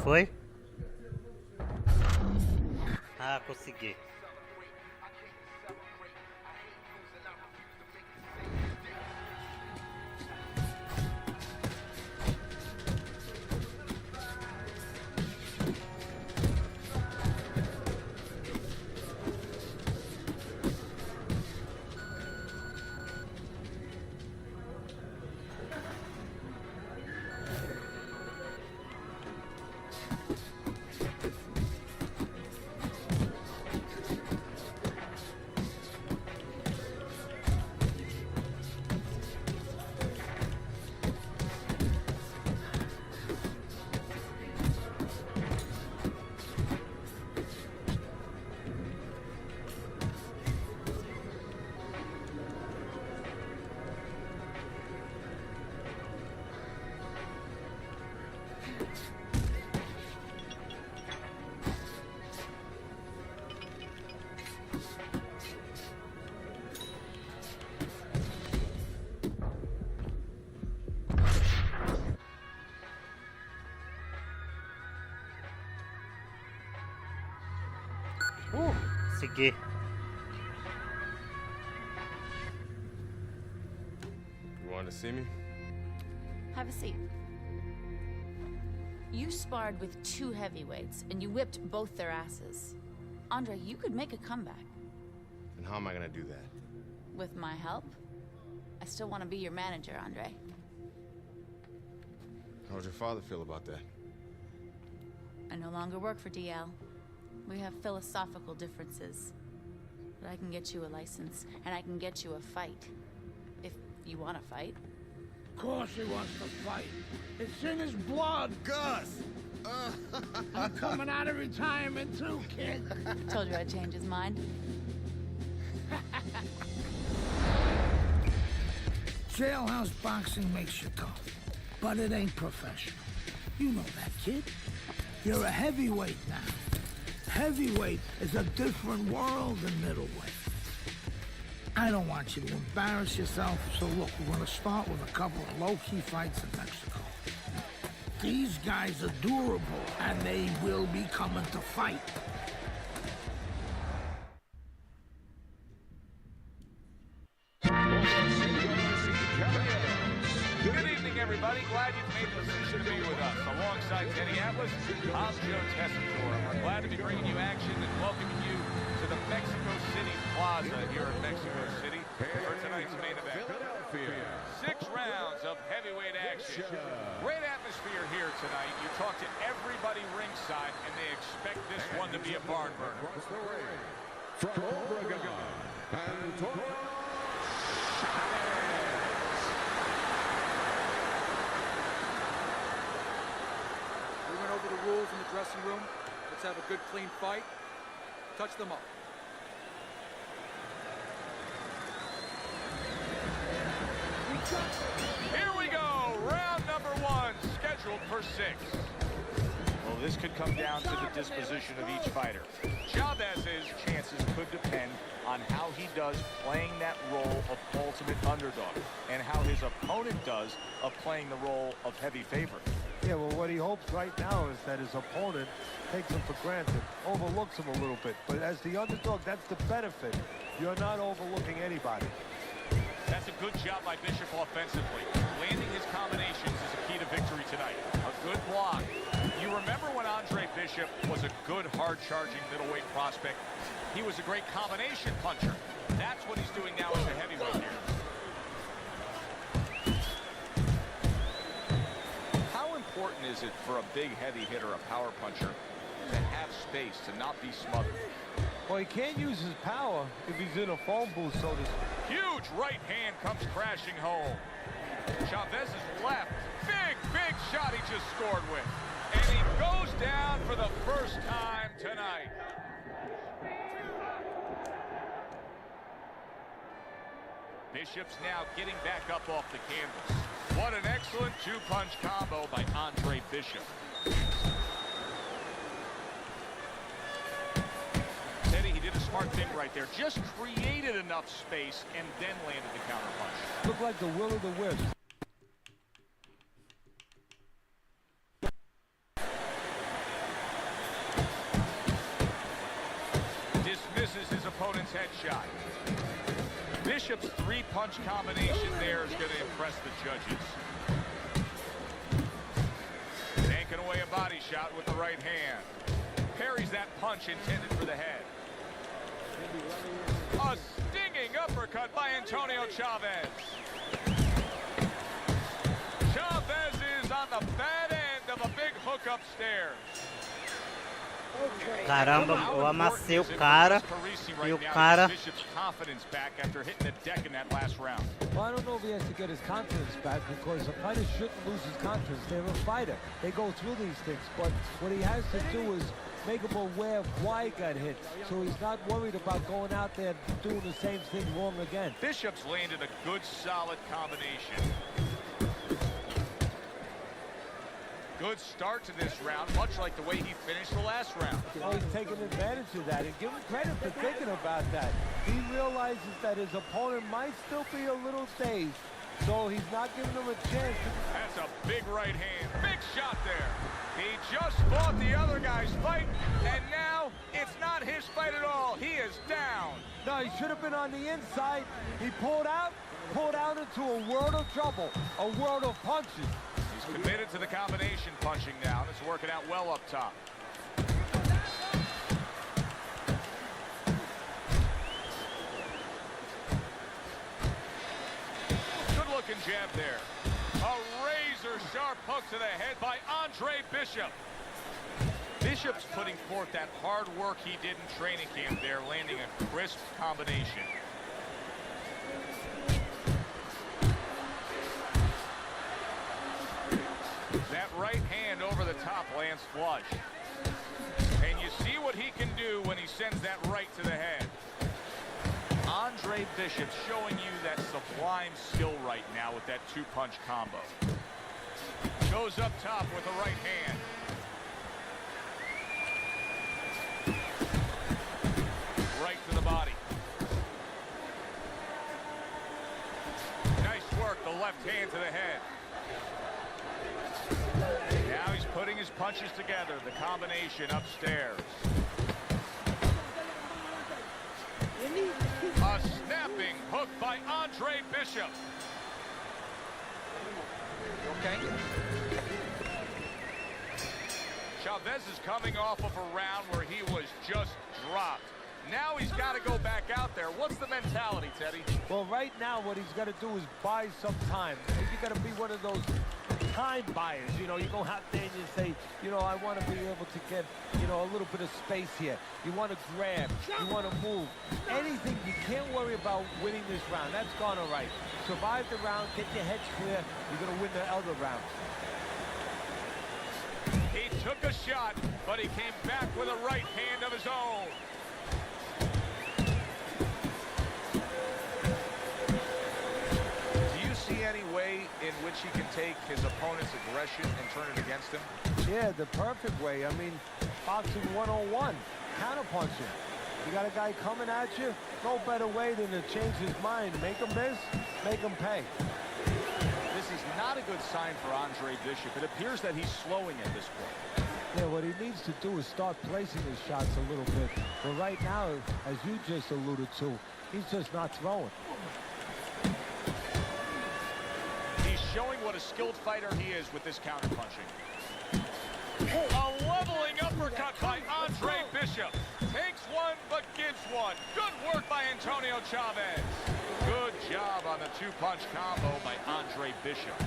Foi? Ah, consegui. Consegui. You wanted to see me? Have a seat. You sparred with 2 heavyweights, and you whipped both their asses. Andre, you could make a comeback. And how am I gonna do that? With my help? I still want to be your manager, Andre. How would your father feel about that? I no longer work for DL. We have philosophical differences. But I can get you a license, and I can get you a fight. If you want to fight. Of course he wants to fight. It's in his blood. Gus! I'm coming out of retirement too, kid. Told you I'd change his mind. Jailhouse boxing makes you tough, but it ain't professional. You know that, kid. You're a heavyweight now. Heavyweight is a different world than middleweight. I don't want you to embarrass yourself, so look, we're gonna start with a couple of low-key fights in Mexico. These guys are durable, and they will be coming to fight. Good evening, everybody. Glad you've made the decision to be with us. Alongside Teddy Atlas, I'm Joe Tessitore. We're glad to be bringing you action and welcoming you to the Mexico City Plaza here in Mexico City for tonight's main event. 6 rounds of heavyweight action. Great atmosphere here tonight. You talk to everybody ringside, and they expect this one to be a barn burner. From Oregon, Antonio. We went over the rules in the dressing room. Let's have a good, clean fight. Touch them up. Here we go. Round number 1, scheduled for 6. Well, this could come down to the disposition of each fighter. Chavez's chances could depend on how he does playing that role of ultimate underdog and how his opponent does of playing the role of heavy favorite. Yeah, well, what he hopes right now is that his opponent takes him for granted, overlooks him a little bit. But as the underdog, that's the benefit. You're not overlooking anybody. That's a good job by Bishop offensively. Landing his combinations is a key to victory tonight. A good block. You remember when Andre Bishop was a good, hard-charging middleweight prospect? He was a great combination puncher. That's what he's doing now as a heavyweight here. How important is it for a big, heavy hitter, a power puncher, to have space, to not be smothered? Well, he can't use his power if he's in a phone booth, so to speak. Huge right hand comes crashing home. Chavez's left. Big shot he just scored with. And he goes down for the first time tonight. Bishop's now getting back up off the canvas. What an excellent 2-punch combo by Andre Bishop. Teddy, he did a smart thing right there. Just created enough space and then landed the counterpunch. Looked like the will of the wisp. Just misses his opponent's headshot. Bishop's three-punch combination there is going to impress the judges. Tanking away a body shot with the right hand. Parries that punch intended for the head. A stinging uppercut by Antonio Chavez. Chavez is on the bad end of a big hook upstairs. Caramba, eu amassei o cara e o cara... Well, I don't know if he has to get his confidence back because a fighter shouldn't lose his confidence. They're a fighter. They go through these things. But what he has to do is make him aware of why he got hit, so he's not worried about going out there and doing the same thing wrong again. Bishop's landed a good, solid combination. Good start to this round, much like the way he finished the last round. Oh, he's taking advantage of that, and give him credit for thinking about that. He realizes that his opponent might still be a little dazed, so he's not giving him a chance. That's a big right hand. Big shot there. He just fought the other guy's fight, and now it's not his fight at all. He is down. No, he should have been on the inside. He pulled out into a world of trouble, a world of punches. He's committed to the combination punching now. It's working out well up top. Good-looking jab there. A razor-sharp hook to the head by Andre Bishop. Bishop's putting forth that hard work he did in training camp there, landing a crisp combination. That right hand over the top lands flush. And you see what he can do when he sends that right to the head. Andre Bishop showing you that sublime skill right now with that two-punch combo. Goes up top with the right hand. Right to the body. Nice work, the left hand to the head. Now he's putting his punches together, the combination upstairs. A snapping hook by Andre Bishop. Okay. Chavez is coming off of a round where he was just dropped. Now he's got to go back out there. What's the mentality, Teddy? Well, right now what he's got to do is buy some time. You got to be one of those time buyers. You know, you go out there and you say, you know, I want to be able to get, you know, a little bit of space here. You want to grab. You want to move. Anything. You can't worry about winning this round. That's gone all right. Survive the round. Get your heads clear. You're going to win the other round. He took a shot, but he came back with a right hand of his own. See any way in which he can take his opponent's aggression and turn it against him? Yeah, the perfect way. I mean, boxing 101, counterpunching. You got a guy coming at you, no better way than to change his mind. Make him miss, make him pay. This is not a good sign for Andre Bishop. It appears that he's slowing at this point. Yeah, what he needs to do is start placing his shots a little bit. But right now, as you just alluded to, he's just not throwing. Showing what a skilled fighter he is with this counterpunching. A leveling uppercut by Andre Bishop. Takes one, but gives one. Good work by Antonio Chavez. Good job on the two-punch combo by Andre Bishop.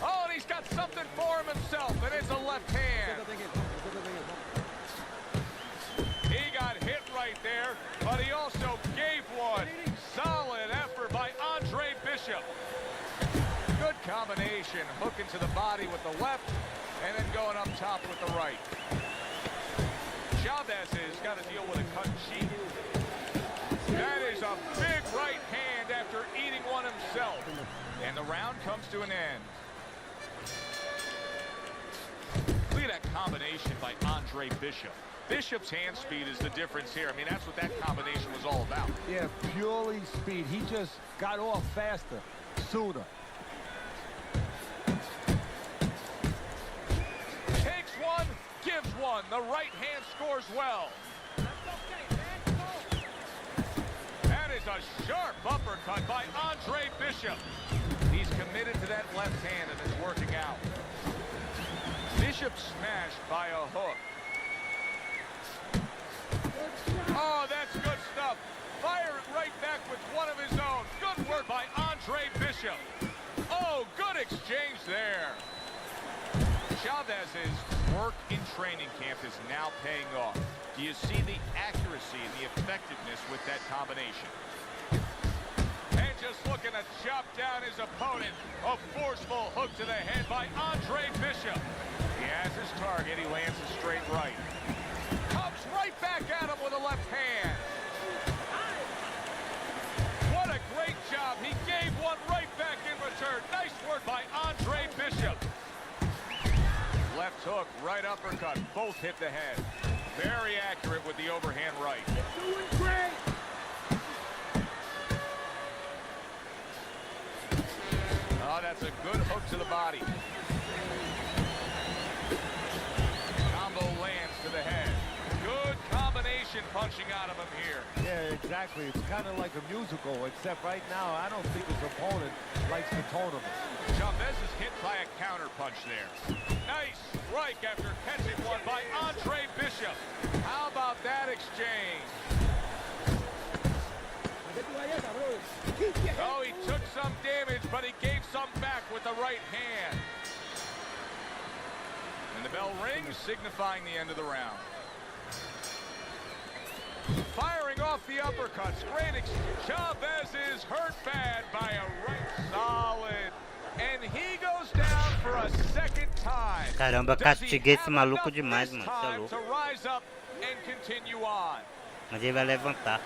Oh, and he's got something for him himself, and it's a left hand. There, but he also gave one. Solid effort by Andre Bishop. Good combination, hooking to the body with the left and then going up top with the right. Chavez has got to deal with a cut cheek. That is a big right hand after eating one himself. And the round comes to an end. Look at that combination by Andre Bishop. Bishop's hand speed is the difference here. I mean, that's what that combination was all about. Yeah, purely speed. He just got off faster, sooner. The right hand scores well. That is a sharp uppercut by Andre Bishop. He's committed to that left hand and it's working out. Bishop smashed by a hook. Oh, that's good stuff. Fire it right back with one of his own. Good work by Andre Bishop. Oh, good exchange there. Chavez's work in training camp is now paying off. Do you see the accuracy and the effectiveness with that combination? And just looking to chop down his opponent. A forceful hook to the head by Andre Bishop. He has his target. He lands a straight right. Comes right back at him with a left hand. What a great job. He gave one right back in return. Nice work by Andre Bishop. Left hook, right uppercut. Both hit the head. Very accurate with the overhand right. Doing great. Oh, that's a good hook to the body. Combo lands to the head. Good combination punching out of him here. Yeah, exactly. It's kind of like a musical, except right now I don't think his opponent likes the tone of it. Chavez is hit by a counter punch there. Nice strike after catching one by Andre Bishop. How about that exchange? Oh, he took some damage, but he gave some back with the right hand. And the bell rings, signifying the end of the round. Firing off the uppercuts. Great Chavez is hurt bad by a right solid. And he goes down for a second time. Caramba, castiguei esse maluco demais, mano. Você é louco. To rise up and continue on. Mas ele vai levantar.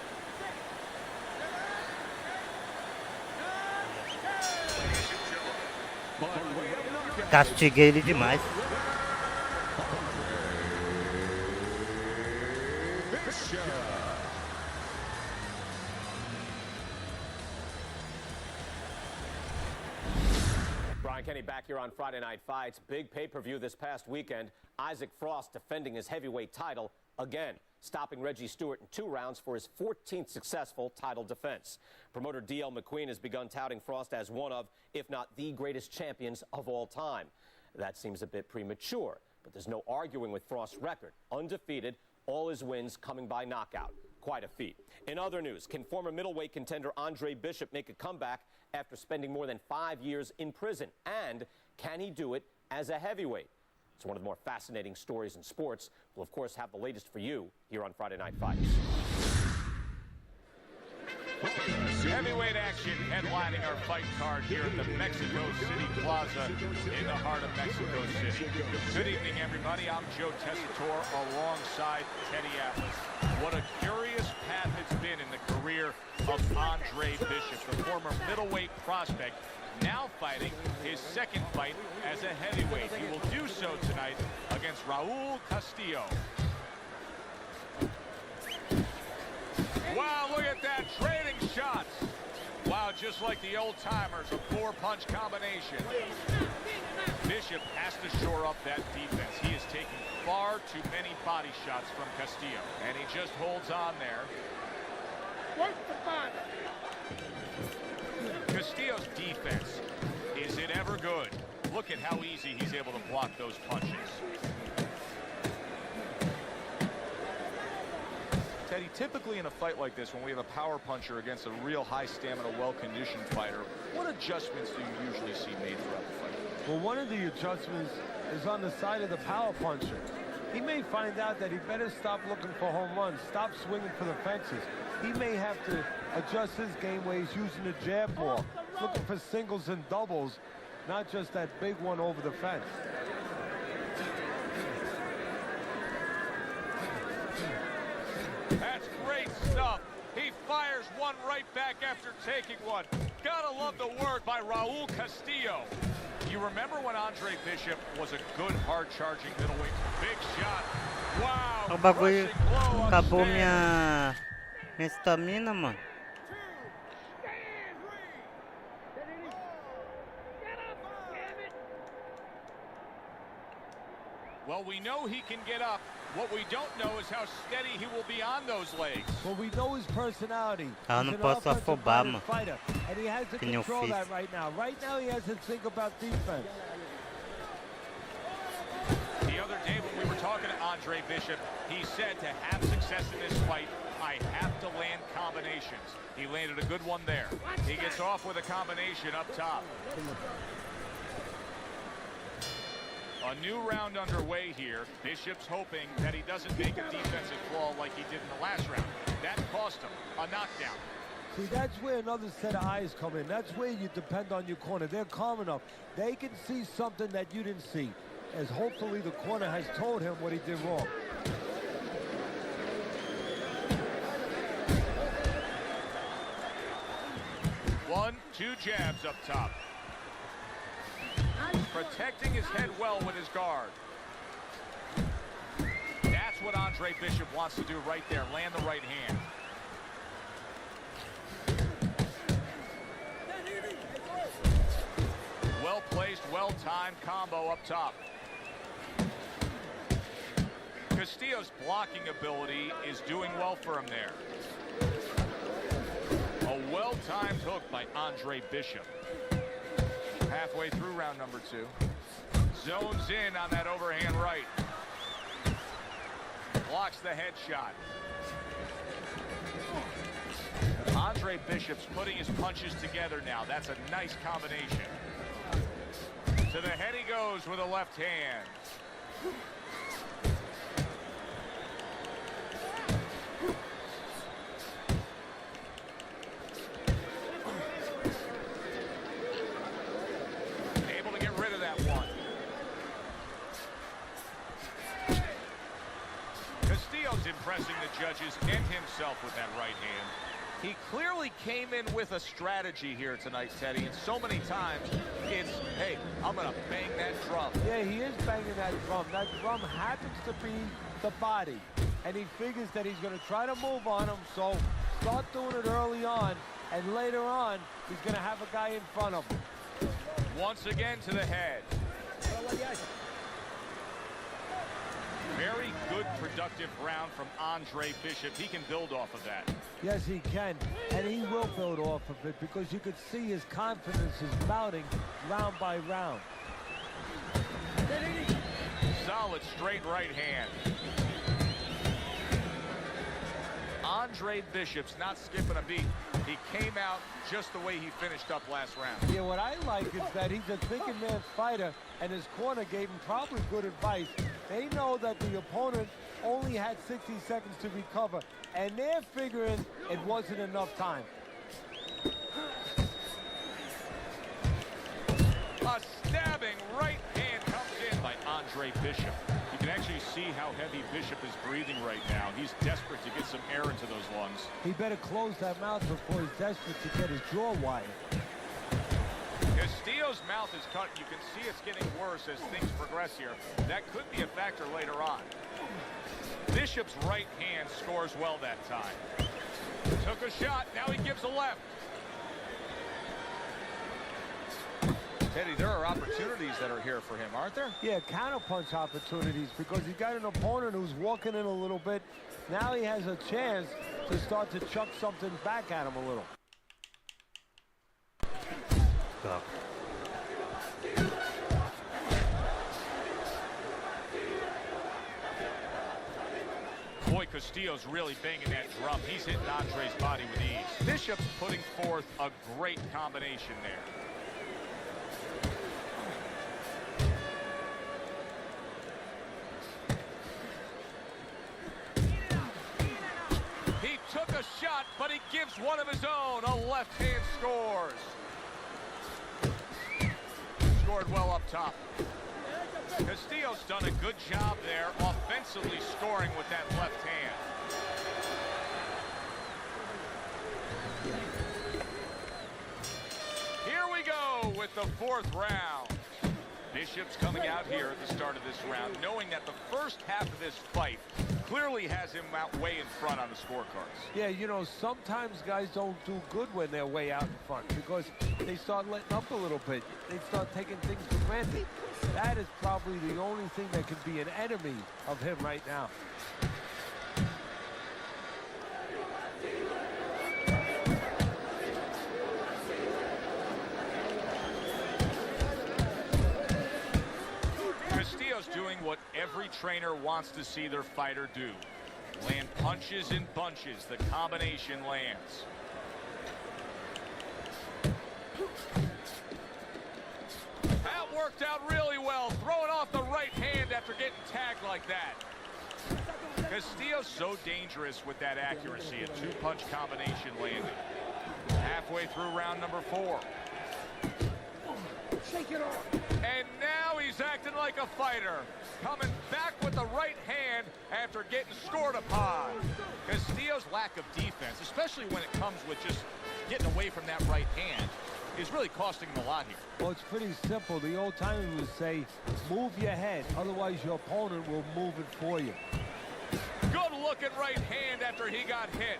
Castiguei ele demais. Brian Kenny back here on Friday Night Fights. Big pay-per-view this past weekend. Isaac Frost defending his heavyweight title again, stopping Reggie Stewart in 2 rounds for his 14th successful title defense. Promoter D.L. McQueen has begun touting Frost as one of, if not the greatest champions of all time. That seems a bit premature, but there's no arguing with Frost's record. Undefeated, all his wins coming by knockout. Quite a feat. In other news, can former middleweight contender Andre Bishop make a comeback after spending more than 5 years in prison? And can he do it as a heavyweight? It's one of the more fascinating stories in sports. We'll, of course, have the latest for you here on Friday Night Fights. Heavyweight action headlining our fight card here at the Mexico City Plaza in the heart of Mexico City. Good evening, everybody. I'm Joe Tessitore alongside Teddy Atlas. What a curious path it's been in the career of Andre Bishop, the former middleweight prospect, now fighting his second fight as a heavyweight. He will do so tonight against Raul Castillo. Wow, look at that, trading shots. Wow, just like the old timers, a 4-punch combination. Bishop has to shore up that defense. He is taking far too many body shots from Castillo, and he just holds on there. Work the body. Castillo's defense, is it ever good? Look at how easy he's able to block those punches. Teddy, typically in a fight like this, when we have a power puncher against a real high-stamina, well-conditioned fighter, what adjustments do you usually see made throughout the fight? Well, one of the adjustments is on the side of the power puncher. He may find out that he better stop looking for home runs, stop swinging for the fences. He may have to adjust his game where he's using the jab more, looking for singles and doubles, not just that big one over the fence. That's great stuff. He fires one right back after taking one. Gotta love the work by Raul Castillo. You remember when Andre Bishop was a good, hard-charging middleweight? Big shot. Wow. O bagulho acabou minha estamina, mano. Well, we know he can get up. What we don't know is how steady he will be on those legs. Well, we know his personality. Ah, He's não an posso offensive afobar, minded mano. fighter, and he has to Que nem eu control fiz. that right now. Right now, he has to think about defense. The other day when we were talking to Andre Bishop, he said to have success in this fight, I have to land combinations. He landed a good one there. He gets off with a combination up top. A new round underway here. Bishop's hoping that he doesn't make a defensive flaw like he did in the last round. That cost him a knockdown. See, that's where another set of eyes come in. That's where you depend on your corner. They're calm enough. They can see something that you didn't see, as hopefully the corner has told him what he did wrong. One, two jabs up top. Protecting his head well with his guard. That's what Andre Bishop wants to do right there. Land the right hand. Well placed, well-timed combo up top. Castillo's blocking ability is doing well for him there. A well-timed hook by Andre Bishop. Halfway through round number 2. Zones in on that overhand right. Blocks the headshot. Andre Bishop's putting his punches together now. That's a nice combination. To the head he goes with a left hand. Able to get rid of that one. Castillo's impressing the judges and himself with that right hand. He clearly came in with a strategy here tonight, Teddy, and so many times it's, hey, I'm going to bang that drum. Yeah, he is banging that drum. That drum happens to be the body, and he figures that he's going to try to move on him, so start doing it early on, and later on, he's going to have a guy in front of him. Once again to the head. Very good, productive round from Andre Bishop. He can build off of that. Yes, he can, and he will build off of it because you could see his confidence is mounting round by round. Solid straight right hand. Andre Bishop's not skipping a beat. He came out just the way he finished up last round. Yeah, what I like is that he's a thinking man fighter, and his corner gave him probably good advice. They know that the opponent only had 60 seconds to recover, and they're figuring it wasn't enough time. A stabbing right hand comes in by Andre Bishop. You can actually see how heavy Bishop is breathing right now. He's desperate to get some air into those lungs. He better close that mouth before he's desperate to get his jaw wired. Castillo's mouth is cut. You can see it's getting worse as things progress here. That could be a factor later on. Bishop's right hand scores well that time. Took a shot. Now he gives a left. Teddy, there are opportunities that are here for him, aren't there? Yeah, counterpunch opportunities because he got an opponent who's walking in a little bit. Now he has a chance to start to chuck something back at him a little. Stop. Boy, Castillo's really banging that drum. He's hitting Andre's body with ease. Bishop's putting forth a great combination there. He took a shot, but he gives one of his own. A left hand scores. Scored well up top. Castillo's done a good job there, offensively scoring with that left hand. Here we go with the 4th round. Bishop Bishop's coming out here at the start of this round, knowing that the first half of this fight clearly has him out way in front on the scorecards. Yeah, you know, sometimes guys don't do good when they're way out in front because they start letting up a little bit. They start taking things for granted. That is probably the only thing that can be an enemy of him right now. Doing what every trainer wants to see their fighter do. Land punches in bunches. The combination lands. That worked out really well. Throwing off the right hand after getting tagged like that. Castillo's so dangerous with that accuracy. A two-punch combination landing. Halfway through round number 4. Shake it off. And now he's acting like a fighter. Coming back with the right hand after getting scored upon. Castillo's lack of defense, especially when it comes with just getting away from that right hand, is really costing him a lot here. Well, it's pretty simple. The old timers would say, move your head, otherwise your opponent will move it for you. Good looking right hand after he got hit.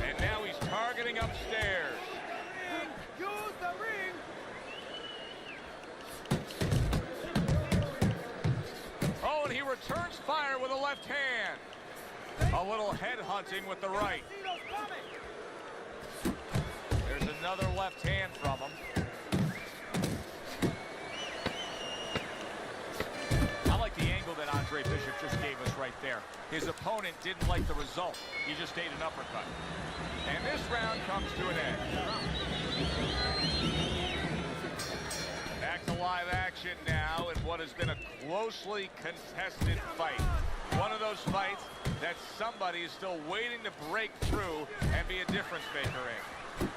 And now he's targeting upstairs. Use the ring. Oh, and he returns fire with a left hand. A little head hunting with the right. There's another left hand from him. I like the angle that Andre Bishop just gave us right there. His opponent didn't like the result. He just ate an uppercut. And this round comes to an end. Back to live action now in what has been a closely contested fight. One of those fights that somebody is still waiting to break through and be a difference maker in.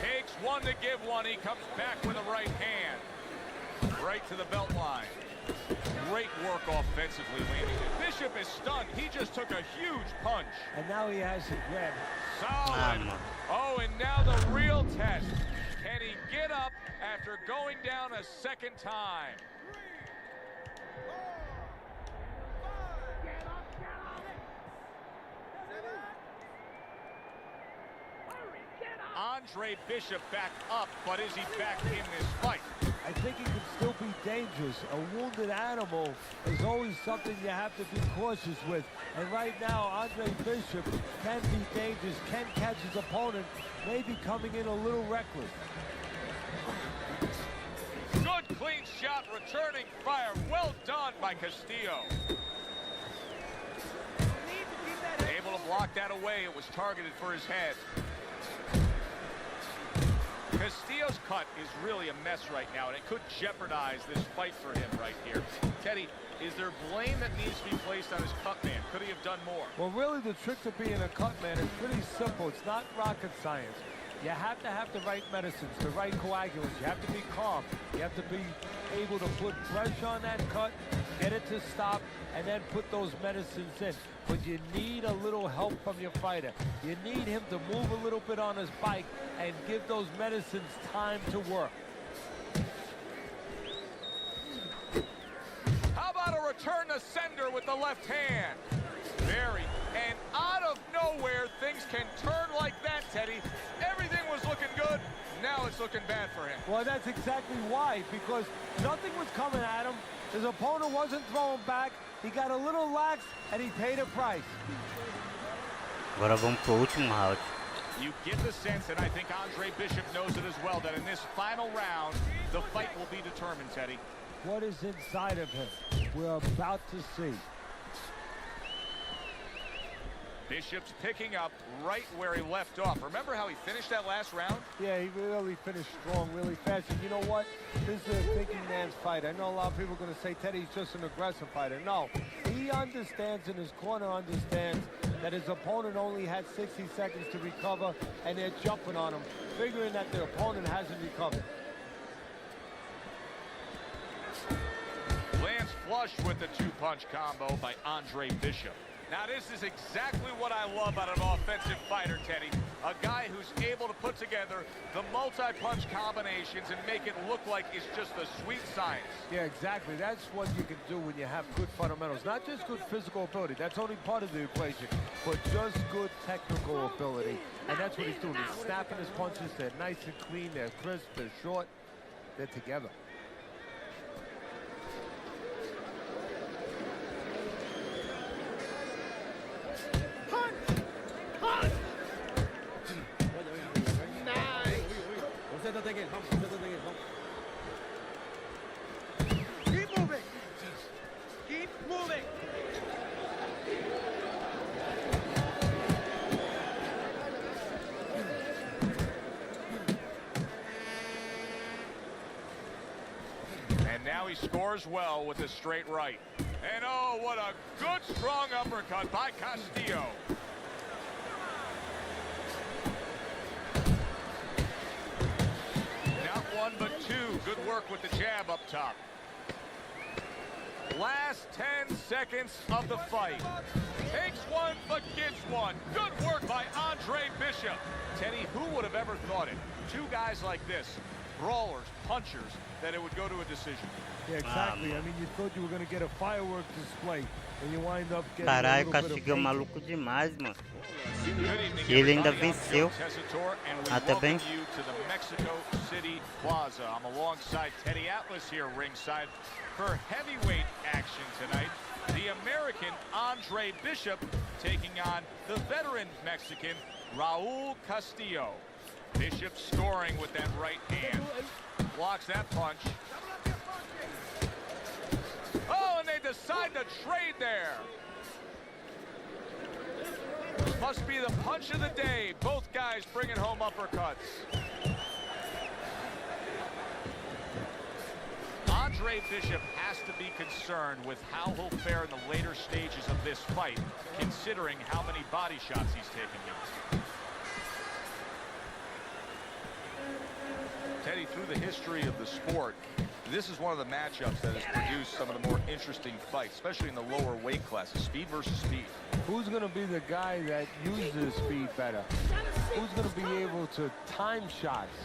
Takes one to give one. He comes back with a right hand. Right to the belt line. Great work offensively, landing it. Bishop is stunned. He just took a huge punch. And now he has it grab. Solid. Oh, and now the real test. Can he get up after going down a second time? Andre Bishop back up, but is he back in this fight? I think he can still be dangerous. A wounded animal is always something you have to be cautious with. And right now, Andre Bishop can be dangerous, can catch his opponent, maybe coming in a little reckless. Good clean shot, returning fire. Well done by Castillo. Able to block that away. It was targeted for his head. Castillo's cut is really a mess right now, and it could jeopardize this fight for him right here. Teddy, is there blame that needs to be placed on his cut man? Could he have done more? Well, really, the trick to being a cut man is pretty simple. It's not rocket science. You have to have the right medicines, the right coagulants. You have to be calm. You have to be able to put pressure on that cut, get it to stop, and then put those medicines in. But you need a little help from your fighter. You need him to move a little bit on his bike and give those medicines time to work. How about a return to sender with the left hand? And out of nowhere, things can turn like that, Teddy. Everything was looking good. Now it's looking bad for him. Well, that's exactly why, because nothing was coming at him. His opponent wasn't throwing back. He got a little lax, and he paid a price. Agora vamos pro último round. You get the sense, and I think Andre Bishop knows it as well, that in this final round, the fight will be determined, Teddy. What is inside of him? We're about to see. Bishop's picking up right where he left off. Remember how he finished that last round? Yeah, he really finished strong, really fast. And you know what? This is a thinking man's fight. I know a lot of people are going to say Teddy's just an aggressive fighter. No, he understands, and his corner understands that his opponent only had 60 seconds to recover, and they're jumping on him, figuring that their opponent hasn't recovered. Lands flush with the two-punch combo by Andre Bishop. Now this is exactly what I love out of an offensive fighter, Teddy. A guy who's able to put together the multi-punch combinations and make it look like it's just a sweet science. Yeah, exactly. That's what you can do when you have good fundamentals. Not just good physical ability. That's only part of the equation. But just good technical ability. And that's what he's doing. He's snapping his punches. They're nice and clean. They're crisp. They're short. They're together. Keep moving. Keep moving. And now he scores well with a straight right. And oh, what a good strong uppercut by Castillo. Not one, but two. Good work with the jab up top. Last 10 seconds of the fight. Takes one, but gives one. Good work by Andre Bishop. Teddy, who would have ever thought it? Two guys like this, brawlers, punchers, that it would go to a decision. Yeah, exactly. I mean, you thought you were going to get a firework display, and you wind up getting Caralho, a little bit of Castillo é paint. maluco demais, mano. E ele ainda venceu. Até bem. You to the Mexico City Plaza. I'm alongside Teddy Atlas here ringside for heavyweight action tonight. The American Andre Bishop taking on the veteran Mexican Raul Castillo. Bishop scoring with that right hand. Blocks that punch. Oh, and they decide to trade there. Must be the punch of the day. Both guys bringing home uppercuts. Andre Bishop has to be concerned with how he'll fare in the later stages of this fight, considering how many body shots he's taken here. Teddy, through the history of the sport, this is one of the matchups that has produced some of the more interesting fights, especially in the lower weight classes, speed versus speed. Who's going to be the guy that uses speed better? Who's going to be able to time shots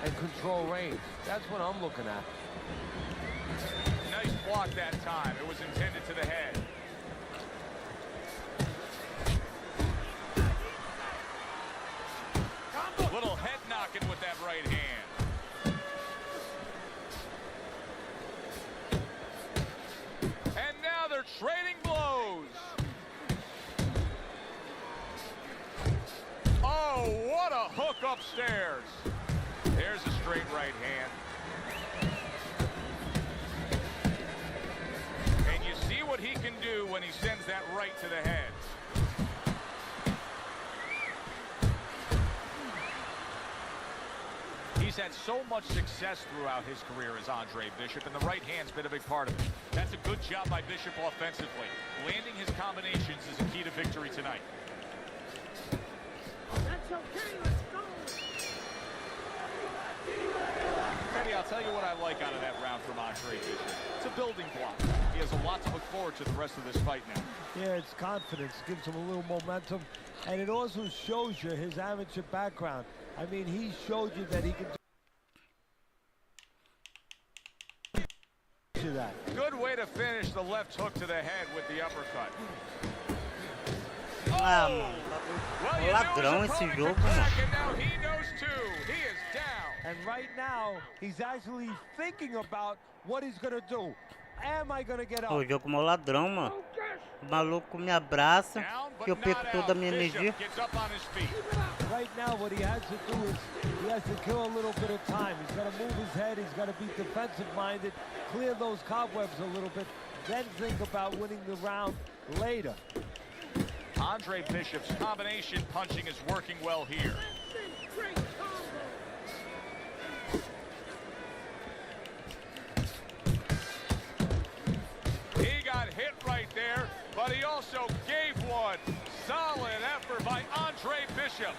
and control range? That's what I'm looking at. Nice block that time. It was intended to the head. Little head knocking with that right hand. And now they're trading blows. Oh, what a hook upstairs. There's a straight right hand. And you see what he can do when he sends that right to the head. He's had so much success throughout his career as Andre Bishop, and the right hand's been a big part of it. That's a good job by Bishop offensively. Landing his combinations is a key to victory tonight. That's okay, let's go. Teddy, I'll tell you what I like out of that round from Andre Bishop. It's a building block. He has a lot to look forward to the rest of this fight now. Yeah, it's confidence. Gives him a little momentum. And it also shows you his amateur background. I mean, he showed you that he can do that. Good way to finish the left hook to the head with the uppercut. Ah, mano. Ladrão esse jogo, mano. And now he knows too. He is down. And right now, he's actually thinking about what he's going to do. Am I going to get up? O jogo mó ladrão, mano. O maluco me abraça, que eu perco toda a minha energia. Right now, what he has to do is he has to kill a little bit of time. He's got to move his head. He's got to be defensive-minded, clear those cobwebs a little bit, then think about winning the round later. Andre Bishop's combination punching is working well here. He got hit right there, but he also gave one. Solid effort by Andre Bishop.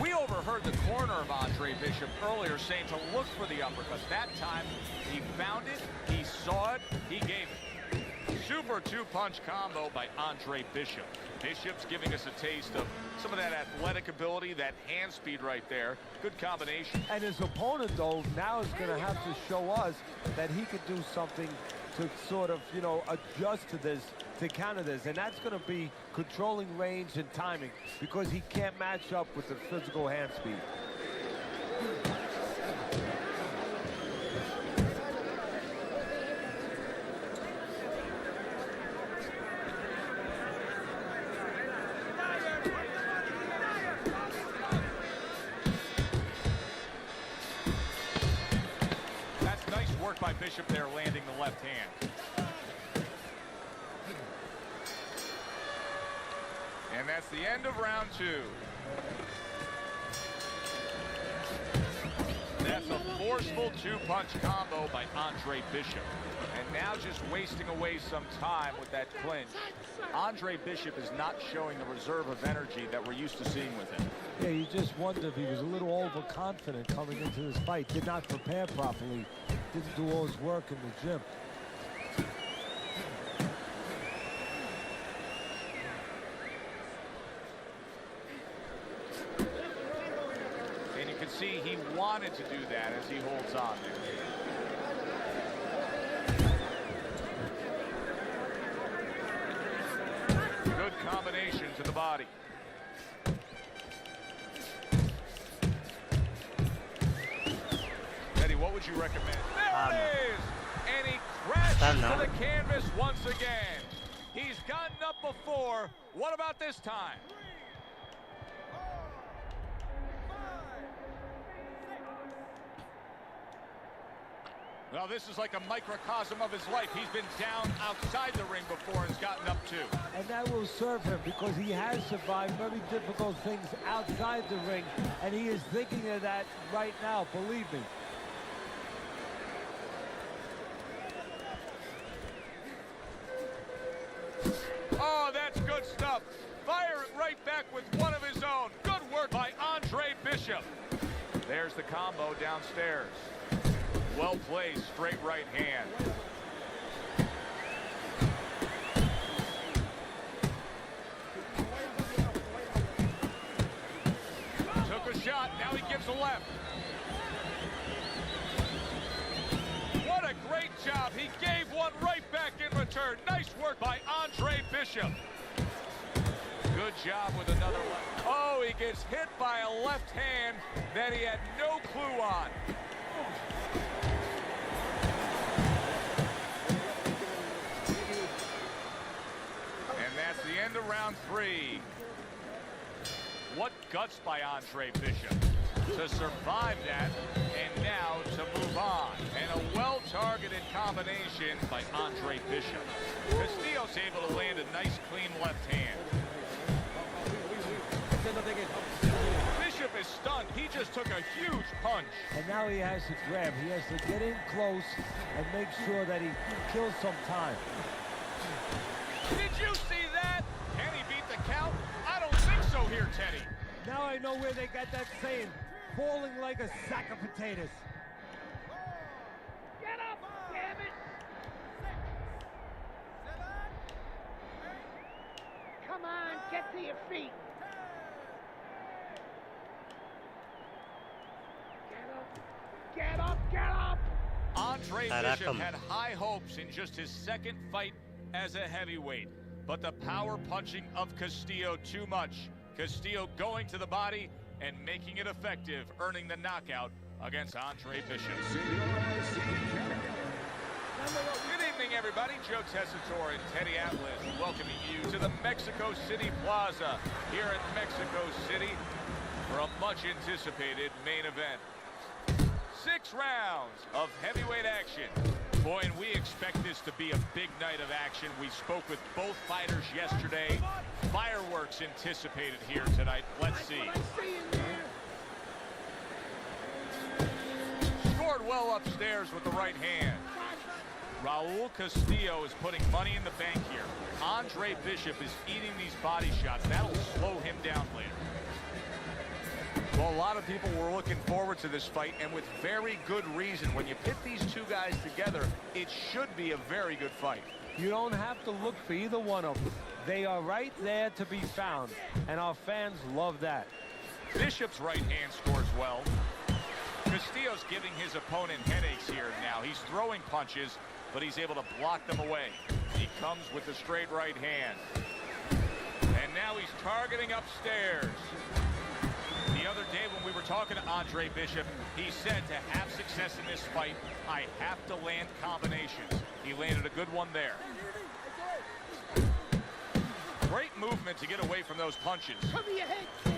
We overheard the corner of Andre Bishop earlier saying to look for the uppercut. That time, he found it, he saw it, he gave it. Super two-punch combo by Andre Bishop. Bishop's giving us a taste of some of that athletic ability, that hand speed right there. Good combination. And his opponent, though, now is going to have to show us that he could do something to sort of, you know, adjust to this, to counter this. And that's going to be controlling range and timing, because he can't match up with the physical hand speed. By Bishop there, landing the left hand. And that's the end of round 2. That's a forceful two-punch combo by Andre Bishop. And now just wasting away some time with that clinch. Andre Bishop is not showing the reserve of energy that we're used to seeing with him. Yeah, you just wonder if he was a little overconfident coming into this fight, did not prepare properly, didn't do all his work in the gym. And you can see he wanted to do that as he holds on there. Good combination to the body. Eddie, what would you recommend? There it is! And he crashes to the canvas once again. He's gotten up before. What about this time? Well, this is like a microcosm of his life. He's been down outside the ring before and has gotten up too. And that will serve him, because he has survived very difficult things outside the ring, and he is thinking of that right now, believe me. Oh, that's good stuff. Fire it right back with one of his own. Good work by Andre Bishop. There's the combo downstairs. Well played, straight right hand. Took a shot, now he gives a left. What a great job. He gave one right back in return. Nice work by Andre Bishop. Good job with another left. Oh, he gets hit by a left hand that he had no clue on. That's the end of round 3. What guts by Andre Bishop to survive that and now to move on. And a well-targeted combination by Andre Bishop. Castillo's able to land a nice clean left hand. Bishop is stunned. He just took a huge punch. And now he has to grab. He has to get in close and make sure that he kills some time. Did you see that? Can he beat the count? I don't think so here, Teddy. Now I know where they got that saying, falling like a sack of potatoes. Get up, damn it! Come on, get to your feet. Get up, get up! Andre Bishop had high hopes in just his second fight as a heavyweight, but the power punching of Castillo too much. Castillo going to the body and making it effective, earning the knockout against Andre Bishop. Good evening, everybody. Joe Tessitore and Teddy Atlas welcoming you to the Mexico City Plaza here in Mexico City for a much-anticipated main event. 6 rounds of heavyweight action. Boy, and we expect this to be a big night of action. We spoke with both fighters yesterday. Fireworks anticipated here tonight. Let's see. Scored well upstairs with the right hand. Raul Castillo is putting money in the bank here. Andre Bishop is eating these body shots. That'll slow him down later. Well, a lot of people were looking forward to this fight, and with very good reason. When you pit these two guys together, it should be a very good fight. You don't have to look for either one of them. They are right there to be found, and our fans love that. Bishop's right hand scores well. Castillo's giving his opponent headaches here now. He's throwing punches, but he's able to block them away. He comes with the straight right hand. And now he's targeting upstairs. The other day when we were talking to Andre Bishop, he said to have success in this fight, I have to land combinations. He landed a good one there. Great movement to get away from those punches. Cover your head, kid.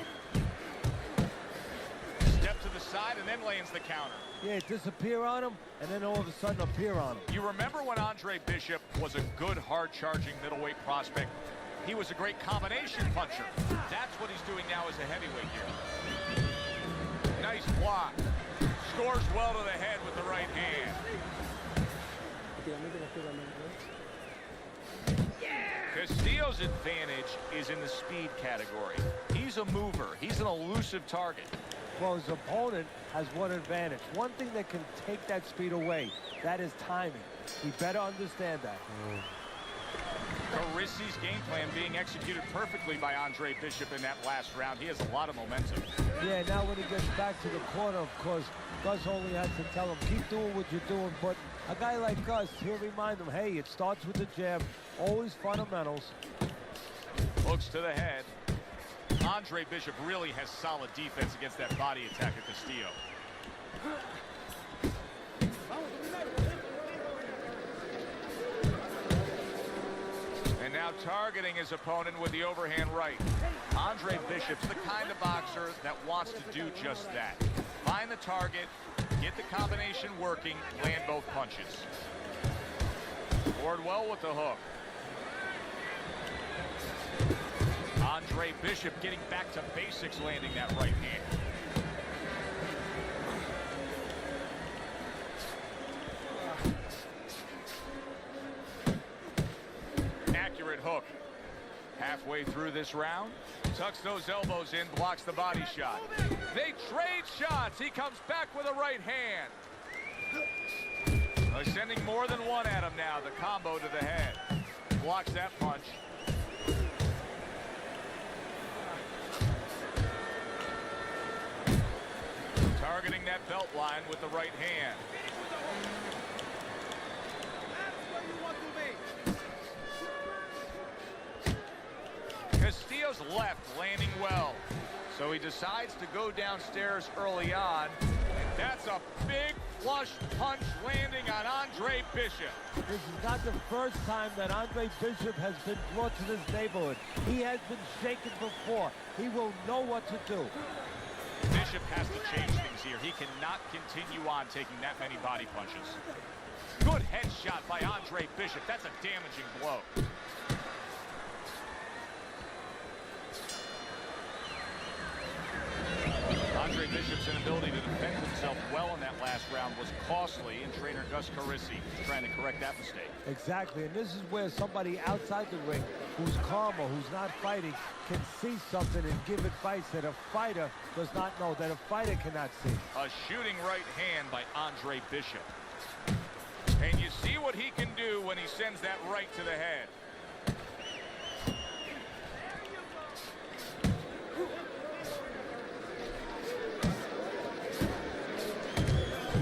Step to the side and then lands the counter. Yeah, disappear on him, and then all of a sudden appear on him. You remember when Andre Bishop was a good, hard-charging middleweight prospect? He was a great combination puncher. That's what he's doing now as a heavyweight here. Nice block. Scores well to the head with the right hand. Castillo's advantage is in the speed category. He's a mover. He's an elusive target. Well, his opponent has one advantage. One thing that can take that speed away, that is timing. He better understand that. Carissi's game plan being executed perfectly by Andre Bishop in that last round. He has a lot of momentum. Yeah, now when he gets back to the corner, of course, Gus only has to tell him, keep doing what you're doing. But a guy like Gus, he'll remind him, hey, it starts with the jab, always fundamentals. Hooks to the head. Andre Bishop really has solid defense against that body attack of Castillo. And now targeting his opponent with the overhand right. Andre Bishop's the kind of boxer that wants to do just that. Find the target, get the combination working, land both punches. Scored well with the hook. Andre Bishop getting back to basics, landing that right hand. Accurate hook. Halfway through this round, tucks those elbows in, blocks the body shot. They trade shots. He comes back with a right hand. Sending more than one at him now. The combo to the head. Blocks that punch. Targeting that belt line with the right hand. Castillo's left landing well. So he decides to go downstairs early on. And that's a big flush punch landing on Andre Bishop. This is not the first time that Andre Bishop has been brought to this neighborhood. He has been shaken before. He will know what to do. Bishop has to change things here. He cannot continue on taking that many body punches. Good headshot by Andre Bishop. That's a damaging blow. Andre Bishop's inability to defend himself well in that last round was costly, and trainer Gus Carissi is trying to correct that mistake. Exactly, and this is where somebody outside the ring who's calmer, who's not fighting, can see something and give advice that a fighter does not know, that a fighter cannot see. A shooting right hand by Andre Bishop. And you see what he can do when he sends that right to the head.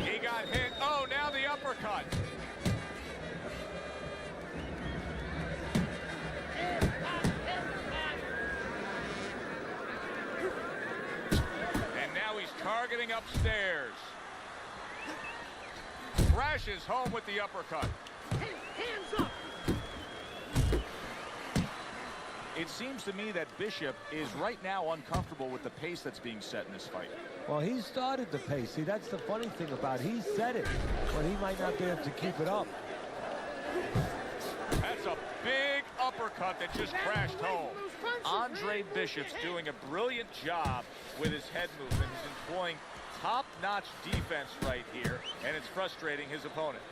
He got hit. Oh, now the uppercut. And now he's targeting upstairs. Crashes home with the uppercut. Hands up! It seems to me that Bishop is right now uncomfortable with the pace that's being set in this fight. Well, he started the pace. See, that's the funny thing about it. He said it, but he might not be able to keep it up. That's a big uppercut that just crashed home. Andre Bishop's doing a brilliant job with his head movement. He's employing top-notch defense right here, and it's frustrating his opponent.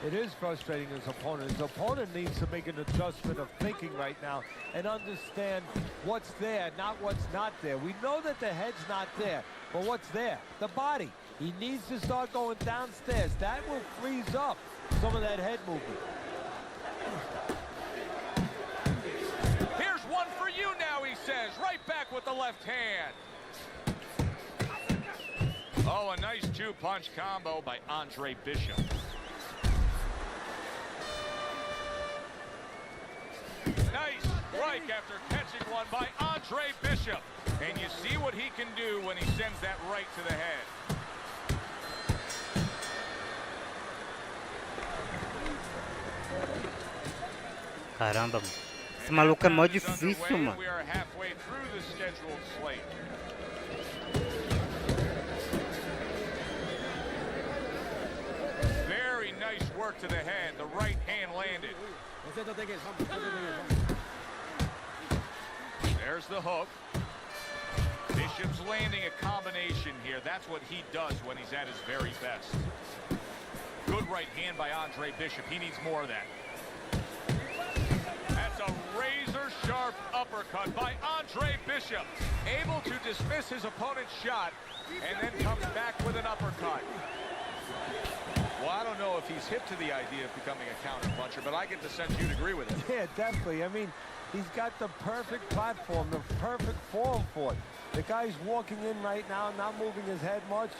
It is frustrating his opponent. His opponent needs to make an adjustment of thinking right now and understand what's there, not what's not there. We know that the head's not there, but what's there? The body. He needs to start going downstairs. That will freeze up some of that head movement. the left hand. Oh, a nice two-punch combo by Andre Bishop. Nice strike after catching one by Andre Bishop. And you see what he can do when he sends that right to the head. Caramba, esse maluco é mó difícil, mano. We are halfway through the scheduled slate. Very nice work to the head. The right hand landed. There's the hook. Bishop's landing a combination here. That's what he does when he's at his very best. Good right hand by Andre Bishop. He needs more of that. That's a razor-sharp uppercut by Andre Bishop. Able to dismiss his opponent's shot and then comes back with an uppercut. Well, I don't know if he's hip to the idea of becoming a counter-puncher, but I get the sense you'd agree with it. Yeah, definitely. I mean, he's got the perfect platform, the perfect form for it. The guy's walking in right now, not moving his head much.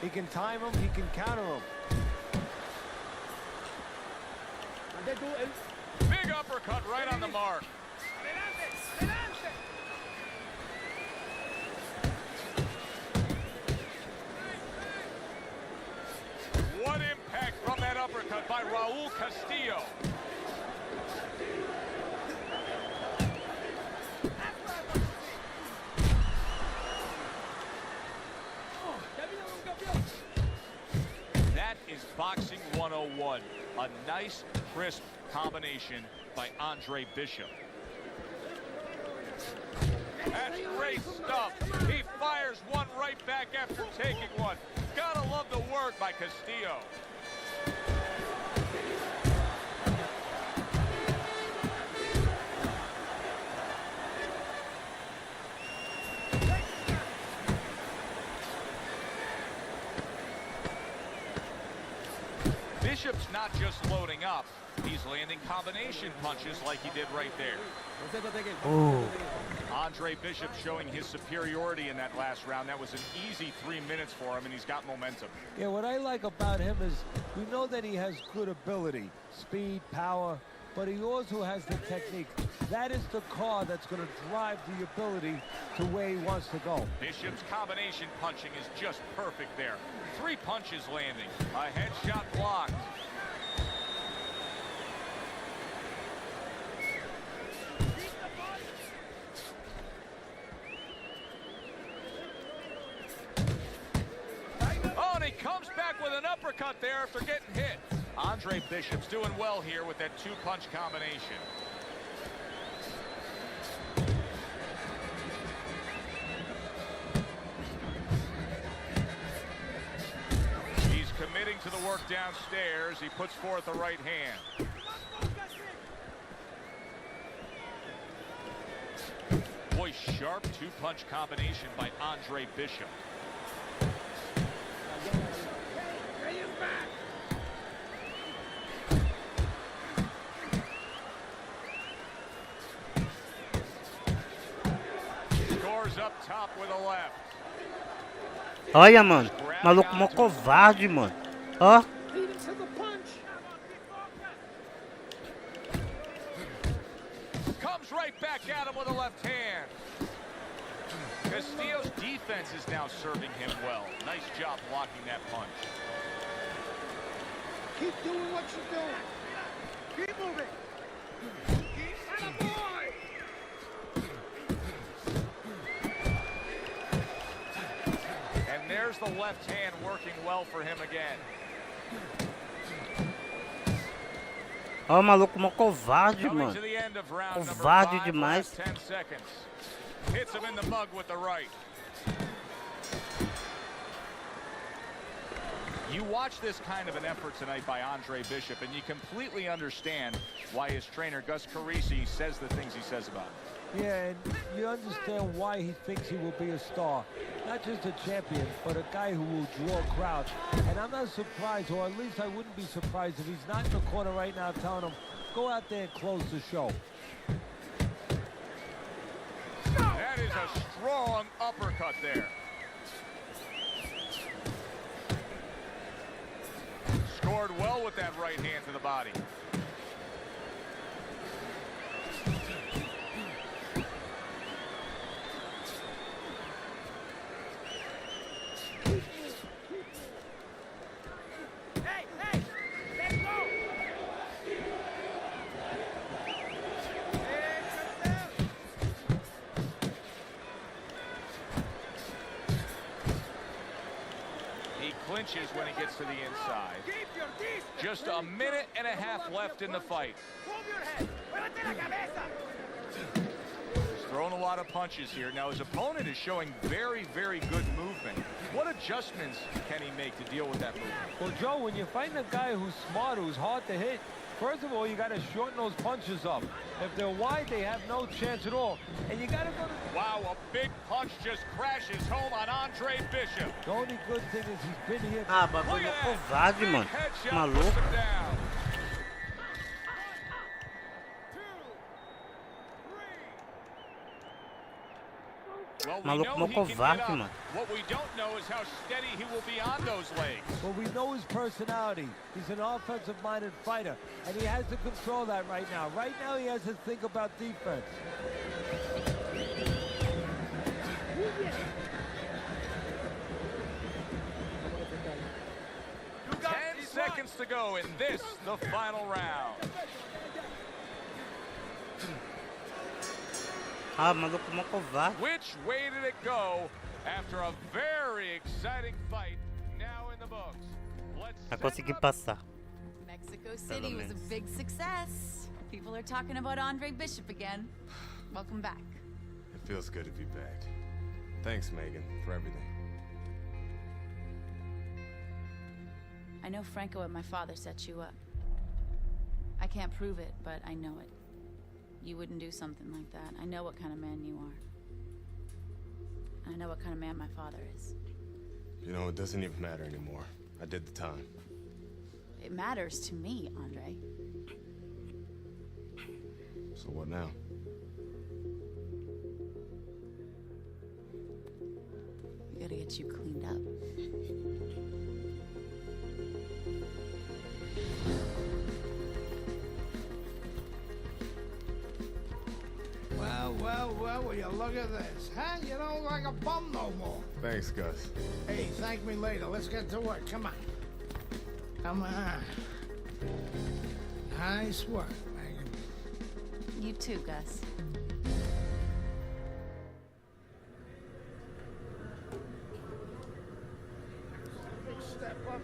He can time him, he can counter him. Big uppercut right on the mark. What impact from that uppercut by Raul Castillo. That is boxing 101. A nice, crisp combination by Andre Bishop. That's great stuff. He fires one right back after taking one. Gotta love the work by Castillo. Bishop's not just loading up. He's landing combination punches like he did right there. Ooh. Andre Bishop showing his superiority in that last round. That was an easy 3 minutes for him, and he's got momentum. Yeah, what I like about him is we know that he has good ability, speed, power, but he also has the technique. That is the car that's going to drive the ability to where he wants to go. Bishop's combination punching is just perfect there. 3 punches landing. A headshot blocked. Oh, and he comes back with an uppercut there after getting hit. Andre Bishop's doing well here with that 2-punch combination. He's committing to the work downstairs. He puts forth the right hand. Boy, sharp 2-punch combination by Andre Bishop. Scores up top with a left. Olha, mano. Maluco mó covarde, mano. Ó. Comes right back at him with a left hand. Castillo's defense is now serving him well. Nice job blocking that punch. Keep doing what you're doing. Keep moving. And there's the left hand working well for him again. Ó, o maluco mó covarde, mano. Covarde demais. 10 seconds. Hits him in the mug with the right. You watch this kind of an effort tonight by Andre Bishop, and you completely understand why his trainer, Gus Carisi, says the things he says about him. Yeah, and you understand why he thinks he will be a star. Not just a champion, but a guy who will draw crowds. And I'm not surprised, or at least I wouldn't be surprised if he's not in the corner right now telling him, go out there and close the show. That is a a strong uppercut there. Scored well with that right hand to the body. Clinches when he gets to the inside. Just a minute and a half left in the fight. He's throwing a lot of punches here. Now his opponent is showing very, very good movement. What adjustments can he make to deal with that movement? Well, Joe, when you're fighting a guy who's smart, who's hard to hit, first of all, you got to shorten those punches up. If they're wide, they have no chance at all. And you got to go to... Wow, a big punch just crashes home on Andre Bishop. The only good thing is he's been here. Ah, bagulho covarde, mano. Maluco. Well, Maluco mó covarde, mano. What we don't know is how steady he will be on those legs. Well, we know his personality. He's an offensive-minded fighter, and he has to control that right now. Right now, he has to think about defense. 10 seconds to go in this, the final round. Ah, maluco mó covarde. Which way did it go after a very exciting fight now in the books? Já consegui passar. Mexico City was a big success. People are talking about Andre Bishop again. Welcome back. It feels good to be back. Thanks, Megan, for everything. I know Franco and my father set you up. I can't prove it, but I know it. You wouldn't do something like that. I know what kind of man you are. And I know what kind of man my father is. You know, it doesn't even matter anymore. I did the time. It matters to me, Andre. So what now? We gotta get you cleaned up. Well, will you look at this, huh? You don't look like a bum no more. Thanks, Gus. Hey, thank me later. Let's get to work. Come on. Come on. Nice work, Megan. You too, Gus. Big step up.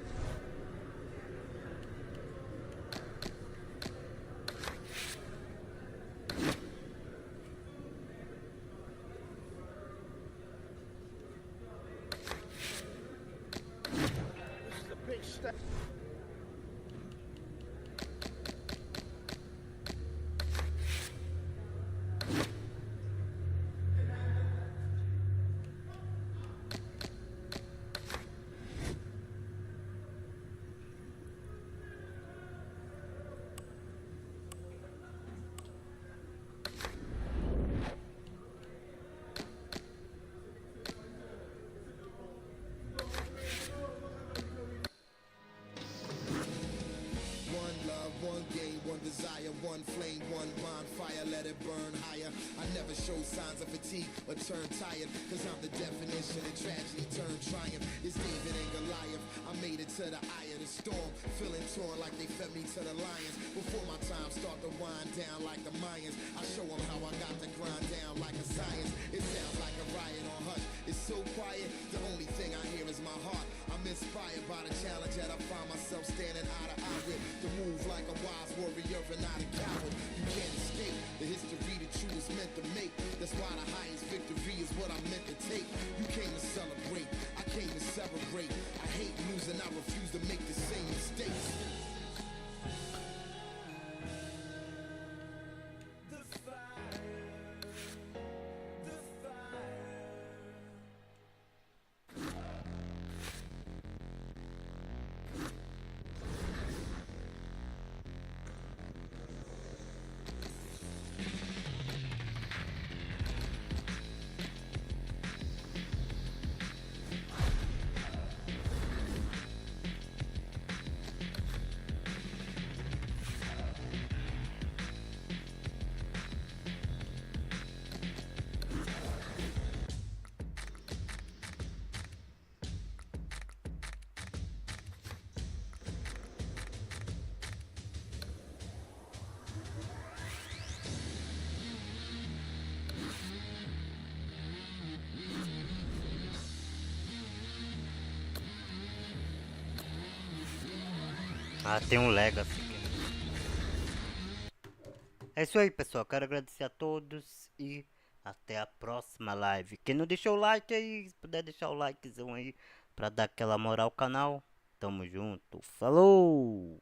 Big step. One game, one desire, one flame, one bonfire, let it burn higher. I never show signs of fatigue or turn tired, cause I'm the definition of tragedy turned triumph. It's David and Goliath, I made it to the eye of the storm, feeling torn like they fed me to the lions. Before my time start to wind down like the Mayans, I show them how I got to grind down like a science. It sounds like a riot on hush, it's so quiet, the only thing I hear is my heart. I'm inspired by the challenge that I find myself standing eye to eye with, to move like a wise warrior and not a coward. You can't escape the history that you was meant to make. That's why the highest victory is what I'm meant to take. You came to celebrate, I came to celebrate. I hate losing, I refuse to make the same mistakes. Ah, tem um Legacy. É isso aí, pessoal. Quero agradecer a todos e até a próxima live. Quem não deixou o like aí, se puder deixar o likezão aí pra dar aquela moral ao canal. Tamo junto. Falou!